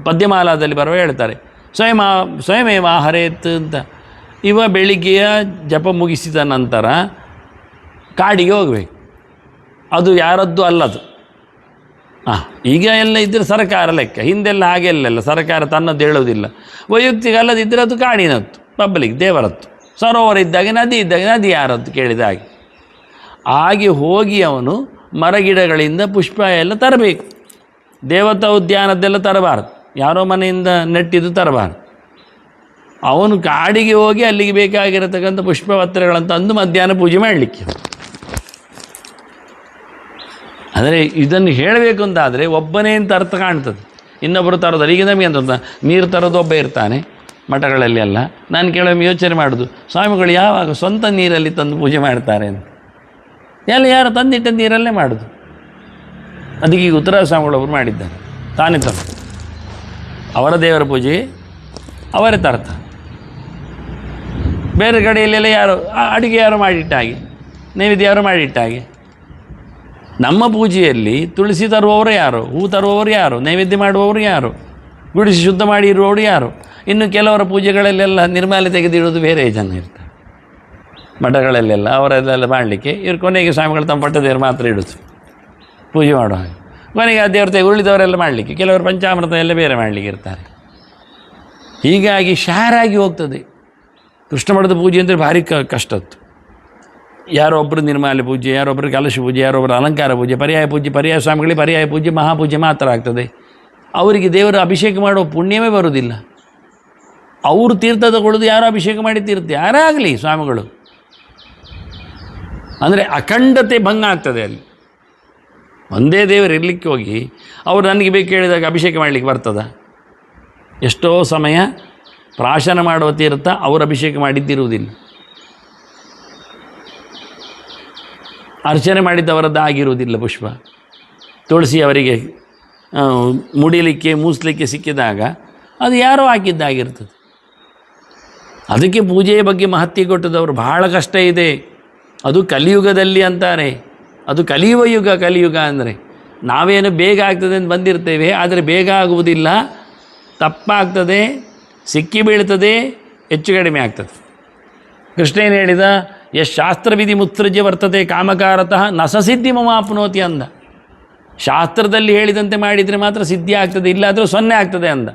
ಪದ್ಯಮಾಲಾದಲ್ಲಿ ಬರುವ ಹೇಳ್ತಾರೆ, ಸ್ವಯಮೇವ ಹರೇತ್ ಅಂತ. ಇವ ಬೆಳಿಗ್ಗೆಯ ಜಪ ಮುಗಿಸಿದ ನಂತರ ಕಾಡಿಗೆ ಹೋಗಬೇಕು, ಅದು ಯಾರದ್ದು ಅಲ್ಲದು. ಈಗ ಎಲ್ಲ ಇದ್ದರೆ ಸರ್ಕಾರ ಲೆಕ್ಕ, ಹಿಂದೆಲ್ಲ ಹಾಗೆಲ್ಲ ಸರ್ಕಾರ ತನ್ನದ್ದು ಹೇಳೋದಿಲ್ಲ. ವೈಯಕ್ತಿಕ ಅಲ್ಲದಿದ್ದರೆ ಅದು ಕಾಡಿನದ್ದು, ಪಬ್ಲಿಕ್ ದೇವರದ್ದು. ಸರೋವರ ಇದ್ದಾಗ ನದಿ ಇದ್ದಾಗ ನದಿ ಯಾರದ್ದು ಕೇಳಿದ ಹಾಗೆ ಹೋಗಿ ಅವನು ಮರಗಿಡಗಳಿಂದ ಪುಷ್ಪ ಎಲ್ಲ ತರಬೇಕು. ದೇವತಾ ಉದ್ಯಾನದ್ದೆಲ್ಲ ತರಬಾರ್ದು, ಯಾರೋ ಮನೆಯಿಂದ ನೆಟ್ಟಿದ್ದು ತರಬಾರ್ದು. ಅವನು ಕಾಡಿಗೆ ಹೋಗಿ ಅಲ್ಲಿಗೆ ಬೇಕಾಗಿರತಕ್ಕಂಥ ಪುಷ್ಪಪತ್ರಗಳನ್ನು ತಂದು ಮಧ್ಯಾಹ್ನ ಪೂಜೆ ಮಾಡಲಿಕ್ಕೆ. ಅಂದರೆ ಇದನ್ನು ಹೇಳಬೇಕು ಅಂತಾದರೆ ಒಬ್ಬನೇ ಅಂತ ಅರ್ಥ ಕಾಣ್ತದೆ, ಇನ್ನೊಬ್ಬರು ತರೋದು. ಈಗ ನಮಗೆ ಅಂತ ನೀರು ತರೋದು ಒಬ್ಬ ಇರ್ತಾನೆ ಮಠಗಳಲ್ಲಿ ಎಲ್ಲ. ನಾನು ಕೆಲವೊಮ್ಮೆ ಯೋಚನೆ ಮಾಡೋದು, ಸ್ವಾಮಿಗಳು ಯಾವಾಗ ಸ್ವಂತ ನೀರಲ್ಲಿ ತಂದು ಪೂಜೆ ಮಾಡ್ತಾರೆ ಅಂತ. ಎಲ್ಲ ಯಾರು ತಂದಿಟ್ಟ ನೀರಲ್ಲೇ ಮಾಡೋದು. ಅದಕ್ಕೆ ಈಗ ಉತ್ತರ ಸ್ವಾಮಿಗಳೊಬ್ಬರು ಮಾಡಿದ್ದಾರೆ, ತಾನೇ ತಂದು ಅವರ ದೇವರ ಪೂಜೆ ಅವರೇ ತರ್ತಾರೆ. ಬೇರೆ ಕಡೆಯಲ್ಲೆಲ್ಲ ಯಾರು ಅಡುಗೆ ಯಾರು ಮಾಡಿಟ್ಟ ಹಾಗೆ, ನೈವೇದ್ಯ ಯಾರು ಮಾಡಿಟ್ಟ ಹಾಗೆ. ನಮ್ಮ ಪೂಜೆಯಲ್ಲಿ ತುಳಸಿ ತರುವವರು ಯಾರು, ಹೂ ತರುವವರು ಯಾರು, ನೈವೇದ್ಯ ಮಾಡುವವರು ಯಾರು, ಗುಡಿಸಿ ಶುದ್ಧ ಮಾಡಿ ಇರುವವರು ಯಾರು. ಇನ್ನು ಕೆಲವರ ಪೂಜೆಗಳಲ್ಲೆಲ್ಲ ನಿರ್ಮಾಲ್ಯ ತೆಗೆದಿಡೋದು ಬೇರೆ ಜನ ಇರ್ತಾರೆ ಮಠಗಳಲ್ಲೆಲ್ಲ. ಅವರೆಲ್ಲ ಮಾಡಲಿಕ್ಕೆ ಇವ್ರು ಕೊನೆಗೆ ಸ್ವಾಮಿಗಳು ತಮ್ಮ ಪಟ್ಟದೇವರು ಮಾತ್ರ ಇಡೋದು ಪೂಜೆ ಮಾಡೋ ಹಾಗೆ. ಕೊನೆಗೆ ಆ ದೇವ್ರ ತೆಗೆ ಉಳಿದವರೆಲ್ಲ ಮಾಡಲಿಕ್ಕೆ, ಕೆಲವರು ಪಂಚಾಮೃತ ಎಲ್ಲ ಬೇರೆ ಮಾಡಲಿಕ್ಕೆ ಇರ್ತಾರೆ. ಹೀಗಾಗಿ ಶಾರಾಗಿ ಹೋಗ್ತದೆ. ಕೃಷ್ಣ ಮಠದ ಪೂಜೆ ಅಂದರೆ ಭಾರಿ ಕಷ್ಟದ್ದು. ಯಾರೊಬ್ಬರು ನಿರ್ಮಾಲ್ಯ ಪೂಜೆ, ಯಾರೊಬ್ಬರು ಕಲಶ ಪೂಜೆ, ಯಾರೊಬ್ಬರು ಅಲಂಕಾರ ಪೂಜೆ, ಪರ್ಯಾಯ ಸ್ವಾಮಿಗಳಿಗೆ ಪರ್ಯಾಯ ಪೂಜೆ, ಮಹಾಪೂಜೆ ಮಾತ್ರ ಆಗ್ತದೆ. ಅವರಿಗೆ ದೇವರು ಅಭಿಷೇಕ ಮಾಡೋ ಪುಣ್ಯವೇ ಬರುವುದಿಲ್ಲ. ಅವರು ತೀರ್ಥ ತಗೊಳ್ಳೋದು ಯಾರೋ ಅಭಿಷೇಕ ಮಾಡಿ ತೀರ್ಥ, ಯಾರೇ ಆಗಲಿ ಸ್ವಾಮಿಗಳು. ಅಂದರೆ ಅಖಂಡತೆ ಭಂಗ ಆಗ್ತದೆ ಅಲ್ಲಿ. ಒಂದೇ ದೇವರು ಇರಲಿಕ್ಕೆ ಹೋಗಿ ಅವರು ನನಗೆ ಬೇಕು ಹೇಳಿದಾಗ ಅಭಿಷೇಕ ಮಾಡಲಿಕ್ಕೆ ಬರ್ತದ? ಎಷ್ಟೋ ಸಮಯ ಪ್ರಾಶನ ಮಾಡುವ ತೀರ್ಥ ಅವರು ಅಭಿಷೇಕ ಮಾಡಿದ್ದಿರುವುದಿಲ್ಲ, ಅರ್ಚನೆ ಮಾಡಿದ್ದವರದ್ದು ಆಗಿರುವುದಿಲ್ಲ. ಪುಷ್ಪ ತುಳಸಿ ಅವರಿಗೆ ಮುಡಿಲಿಕ್ಕೆ ಮೂಸಲಿಕ್ಕೆ ಸಿಕ್ಕಿದಾಗ ಅದು ಯಾರೋ ಹಾಕಿದ್ದಾಗಿರ್ತದೆ. ಅದಕ್ಕೆ ಪೂಜೆಯ ಬಗ್ಗೆ ಮಹತ್ವ ಕೊಟ್ಟದವರು ಬಹಳ ಕಷ್ಟ ಇದೆ. ಅದು ಕಲಿಯುಗದಲ್ಲಿ ಅಂತಾರೆ, ಅದು ಕಲಿಯುವ ಯುಗ. ಕಲಿಯುಗ ಅಂದರೆ ನಾವೇನು ಬೇಗ ಆಗ್ತದೆ ಅಂತ ಬಂದಿರ್ತೇವೆ, ಆದರೆ ಬೇಗ ಆಗುವುದಿಲ್ಲ, ತಪ್ಪಾಗ್ತದೆ, ಸಿಕ್ಕಿ ಬೀಳ್ತದೆ, ಹೆಚ್ಚು ಕಡಿಮೆ ಆಗ್ತದೆ. ಕೃಷ್ಣ ಏನು ಹೇಳಿದ? ಶಾಸ್ತ್ರವಿಧಿ ಮುತ್ಸೃಜ್ಯ ವರ್ತತೆ ಕಾಮಕಾರತಃ ನಸಸಿದ್ಧಿ ಮಮಾಪ್ನೋತಿ ಅಂದ. ಶಾಸ್ತ್ರದಲ್ಲಿ ಹೇಳಿದಂತೆ ಮಾಡಿದರೆ ಮಾತ್ರ ಸಿದ್ಧಿ ಆಗ್ತದೆ, ಇಲ್ಲಾದರೂ 0 ಆಗ್ತದೆ ಅಂದ.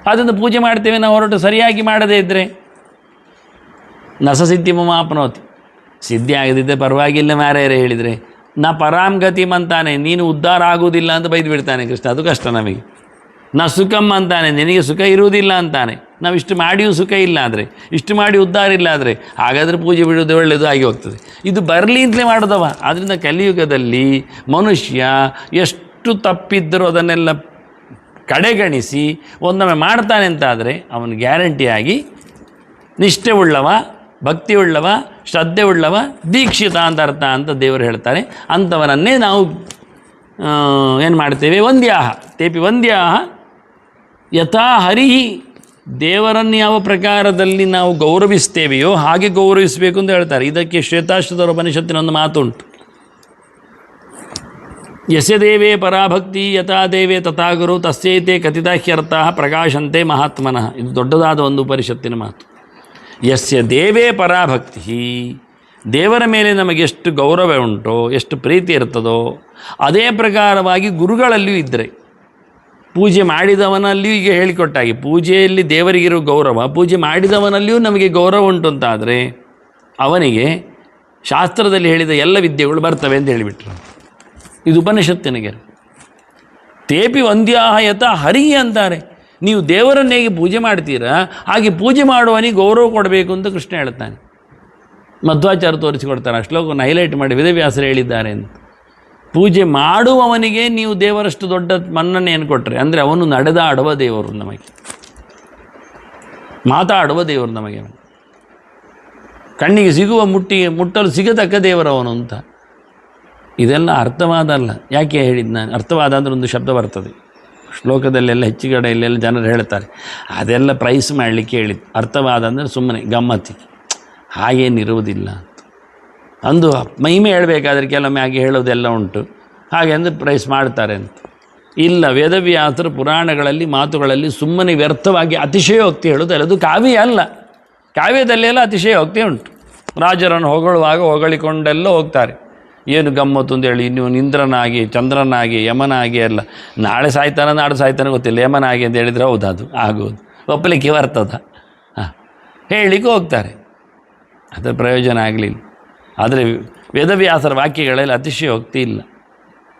ಅದನ್ನು ಪೂಜೆ ಮಾಡ್ತೇವೆ ನಾವು ಹೊರಟು ಸರಿಯಾಗಿ ಮಾಡದೇ ಇದ್ದರೆ ನಸಸಿದ್ಧಿ ಮಮಾಪ್ನೋತಿ. ಸಿದ್ಧಿ ಆಗದಿದ್ದರೆ ಪರವಾಗಿಲ್ಲ ಮಾರೇರೆ ಹೇಳಿದರೆ ನಾ ಪರಾಂಗತಿಮ್ ಅಂತಾನೆ, ನೀನು ಉದ್ಧಾರ ಆಗುವುದಿಲ್ಲ ಅಂತ ಬೈದು ಬಿಡ್ತಾನೆ ಕೃಷ್ಣ. ಅದು ಕಷ್ಟ ನಮಗೆ. ನ ಸುಖಮ್ ಅಂತಾನೆ, ನಿನಗೆ ಸುಖ ಇರುವುದಿಲ್ಲ ಅಂತಾನೆ. ನಾವು ಇಷ್ಟು ಮಾಡಿಯೂ ಸುಖ ಇಲ್ಲ ಆದರೆ, ಇಷ್ಟು ಮಾಡಿ ಉದ್ಧಾರ ಇಲ್ಲ ಆದರೆ, ಹಾಗಾದರೆ ಪೂಜೆ ಬಿಡೋದು ಒಳ್ಳೆಯದು ಆಗಿ ಹೋಗ್ತದೆ. ಇದು ಬರಲಿ ಅಂತಲೇ ಮಾಡೋದವ. ಆದ್ದರಿಂದ ಕಲಿಯುಗದಲ್ಲಿ ಮನುಷ್ಯ ಎಷ್ಟು ತಪ್ಪಿದ್ದರೂ ಅದನ್ನೆಲ್ಲ ಕಡೆಗಣಿಸಿ ಒಂದೊಮ್ಮೆ ಮಾಡ್ತಾನೆ ಅಂತಾದರೆ ಅವನು ಗ್ಯಾರಂಟಿಯಾಗಿ ನಿಷ್ಠೆ ಉಳ್ಳವ, ಭಕ್ತಿ ಉಳ್ಳವ, ಶ್ರದ್ಧೆ ಉಳ್ಳವ, ದೀಕ್ಷಿತ ಅಂತ ಅರ್ಥ ಅಂತ ದೇವರು ಹೇಳ್ತಾರೆ. ಅಂಥವನನ್ನೇ ನಾವು ಏನು ಮಾಡ್ತೇವೆ, ವಂದ್ಯಾಹ ತೇಪಿ ವಂದ್ಯಾಹ ಯಥಾ ಹರಿಹಿ. ದೇವರನ್ನು ಯಾವ ಪ್ರಕಾರದಲ್ಲಿ ನಾವು ಗೌರವಿಸ್ತೇವೆಯೋ ಹಾಗೆ ಗೌರವಿಸಬೇಕು ಅಂತ ಹೇಳ್ತಾರೆ. ಇದಕ್ಕೆ ಶ್ವೇತಾಶ್ವತರ ಉಪನಿಷತ್ತಿನ ಒಂದು ಮಾತು ಉಂಟು. ಯಸ್ಯ ದೇವೇ ಪರಾಭಕ್ತಿ ಯಥಾ ದೇವೇ ತಥಾ ಗುರು ತಸ್ಯೈತೆ ಕಥಿತಾಹ್ಯರ್ಥಃ ಪ್ರಕಾಶಂತೆ ಮಹಾತ್ಮನಃ. ಇದು ದೊಡ್ಡದಾದ ಒಂದು ಉಪನಿಷತ್ತಿನ ಮಾತು. ಯಸ್ಯ ದೇವೇ ಪರಾಭಕ್ತಿ, ದೇವರ ಮೇಲೆ ನಮಗೆಷ್ಟು ಗೌರವ ಉಂಟೋ, ಎಷ್ಟು ಪ್ರೀತಿ ಇರ್ತದೋ ಅದೇ ಪ್ರಕಾರವಾಗಿ ಗುರುಗಳಲ್ಲಿಯೂ ಇದ್ದರೆ, ಪೂಜೆ ಮಾಡಿದವನಲ್ಲಿಯೂ ಈಗ ಹೇಳಿಕೊಟ್ಟಾಗಿ ಪೂಜೆಯಲ್ಲಿ ದೇವರಿಗಿರೋ ಗೌರವ ಪೂಜೆ ಮಾಡಿದವನಲ್ಲಿಯೂ ನಮಗೆ ಗೌರವ ಉಂಟು ಅಂತಾದರೆ ಅವನಿಗೆ ಶಾಸ್ತ್ರದಲ್ಲಿ ಹೇಳಿದ ಎಲ್ಲ ವಿದ್ಯೆಗಳು ಬರ್ತವೆ ಅಂತ ಹೇಳಿಬಿಟ್ರು. ಇದು ಉಪನಿಷತ್ತಿನಿಗೆ. ತೇಪಿ ವಂದ್ಯಾಹ ಯಥ ಹರಿ ಅಂತಾರೆ. ನೀವು ದೇವರನ್ನು ಹೇಗೆ ಪೂಜೆ ಮಾಡ್ತೀರಾ ಹಾಗೆ ಪೂಜೆ ಮಾಡುವನಿಗೆ ಗೌರವ ಕೊಡಬೇಕು ಅಂತ ಕೃಷ್ಣ ಹೇಳ್ತಾನೆ. ಮಧ್ವಾಚಾರ್ಯ ತೋರಿಸಿಕೊಡ್ತಾರೆ. ಆ ಶ್ಲೋಕವನ್ನು ಹೈಲೈಟ್ ಮಾಡಿ ವೇದವ್ಯಾಸರು ಹೇಳಿದ್ದಾರೆ ಅಂತ. ಪೂಜೆ ಮಾಡುವವನಿಗೆ ನೀವು ದೇವರಷ್ಟು ದೊಡ್ಡ ಮನ್ನಣೆಯನ್ನು ಕೊಟ್ಟರೆ, ಅಂದರೆ ಅವನು ನಡೆದಾಡುವ ದೇವರು ನಮಗೆ, ಮಾತಾಡುವ ದೇವರು ನಮಗೆ, ಕಣ್ಣಿಗೆ ಸಿಗುವ ಮುಟ್ಟಲು ಸಿಗತಕ್ಕ ದೇವರವನು ಅಂತ. ಇದೆಲ್ಲ ಅರ್ಥವಾದ ಅಲ್ಲ. ಯಾಕೆ ಹೇಳಿದ್ದು ನಾನು? ಅರ್ಥವಾದ ಅಂದರೆ ಒಂದು ಶಬ್ದ ಬರ್ತದೆ ಶ್ಲೋಕದಲ್ಲೆಲ್ಲ ಹೆಚ್ಚಿಗಡೆ ಇಲ್ಲೆಲ್ಲ ಜನರು ಹೇಳ್ತಾರೆ, ಅದೆಲ್ಲ ಪ್ರೈಸ್ ಮಾಡಲಿಕ್ಕೆ ಹೇಳಿದ್ದು. ಅರ್ಥವಾದ ಅಂದರೆ ಸುಮ್ಮನೆ ಗಮ್ಮತ್ತಿಗೆ, ಹಾಗೇನಿರುವುದಿಲ್ಲ ಅಂತ. ಅಂದು ಮಹಿಮೆ ಹೇಳಬೇಕಾದ್ರೆ ಕೆಲವೊಮ್ಮೆ ಹಾಗೆ ಹೇಳೋದೆಲ್ಲ ಉಂಟು, ಹಾಗೆ ಅಂದರೆ ಪ್ರೈಸ್ ಮಾಡ್ತಾರೆ ಅಂತ. ಇಲ್ಲ, ವೇದವ್ಯಾಸರು ಪುರಾಣಗಳಲ್ಲಿ ಮಾತುಗಳಲ್ಲಿ ಸುಮ್ಮನೆ ವ್ಯರ್ಥವಾಗಿ ಅತಿಶಯೋಕ್ತಿ ಹೇಳೋದಲ್ಲ. ಅದು ಕಾವ್ಯ ಅಲ್ಲ. ಕಾವ್ಯದಲ್ಲೆಲ್ಲ ಅತಿಶಯೋಕ್ತಿ ಉಂಟು. ರಾಜರನ್ನು ಹೊಗಳುವಾಗ ಹೊಗಳಿಕೊಂಡೆಲ್ಲ ಹೋಗ್ತಾರೆ. ಏನು ಗಮ್ಮತ್ತು ಅಂತೇಳಿ, ನೀವು ಇಂದ್ರನಾಗಿ, ಚಂದ್ರನಾಗಿ, ಯಮನಾಗಿ ಎಲ್ಲ, ನಾಳೆ ಸಾಯ್ತಾನೆ ನಾಡು ಸಾಯ್ತಾನೆ ಗೊತ್ತಿಲ್ಲ, ಯಮನಾಗಿ ಅಂತ ಹೇಳಿದರೆ ಹೌದು, ಅದು ಆಗೋದು, ಒಪ್ಪಲಿಕ್ಕೆ ಬರ್ತದ? ಹೇಳಲಿಕ್ಕೆ ಹೋಗ್ತಾರೆ, ಅದರ ಪ್ರಯೋಜನ ಆಗಲಿಲ್ಲ. ಆದರೆ ವೇದವ್ಯಾಸರ ವಾಕ್ಯಗಳಲ್ಲಿ ಅತಿಶಯೋಕ್ತಿ ಇಲ್ಲ.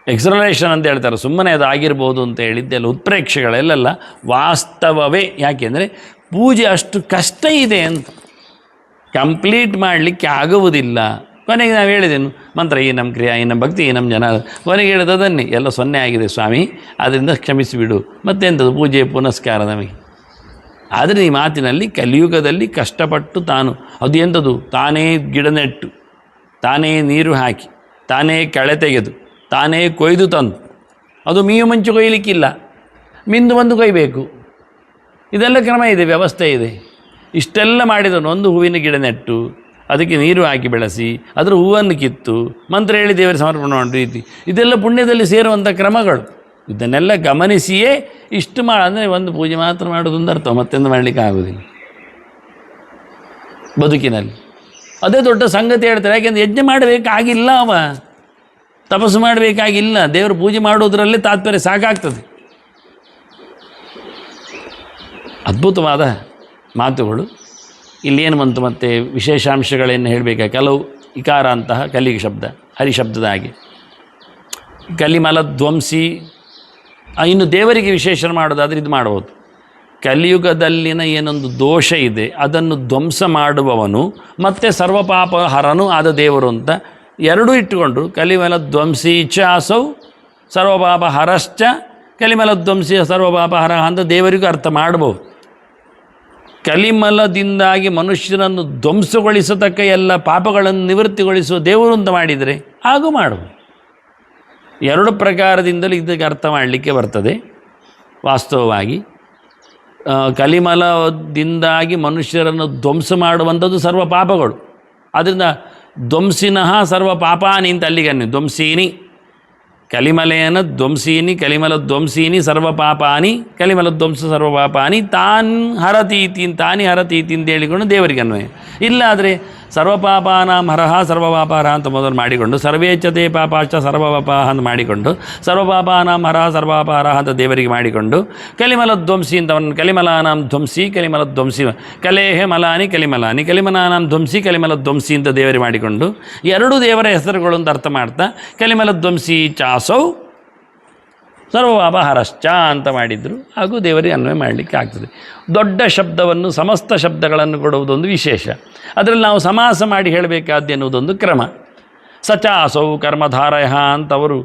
ಎಕ್ಸಲರೇಷನ್ ಅಂತ ಹೇಳ್ತಾರೆ, ಸುಮ್ಮನೆ ಅದು ಆಗಿರ್ಬೋದು ಅಂತ ಹೇಳಿದ್ದೆಲ್ಲ ಉತ್ಪ್ರೇಕ್ಷೆಗಳೆಲ್ಲ ವಾಸ್ತವವೇ. ಯಾಕೆಂದರೆ ಪೂಜೆ ಅಷ್ಟು ಕಷ್ಟ ಇದೆ ಅಂತ, ಕಂಪ್ಲೀಟ್ ಮಾಡಲಿಕ್ಕೆ ಆಗುವುದಿಲ್ಲ. ಕೊನೆಗೆ ನಾವು ಹೇಳಿದೆನು, ಮಂತ್ರ ಈ ನಮ್ಮ ಕ್ರಿಯಾ, ಈ ನಮ್ಮ ಭಕ್ತಿ, ಈ ನಮ್ಮ ಜನ, ಕೊನೆಗೆ ಹೇಳಿದ ಅದನ್ನೇ, ಎಲ್ಲ ಸೊನ್ನೆ ಆಗಿದೆ ಸ್ವಾಮಿ, ಅದರಿಂದ ಕ್ಷಮಿಸಿಬಿಡು. ಮತ್ತೆಂಥದ್ದು ಪೂಜೆ ಪುನಸ್ಕಾರ ನಮಗೆ? ಆದರೆ ಈ ಮಾತಿನಲ್ಲಿ ಕಲಿಯುಗದಲ್ಲಿ ಕಷ್ಟಪಟ್ಟು ತಾನು ಅದು ಎಂಥದ್ದು, ತಾನೇ ಗಿಡ ನೆಟ್ಟು, ತಾನೇ ನೀರು ಹಾಕಿ, ತಾನೇ ಕಳೆ ತೆಗೆದು, ತಾನೇ ಕೊಯ್ದು ತಂದು, ಅದು ಮೀನು ಮುಂಚೆ ಕೊಯ್ಲಿಕ್ಕಿಲ್ಲ, ಮಿಂದು ಬಂದು ಕೊಯ್ಬೇಕು. ಇದೆಲ್ಲ ಕ್ರಮ ಇದೆ, ವ್ಯವಸ್ಥೆ ಇದೆ. ಇಷ್ಟೆಲ್ಲ ಮಾಡಿದನು. ಒಂದು ಹೂವಿನ ಗಿಡ ನೆಟ್ಟು ಅದಕ್ಕೆ ನೀರು ಹಾಕಿ ಬೆಳೆಸಿ ಅದರ ಹೂವನ್ನು ಕಿತ್ತು ಮಂತ್ರ ಹೇಳಿ ದೇವರಿಗೆ ಸಮರ್ಪಣೆ ಮಾಡೋ ರೀತಿ, ಇದೆಲ್ಲ ಪುಣ್ಯದಲ್ಲಿ ಸೇರುವಂಥ ಕ್ರಮಗಳು. ಇದನ್ನೆಲ್ಲ ಗಮನಿಸಿಯೇ ಇಷ್ಟು ಅಂದರೆ ಒಂದು ಪೂಜೆ ಮಾತ್ರ ಮಾಡೋದೊಂದು ಅರ್ಥ, ಮತ್ತೆಂದು ಮಾಡಲಿಕ್ಕೆ ಆಗೋದಿಲ್ಲ ಬದುಕಿನಲ್ಲಿ. ಅದೇ ದೊಡ್ಡ ಸಂಗತಿ ಹೇಳ್ತಾರೆ. ಯಾಕೆಂದರೆ ಯಜ್ಞ ಮಾಡಬೇಕಾಗಿಲ್ಲ, ಅವ ತಪಸ್ಸು ಮಾಡಬೇಕಾಗಿಲ್ಲ, ದೇವರು ಪೂಜೆ ಮಾಡೋದರಲ್ಲೇ ತಾತ್ಪರ್ಯ ಸಾಕಾಗ್ತದೆ. ಅದ್ಭುತವಾದ ಮಾತುಗಳು. ಇಲ್ಲೇನು ಬಂತು ಮತ್ತೆ ವಿಶೇಷಾಂಶಗಳೇನು ಹೇಳಬೇಕಾ? ಕೆಲವು ಇಕಾರ ಅಂತಹ ಕಲಿ ಶಬ್ದ, ಹರಿಶಬ್ದದ ಹಾಗೆ ಕಲಿಮಲಧ್ವಂಸಿ. ಇನ್ನು ದೇವರಿಗೆ ವಿಶೇಷಣ ಮಾಡೋದಾದರೆ ಇದು ಮಾಡ್ಬೋದು. ಕಲಿಯುಗದಲ್ಲಿನ ಏನೊಂದು ದೋಷ ಇದೆ ಅದನ್ನು ಧ್ವಂಸ ಮಾಡುವವನು ಮತ್ತು ಸರ್ವಪಾಪ ಹರನು ಆದ ದೇವರು ಅಂತ ಎರಡೂ ಇಟ್ಟುಕೊಂಡ್ರು. ಕಲಿಮಲಧ್ವಂಸಿ ಚ ಅಸೌ ಸರ್ವಪಾಪ ಹರಶ್ಚ ಕಲಿಮಲಧ್ವಂಸಿ ಸರ್ವಪಾಪ ಹರ ಅಂತ ದೇವರಿಗೂ ಅರ್ಥ ಮಾಡ್ಬೋದು. ಕಲಿಮಲದಿಂದಾಗಿ ಮನುಷ್ಯನನ್ನು ಧ್ವಂಸಗೊಳಿಸತಕ್ಕ ಎಲ್ಲ ಪಾಪಗಳನ್ನು ನಿವೃತ್ತಿಗೊಳಿಸುವ ದೇವರು ಅಂತ ಮಾಡಿದರೆ ಹಾಗೂ ಮಾಡುವುದು. ಎರಡು ಪ್ರಕಾರದಿಂದಲೂ ಇದಕ್ಕೆ ಅರ್ಥ ಮಾಡಲಿಕ್ಕೆ ಬರ್ತದೆ. ವಾಸ್ತವವಾಗಿ ಕಲಿಮಲದಿಂದಾಗಿ ಮನುಷ್ಯರನ್ನು ಧ್ವಂಸ ಮಾಡುವಂಥದ್ದು ಸರ್ವ ಪಾಪಗಳು. ಅದರಿಂದ ಧ್ವಂಸಿನಃ ಸರ್ವ ಪಾಪಾನಿ ಅಂತ ಅಲ್ಲಿಗನ್ನಿ ಧ್ವಂಸೀನಿ, ಕಲಿಮಲೇನ ಧ್ವಂಸೀನಿ ಕಲಿಮಲಧ್ವಂಸೀನಿ ಸರ್ವ ಪಾಪಾನಿ ಕಲಿಮಲಧ್ವಂಸ ಸರ್ವ ಪಾಪಾನಿ ತಾನ್ ಹರತೀತಿ ತಾನಿ ಹರತೀತಿ ಅಂತ ಹೇಳಿಕೊಂಡು ದೇವರಿಗೆ ಅನ್ವಯ. ಇಲ್ಲಾದರೆ ಸರ್ವಪಾಪಾನಾಂ ಹರಹ ಸರ್ವಪಾಪಹರ ಅಂತ ಮೊದಲು ಮಾಡಿಕೊಂಡು ಸರ್ವೇಚ್ಛತೆ ಪಾಪಾಶ್ಚ ಸರ್ವಪಾಪ ಅಂತ ಮಾಡಿಕೊಂಡು ಸರ್ವಪಾಪಾನಾಂ ಹರಹ ಸರ್ವಪಾಪಹರ ಅಂತ ದೇವರಿಗೆ ಮಾಡಿಕೊಂಡು ಕಲಿಮಲಧ್ವಂಸಿ ಅಂತವನ್ನು ಕಲಿಮಲಾನಾಂ ಧ್ವಂಸಿ ಕಲಿಮಲಧ್ವಂಸಿ ಕಲೇಹೆ ಮಲಾನಿ ಕಲಿಮಲಾನಿ ಕಲಿಮಲಾನಾಂ ಧ್ವಂಸಿ ಕಲಿಮಲಧ್ವಂಸಿ ಅಂತ ದೇವರಿಗೆ ಮಾಡಿಕೊಂಡು ಎರಡೂ ದೇವರ ಹೆಸರುಗಳು ಅಂತ ಅರ್ಥ ಮಾಡ್ತಾ ಕಲಿಮಲಧ್ವಂಸಿ ಚಾಸೌ ಸರ್ವಪಾಪಹರಶ್ಚ ಅಂತ ಮಾಡಿದರು, ಹಾಗೂ ದೇವರಿಗೆ ಅನ್ವಯ ಮಾಡಲಿಕ್ಕೆ ಆಗ್ತದೆ. ದೊಡ್ಡ ಶಬ್ದವನ್ನು, ಸಮಸ್ತ ಶಬ್ದಗಳನ್ನು ಕೊಡುವುದೊಂದು ವಿಶೇಷ. ಅದರಲ್ಲಿ ನಾವು ಸಮಾಸ ಮಾಡಿ ಹೇಳಬೇಕಾದ್ದು ಎನ್ನುವುದೊಂದು ಕ್ರಮ. ಸಚಾಸೌ ಕರ್ಮಧಾರಯ ಅಂತ ಅವರು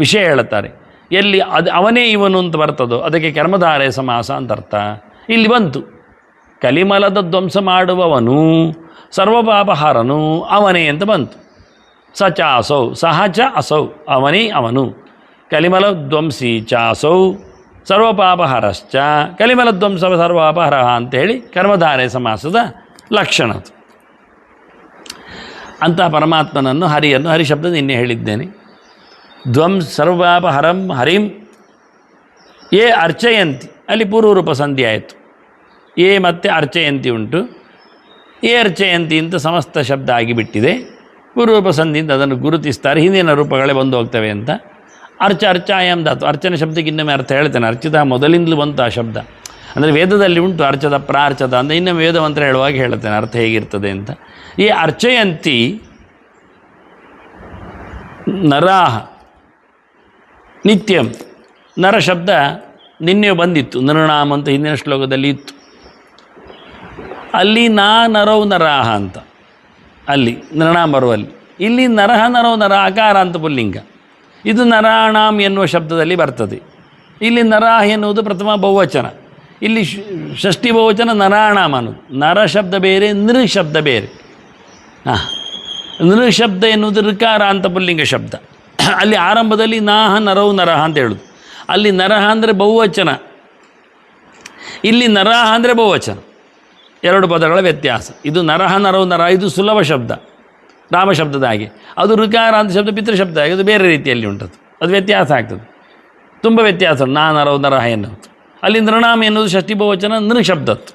ವಿಷಯ ಹೇಳುತ್ತಾರೆ. ಎಲ್ಲಿ ಅವನೇ ಇವನು ಅಂತ ಬರ್ತದೋ ಅದಕ್ಕೆ ಕರ್ಮಧಾರಯ ಸಮಾಸ ಅಂತ ಅರ್ಥ. ಇಲ್ಲಿ ಬಂತು, ಕಲಿಮಲದ ಧ್ವಂಸ ಮಾಡುವವನು ಸರ್ವಪಾಪಹಾರನು ಅವನೇ ಅಂತ ಬಂತು. ಸಚಾಸೌ ಸಹಚ ಅಸೌ ಅವನೇ ಅವನು, ಕಲಿಮಲ ಧ್ವಂಸಿ ಚಾಸೌ ಸರ್ವಪಾಪಹರಶ್ಚ ಕಲಿಮಲ ಧ್ವಂಸ ಸರ್ವಪಾಪಹರ ಅಂತೇಳಿ ಕರ್ಮಧಾರಯ ಸಮಾಸದ ಲಕ್ಷಣ. ಅಂತಹ ಪರಮಾತ್ಮನನ್ನು, ಹರಿಯನ್ನು, ಹರಿಶಬ್ದ ನಿನ್ನೆ ಹೇಳಿದ್ದೇನೆ. ಸರ್ವಪಾಪಹರಂ ಹರಿಂ ಯೇ ಅರ್ಚಯಂತಿ, ಅಲ್ಲಿ ಪೂರ್ವರೂಪ ಸಂಧಿ ಆಯಿತು. ಏ ಮತ್ತು ಅರ್ಚಯಂತಿ ಉಂಟು. ಏ ಅರ್ಚಯಂತಿ ಅಂತ ಸಮಸ್ತ ಶಬ್ದ ಆಗಿಬಿಟ್ಟಿದೆ. ಪೂರ್ವರೂಪ ಸಂಧಿಯಿಂದ ಅದನ್ನು ಗುರುತಿಸ್ತಾರೆ, ಹಿಂದಿನ ರೂಪಗಳೇ ಬಂದು ಹೋಗ್ತವೆ ಅಂತ. ಅರ್ಚಾಯಾಮ್ ಧಾತು, ಅರ್ಚನೆ ಶಬ್ದಕ್ಕೆ ಇನ್ನೊಮ್ಮೆ ಅರ್ಥ ಹೇಳ್ತೇನೆ. ಅರ್ಚಿತ ಮೊದಲಿಂದಲೂ ಬಂತು ಆ ಶಬ್ದ. ಅಂದರೆ ವೇದದಲ್ಲಿ ಉಂಟು ಅರ್ಚದ ಪ್ರಾರ್ಚದ ಅಂತ, ಇನ್ನೊಮ್ಮೆ ವೇದವಂತರ ಹೇಳುವಾಗ ಹೇಳ್ತೇನೆ ಅರ್ಥ ಹೇಗಿರ್ತದೆ ಅಂತ. ಈ ಅರ್ಚಯಂತಿ ನರಾಹ ನಿತ್ಯಂ, ನರ ಶಬ್ದ ನಿನ್ನೆ ಬಂದಿತ್ತು, ನೃಣಾಮ್ ಅಂತ ಹಿಂದಿನ ಶ್ಲೋಕದಲ್ಲಿ ಇತ್ತು. ಅಲ್ಲಿ ನರೌ ನರಾಹ ಅಂತ, ಅಲ್ಲಿ ನೃಣಾಮ್ ಬರುವಲ್ಲಿ. ಇಲ್ಲಿ ನರಹ ನರೌ ನರ ಅಕಾರ ಅಂತ ಪುಲ್ಲಿಂಗ. ಇದು ನರಾಣಾಮ್ ಎನ್ನುವ ಶಬ್ದದಲ್ಲಿ ಬರ್ತದೆ. ಇಲ್ಲಿ ನರಾಹ ಎನ್ನುವುದು ಪ್ರಥಮ ಬಹುವಚನ, ಇಲ್ಲಿ ಷಷ್ಠಿ ಬಹುವಚನ ನರಾಣಾಮ್ ಅನ್ನೋದು. ನರ ಶಬ್ದ ಬೇರೆ, ನೃ ಶಬ್ದ ಬೇರೆ. ನೃ ಶಬ್ದ ಎನ್ನುವುದು ಋಕಾರ ಅಂತ ಪುಲ್ಲಿಂಗ ಶಬ್ದ. ಅಲ್ಲಿ ಆರಂಭದಲ್ಲಿ ನಾಹ ನರೌ ನರಹ ಅಂತ ಹೇಳೋದು. ಅಲ್ಲಿ ನರಹ ಅಂದರೆ ಬಹುವಚನ, ಇಲ್ಲಿ ನರಾಹ ಅಂದರೆ ಬಹುವಚನ. ಎರಡು ಪದಗಳ ವ್ಯತ್ಯಾಸ. ಇದು ನರಹ ನರೌ ನರ, ಇದು ಸುಲಭ ಶಬ್ದ ರಾಮ ಶಬ್ದದ ಹಾಗೆ. ಅದು ಋಕಾರ ಅಂತ ಶಬ್ದ ಪಿತೃಶಬ್ದ ಹಾಗೆ, ಅದು ಬೇರೆ ರೀತಿಯಲ್ಲಿ ಉಂಟದು. ಅದು ವ್ಯತ್ಯಾಸ ಆಗ್ತದೆ, ತುಂಬ ವ್ಯತ್ಯಾಸ. ನರೌ ನರಹ ಎನ್ನುವುದು. ಅಲ್ಲಿ ನೃಣಾಮ ಎನ್ನುವುದು ಷಷ್ಠಿ ಬಹುವಚನ ನೃ ಶಬ್ದತ್ತು.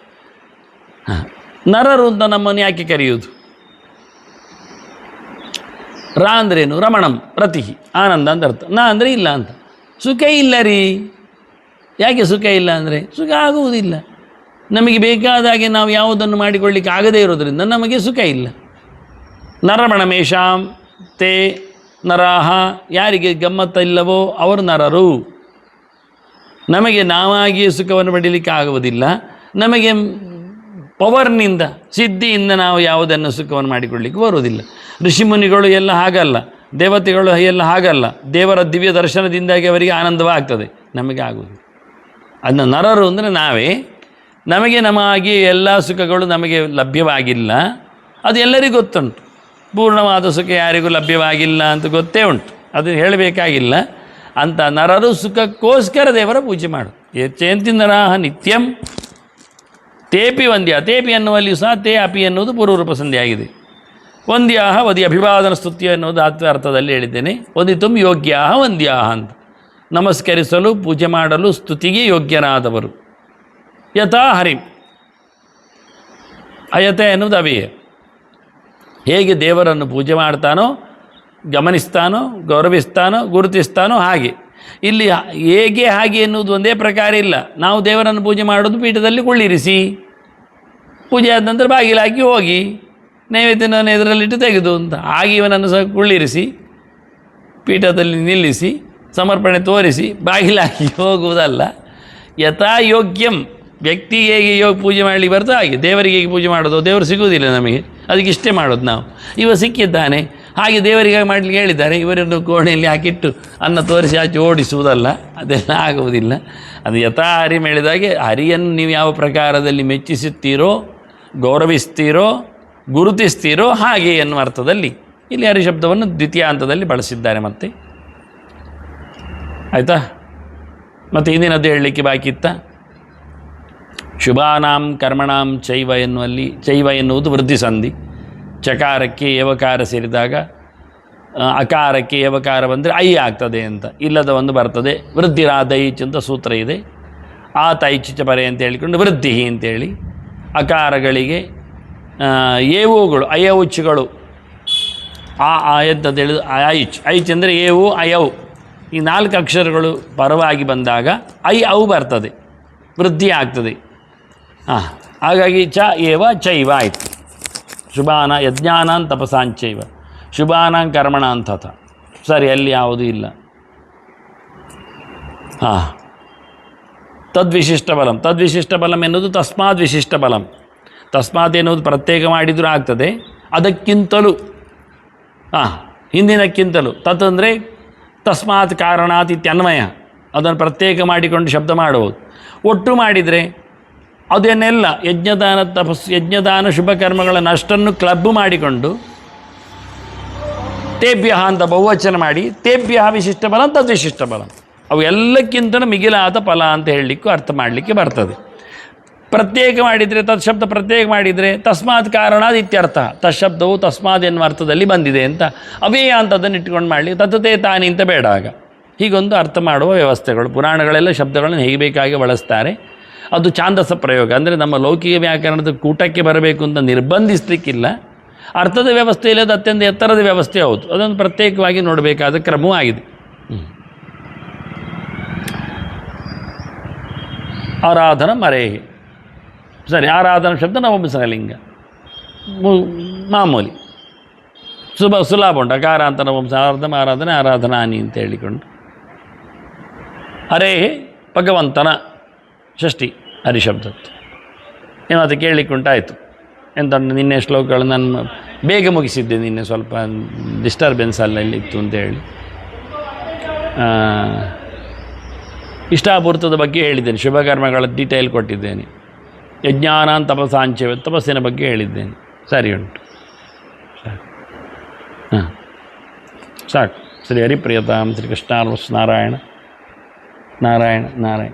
ನರರು ಅಂತ ನಮ್ಮನ್ನು ಯಾಕೆ ಕರೆಯುವುದು? ರಾ ಅಂದ್ರೇನು? ರಮಣಂ ರತಿ, ಆನಂದ ಅಂತ ಅರ್ಥ. ನಾ ಅಂದರೆ ಇಲ್ಲ ಅಂತ. ಸುಖ ಇಲ್ಲ ರೀ. ಯಾಕೆ ಸುಖ ಇಲ್ಲ ಅಂದರೆ ಸುಖ ಆಗುವುದಿಲ್ಲ. ನಮಗೆ ಬೇಕಾದಾಗೆ ನಾವು ಯಾವುದನ್ನು ಮಾಡಿಕೊಳ್ಳಿಕ್ಕೆ ಆಗದೇ ಇರೋದರಿಂದ ನಮಗೆ ಸುಖ ಇಲ್ಲ. ನರಮಣಮೇಶಾಂ ತೇ ನರಾಹ, ಯಾರಿಗೆ ಗಮ್ಮತ್ತಿಲ್ಲವೋ ಅವರು ನರರು. ನಮಗೆ ನಾವಾಗಿಯೇ ಸುಖವನ್ನು ಪಡೀಲಿಕ್ಕೆ ಆಗುವುದಿಲ್ಲ. ನಮಗೆ ಪವರ್ನಿಂದ, ಸಿದ್ಧಿಯಿಂದ ನಾವು ಯಾವುದನ್ನು ಸುಖವನ್ನು ಮಾಡಿಕೊಳ್ಳಿಕ್ಕೆ ಬರುವುದಿಲ್ಲ. ಋಷಿಮುನಿಗಳು ಎಲ್ಲ ಹಾಗಲ್ಲ, ದೇವತೆಗಳು ಎಲ್ಲ ಹಾಗಲ್ಲ. ದೇವರ ದಿವ್ಯ ದರ್ಶನದಿಂದಾಗಿ ಅವರಿಗೆ ಆನಂದವಾಗ್ತದೆ, ನಮಗೆ ಆಗುವುದಿಲ್ಲ. ಅದನ್ನ ನರರು ಅಂದರೆ ನಾವೇ. ನಮಗೆ ಎಲ್ಲ ಸುಖಗಳು ನಮಗೆ ಲಭ್ಯವಾಗಿಲ್ಲ, ಅದು ಎಲ್ಲರಿಗೂ ಗೊತ್ತುಂಟು. ಪೂರ್ಣವಾದ ಸುಖ ಯಾರಿಗೂ ಲಭ್ಯವಾಗಿಲ್ಲ ಅಂತ ಗೊತ್ತೇ ಉಂಟು, ಅದು ಹೇಳಬೇಕಾಗಿಲ್ಲ. ಅಂತ ನರರು ಸುಖಕ್ಕೋಸ್ಕರ ದೇವರ ಪೂಜೆ ಮಾಡು. ಯಚ್ಚಂತಿ ನರಾಹ ನಿತ್ಯಂ ತೇಪಿ ವಂದ್ಯ. ತೇಪಿ ಅನ್ನುವಲ್ಲಿಯೂ ಸಹ ತೇ ಅಪಿ ಎನ್ನುವುದು ಪೂರ್ವರೂಪ ಸಂಧಿಯಾಗಿದೆ. ವಂದ್ಯಾಹ ವದಿ ಅಭಿವಾದನ ಸ್ತುತ್ಯ ಎನ್ನುವುದು ಅರ್ಥದಲ್ಲಿ ಹೇಳಿದ್ದೇನೆ. ವದಿತುಂ ಯೋಗ್ಯಾಹ ವಂದ್ಯಾಹ ಅಂತ, ನಮಸ್ಕರಿಸಲು, ಪೂಜೆ ಮಾಡಲು, ಸ್ತುತಿಗೆ ಯೋಗ್ಯರಾದವರು. ಯಥಾ ಹರಿಂ, ಅಯತೆ ಎನ್ನುವುದು ಅವಿಯೇ. ಹೇಗೆ ದೇವರನ್ನು ಪೂಜೆ ಮಾಡ್ತಾನೋ, ಗಮನಿಸ್ತಾನೋ, ಗೌರವಿಸ್ತಾನೋ, ಗುರುತಿಸ್ತಾನೋ ಹಾಗೆ. ಇಲ್ಲಿ ಹೇಗೆ ಹಾಗೆ ಎನ್ನುವುದು ಒಂದೇ ಪ್ರಕಾರ ಇಲ್ಲ. ನಾವು ದೇವರನ್ನು ಪೂಜೆ ಮಾಡೋದು ಪೀಠದಲ್ಲಿ ಕುಳ್ಳಿರಿಸಿ, ಪೂಜೆ ಆದ ನಂತರ ಬಾಗಿಲಾಕಿ ಹೋಗಿ ನೈವೇದ್ಯವನ್ನು ಎದುರಲ್ಲಿಟ್ಟು ತೆಗೆದು ಅಂತ. ಹಾಗೆ ಇವನನ್ನು ಸಹ ಕುಳ್ಳಿರಿಸಿ, ಪೀಠದಲ್ಲಿ ನಿಲ್ಲಿಸಿ, ಸಮರ್ಪಣೆ ತೋರಿಸಿ, ಬಾಗಿಲಾಕಿ ಹೋಗುವುದಲ್ಲ. ಯಥಾ ಯೋಗ್ಯಂ, ವ್ಯಕ್ತಿಗೆ ಹೇಗೆ ಪೂಜೆ ಮಾಡಲಿಕ್ಕೆ ಬರ್ತೋ ಹಾಗೆ ದೇವರಿಗೆ ಹೇಗೆ ಪೂಜೆ ಮಾಡೋದು. ದೇವರು ಸಿಗುವುದಿಲ್ಲ ನಮಗೆ, ಅದಕ್ಕೆ ಇಷ್ಟೇ ಮಾಡೋದು ನಾವು. ಇವ ಸಿಕ್ಕಿದ್ದಾನೆ, ಹಾಗೆ ದೇವರಿಗೆ ಮಾಡಲಿಕ್ಕೆ ಹೇಳಿದ್ದಾರೆ, ಇವರನ್ನು ಕೋಣೆಯಲ್ಲಿ ಹಾಕಿಟ್ಟು ಅನ್ನ ತೋರಿಸಿ ಆಚೆ ಓಡಿಸುವುದಲ್ಲ, ಅದೆಲ್ಲ ಆಗುವುದಿಲ್ಲ. ಅದು ಯಥಾ ಹರಿ ಹೇಳಿದಾಗೆ, ಹರಿಯನ್ನು ನೀವು ಯಾವ ಪ್ರಕಾರದಲ್ಲಿ ಮೆಚ್ಚಿಸುತ್ತೀರೋ, ಗೌರವಿಸ್ತೀರೋ, ಗುರುತಿಸ್ತೀರೋ ಹಾಗೆ ಎನ್ನುವ ಅರ್ಥದಲ್ಲಿ ಇಲ್ಲಿ ಹರಿಶಬ್ದವನ್ನು ದ್ವಿತೀಯ ಹಂತದಲ್ಲಿ ಬಳಸಿದ್ದಾರೆ. ಮತ್ತೆ ಆಯಿತಾ? ಮತ್ತು ಹಿಂದಿನದ್ದು ಹೇಳಲಿಕ್ಕೆ ಬಾಕಿ ಇತ್ತ. ಶುಭಾನಾಂ ಕರ್ಮಣಾಂ ಚೈವ ಎನ್ನುವಲ್ಲಿ ಚೈವ ಎನ್ನುವುದು ವೃದ್ಧಿ ಸಂಧಿ. ಚಕಾರಕ್ಕೆ ಏವಕಾರ ಸೇರಿದಾಗ ಅಕಾರಕ್ಕೆ ಏವಕಾರ ಬಂದರೆ ಐ ಆಗ್ತದೆ ಅಂತ, ಇಲ್ಲದ ಒಂದು ಬರ್ತದೆ. ವೃದ್ಧಿರಾದೈಚ್ ಅಂತ ಸೂತ್ರ ಇದೆ. ಆ ತೈಚಿಚ ಪರೆ ಅಂತ ಹೇಳಿಕೊಂಡು ವೃದ್ಧಿ ಅಂತೇಳಿ. ಅಕಾರಗಳಿಗೆ ಏವುಗಳು, ಅಯೌಚ್ಗಳು, ಎಂತಂತ ಹೇಳಿದ್ರು ಐಚ್ ಅಂದರೆ ಏವು ಅಯವು, ಈ 4 ಅಕ್ಷರಗಳು ಪರವಾಗಿ ಬಂದಾಗ ಔ ಬರ್ತದೆ, ವೃದ್ಧಿ ಆಗ್ತದೆ. ಹಾಗಾಗಿ ಚ ಏವ ಚೈವ ಆಯಿತು. ಶುಭಾನ ಯಜ್ಞಾನಾನ್ ತಪಸಾಂಚೈವ, ಶುಭಾನಾಂ ಕರ್ಮಣಾನ್ ತಥ. ಸರಿ, ಅಲ್ಲಿ ಯಾವುದೂ ಇಲ್ಲ. ಹಾಂ, ತದ್ವಿಶಿಷ್ಟ ಬಲಂ. ತದ್ವಿಶಿಷ್ಟ ಬಲಂ ಎನ್ನುವುದು ತಸ್ಮಾತ್ ವಿಶಿಷ್ಟ ಬಲಂ. ತಸ್ಮಾತ್ ಎನ್ನುವುದು ಪ್ರತ್ಯೇಕ ಮಾಡಿದರೂ ಆಗ್ತದೆ, ಅದಕ್ಕಿಂತಲೂ ಹಿಂದಿನಕ್ಕಿಂತಲೂ. ತತ್ ಅಂದರೆ ತಸ್ಮಾತ್ ಕಾರಣಾತ್ ಇತ್ಯನ್ವಯ, ಅದನ್ನು ಪ್ರತ್ಯೇಕ ಮಾಡಿಕೊಂಡು ಶಬ್ದ ಮಾಡಬಹುದು. ಒಟ್ಟು ಮಾಡಿದರೆ ಅದನ್ನೆಲ್ಲ ಯಜ್ಞದಾನ ಯಜ್ಞದಾನ ಶುಭ ಕರ್ಮಗಳನ್ನು ಅಷ್ಟನ್ನು ಕ್ಲಬ್ ಮಾಡಿಕೊಂಡು ತೇಭ್ಯ ಅಂತ ಬಹುವಚನ ಮಾಡಿ ತೇಭ್ಯ ವಿಶಿಷ್ಟ ಬಲ ತದ್ವಿಶಿಷ್ಟ ಬಲ, ಅವು ಎಲ್ಲಕ್ಕಿಂತಲೂ ಮಿಗಿಲಾದ ಫಲ ಅಂತ ಹೇಳಲಿಕ್ಕೂ ಅರ್ಥ ಮಾಡಲಿಕ್ಕೆ ಬರ್ತದೆ. ಪ್ರತ್ಯೇಕ ಮಾಡಿದರೆ ತತ್ಶಬ್ದ ಪ್ರತ್ಯೇಕ ಮಾಡಿದರೆ ತಸ್ಮಾತ್ ಕಾರಣಾದ್ ಇತ್ಯರ್ಥ, ತತ್ಶಬ್ದವು ತಸ್ಮಾತ್ ಎನ್ನುವ ಅರ್ಥದಲ್ಲಿ ಬಂದಿದೆ ಅಂತ ಅವ್ಯಯ ಅಂತದನ್ನು ಇಟ್ಕೊಂಡು ಮಾಡಲಿ, ತತ್ತೇ ತಾನಿ ಅಂತ ಬೇಡ. ಆಗ ಹೀಗೊಂದು ಅರ್ಥ ಮಾಡುವ ವ್ಯವಸ್ಥೆಗಳು. ಪುರಾಣಗಳೆಲ್ಲ ಶಬ್ದಗಳನ್ನು ಹೇಗೆ ಬೇಕಾಗಿ ಬಳಸ್ತಾರೆ. ಅದು ಛಾಂದಸ ಪ್ರಯೋಗ, ಅಂದರೆ ನಮ್ಮ ಲೌಕಿಕ ವ್ಯಾಕರಣದ ಕೂಟಕ್ಕೆ ಬರಬೇಕು ಅಂತ ನಿರ್ಬಂಧಿಸಲಿಕ್ಕಿಲ್ಲ. ಅರ್ಥದ ವ್ಯವಸ್ಥೆ ಇಲ್ಲದ ಅತ್ಯಂತ ಎತ್ತರದ ವ್ಯವಸ್ಥೆ ಹೌದು, ಅದನ್ನು ಪ್ರತ್ಯೇಕವಾಗಿ ನೋಡಬೇಕಾದ ಕ್ರಮವೂ ಆಗಿದೆ. ಆರಾಧನ ಮರೇಹಿ, ಸರಿ, ಆರಾಧನ ಶಬ್ದ ನವಪುಂಸಕಲಿಂಗ ಮಾಮೂಲಿ ಸುಲಭ ಉಂಟು. ಅಕಾರ ಅಂತ ನವಪುಂಸಕ ಆರಾಧನೆ ಆರಾಧನಾನಿ ಅಂತ ಹೇಳಿಕೊಂಡು. ಹರೇ ಭಗವಂತನ ಷಷ್ಠಿ ಹರಿಶಬ್ದತ್ತು. ಏನು ಅದು ಕೇಳಲಿಕ್ಕುಂಟಾಯಿತು. ಎಂತ ನಿನ್ನೆ ಶ್ಲೋಕಗಳು ನಾನು ಬೇಗ ಮುಗಿಸಿದ್ದೆ, ನಿನ್ನೆ ಸ್ವಲ್ಪ ಡಿಸ್ಟರ್ಬೆನ್ಸ್ ಅಲ್ಲ ಇಲ್ಲಿತ್ತು ಅಂತೇಳಿ. ಇಷ್ಟಾಪೂರ್ತದ ಬಗ್ಗೆ ಹೇಳಿದ್ದೇನೆ, ಶುಭಕರ್ಮಗಳ ಡೀಟೇಲ್ ಕೊಟ್ಟಿದ್ದೇನೆ. ಯಜ್ಞಾನಾನ್ ತಪಸಾಂಚ ತಪಸ್ಸಿನ ಬಗ್ಗೆ ಹೇಳಿದ್ದೇನೆ. ಸರಿ ಉಂಟು, ಹಾಂ ಸಾಕು. ಶ್ರೀ ಹರಿಪ್ರಿಯತಾಂ ಶ್ರೀ ಕೃಷ್ಣಾರ್ವಸ್ ನಾರಾಯಣ ನಾರಾಯಣ ನಾರಾಯಣ.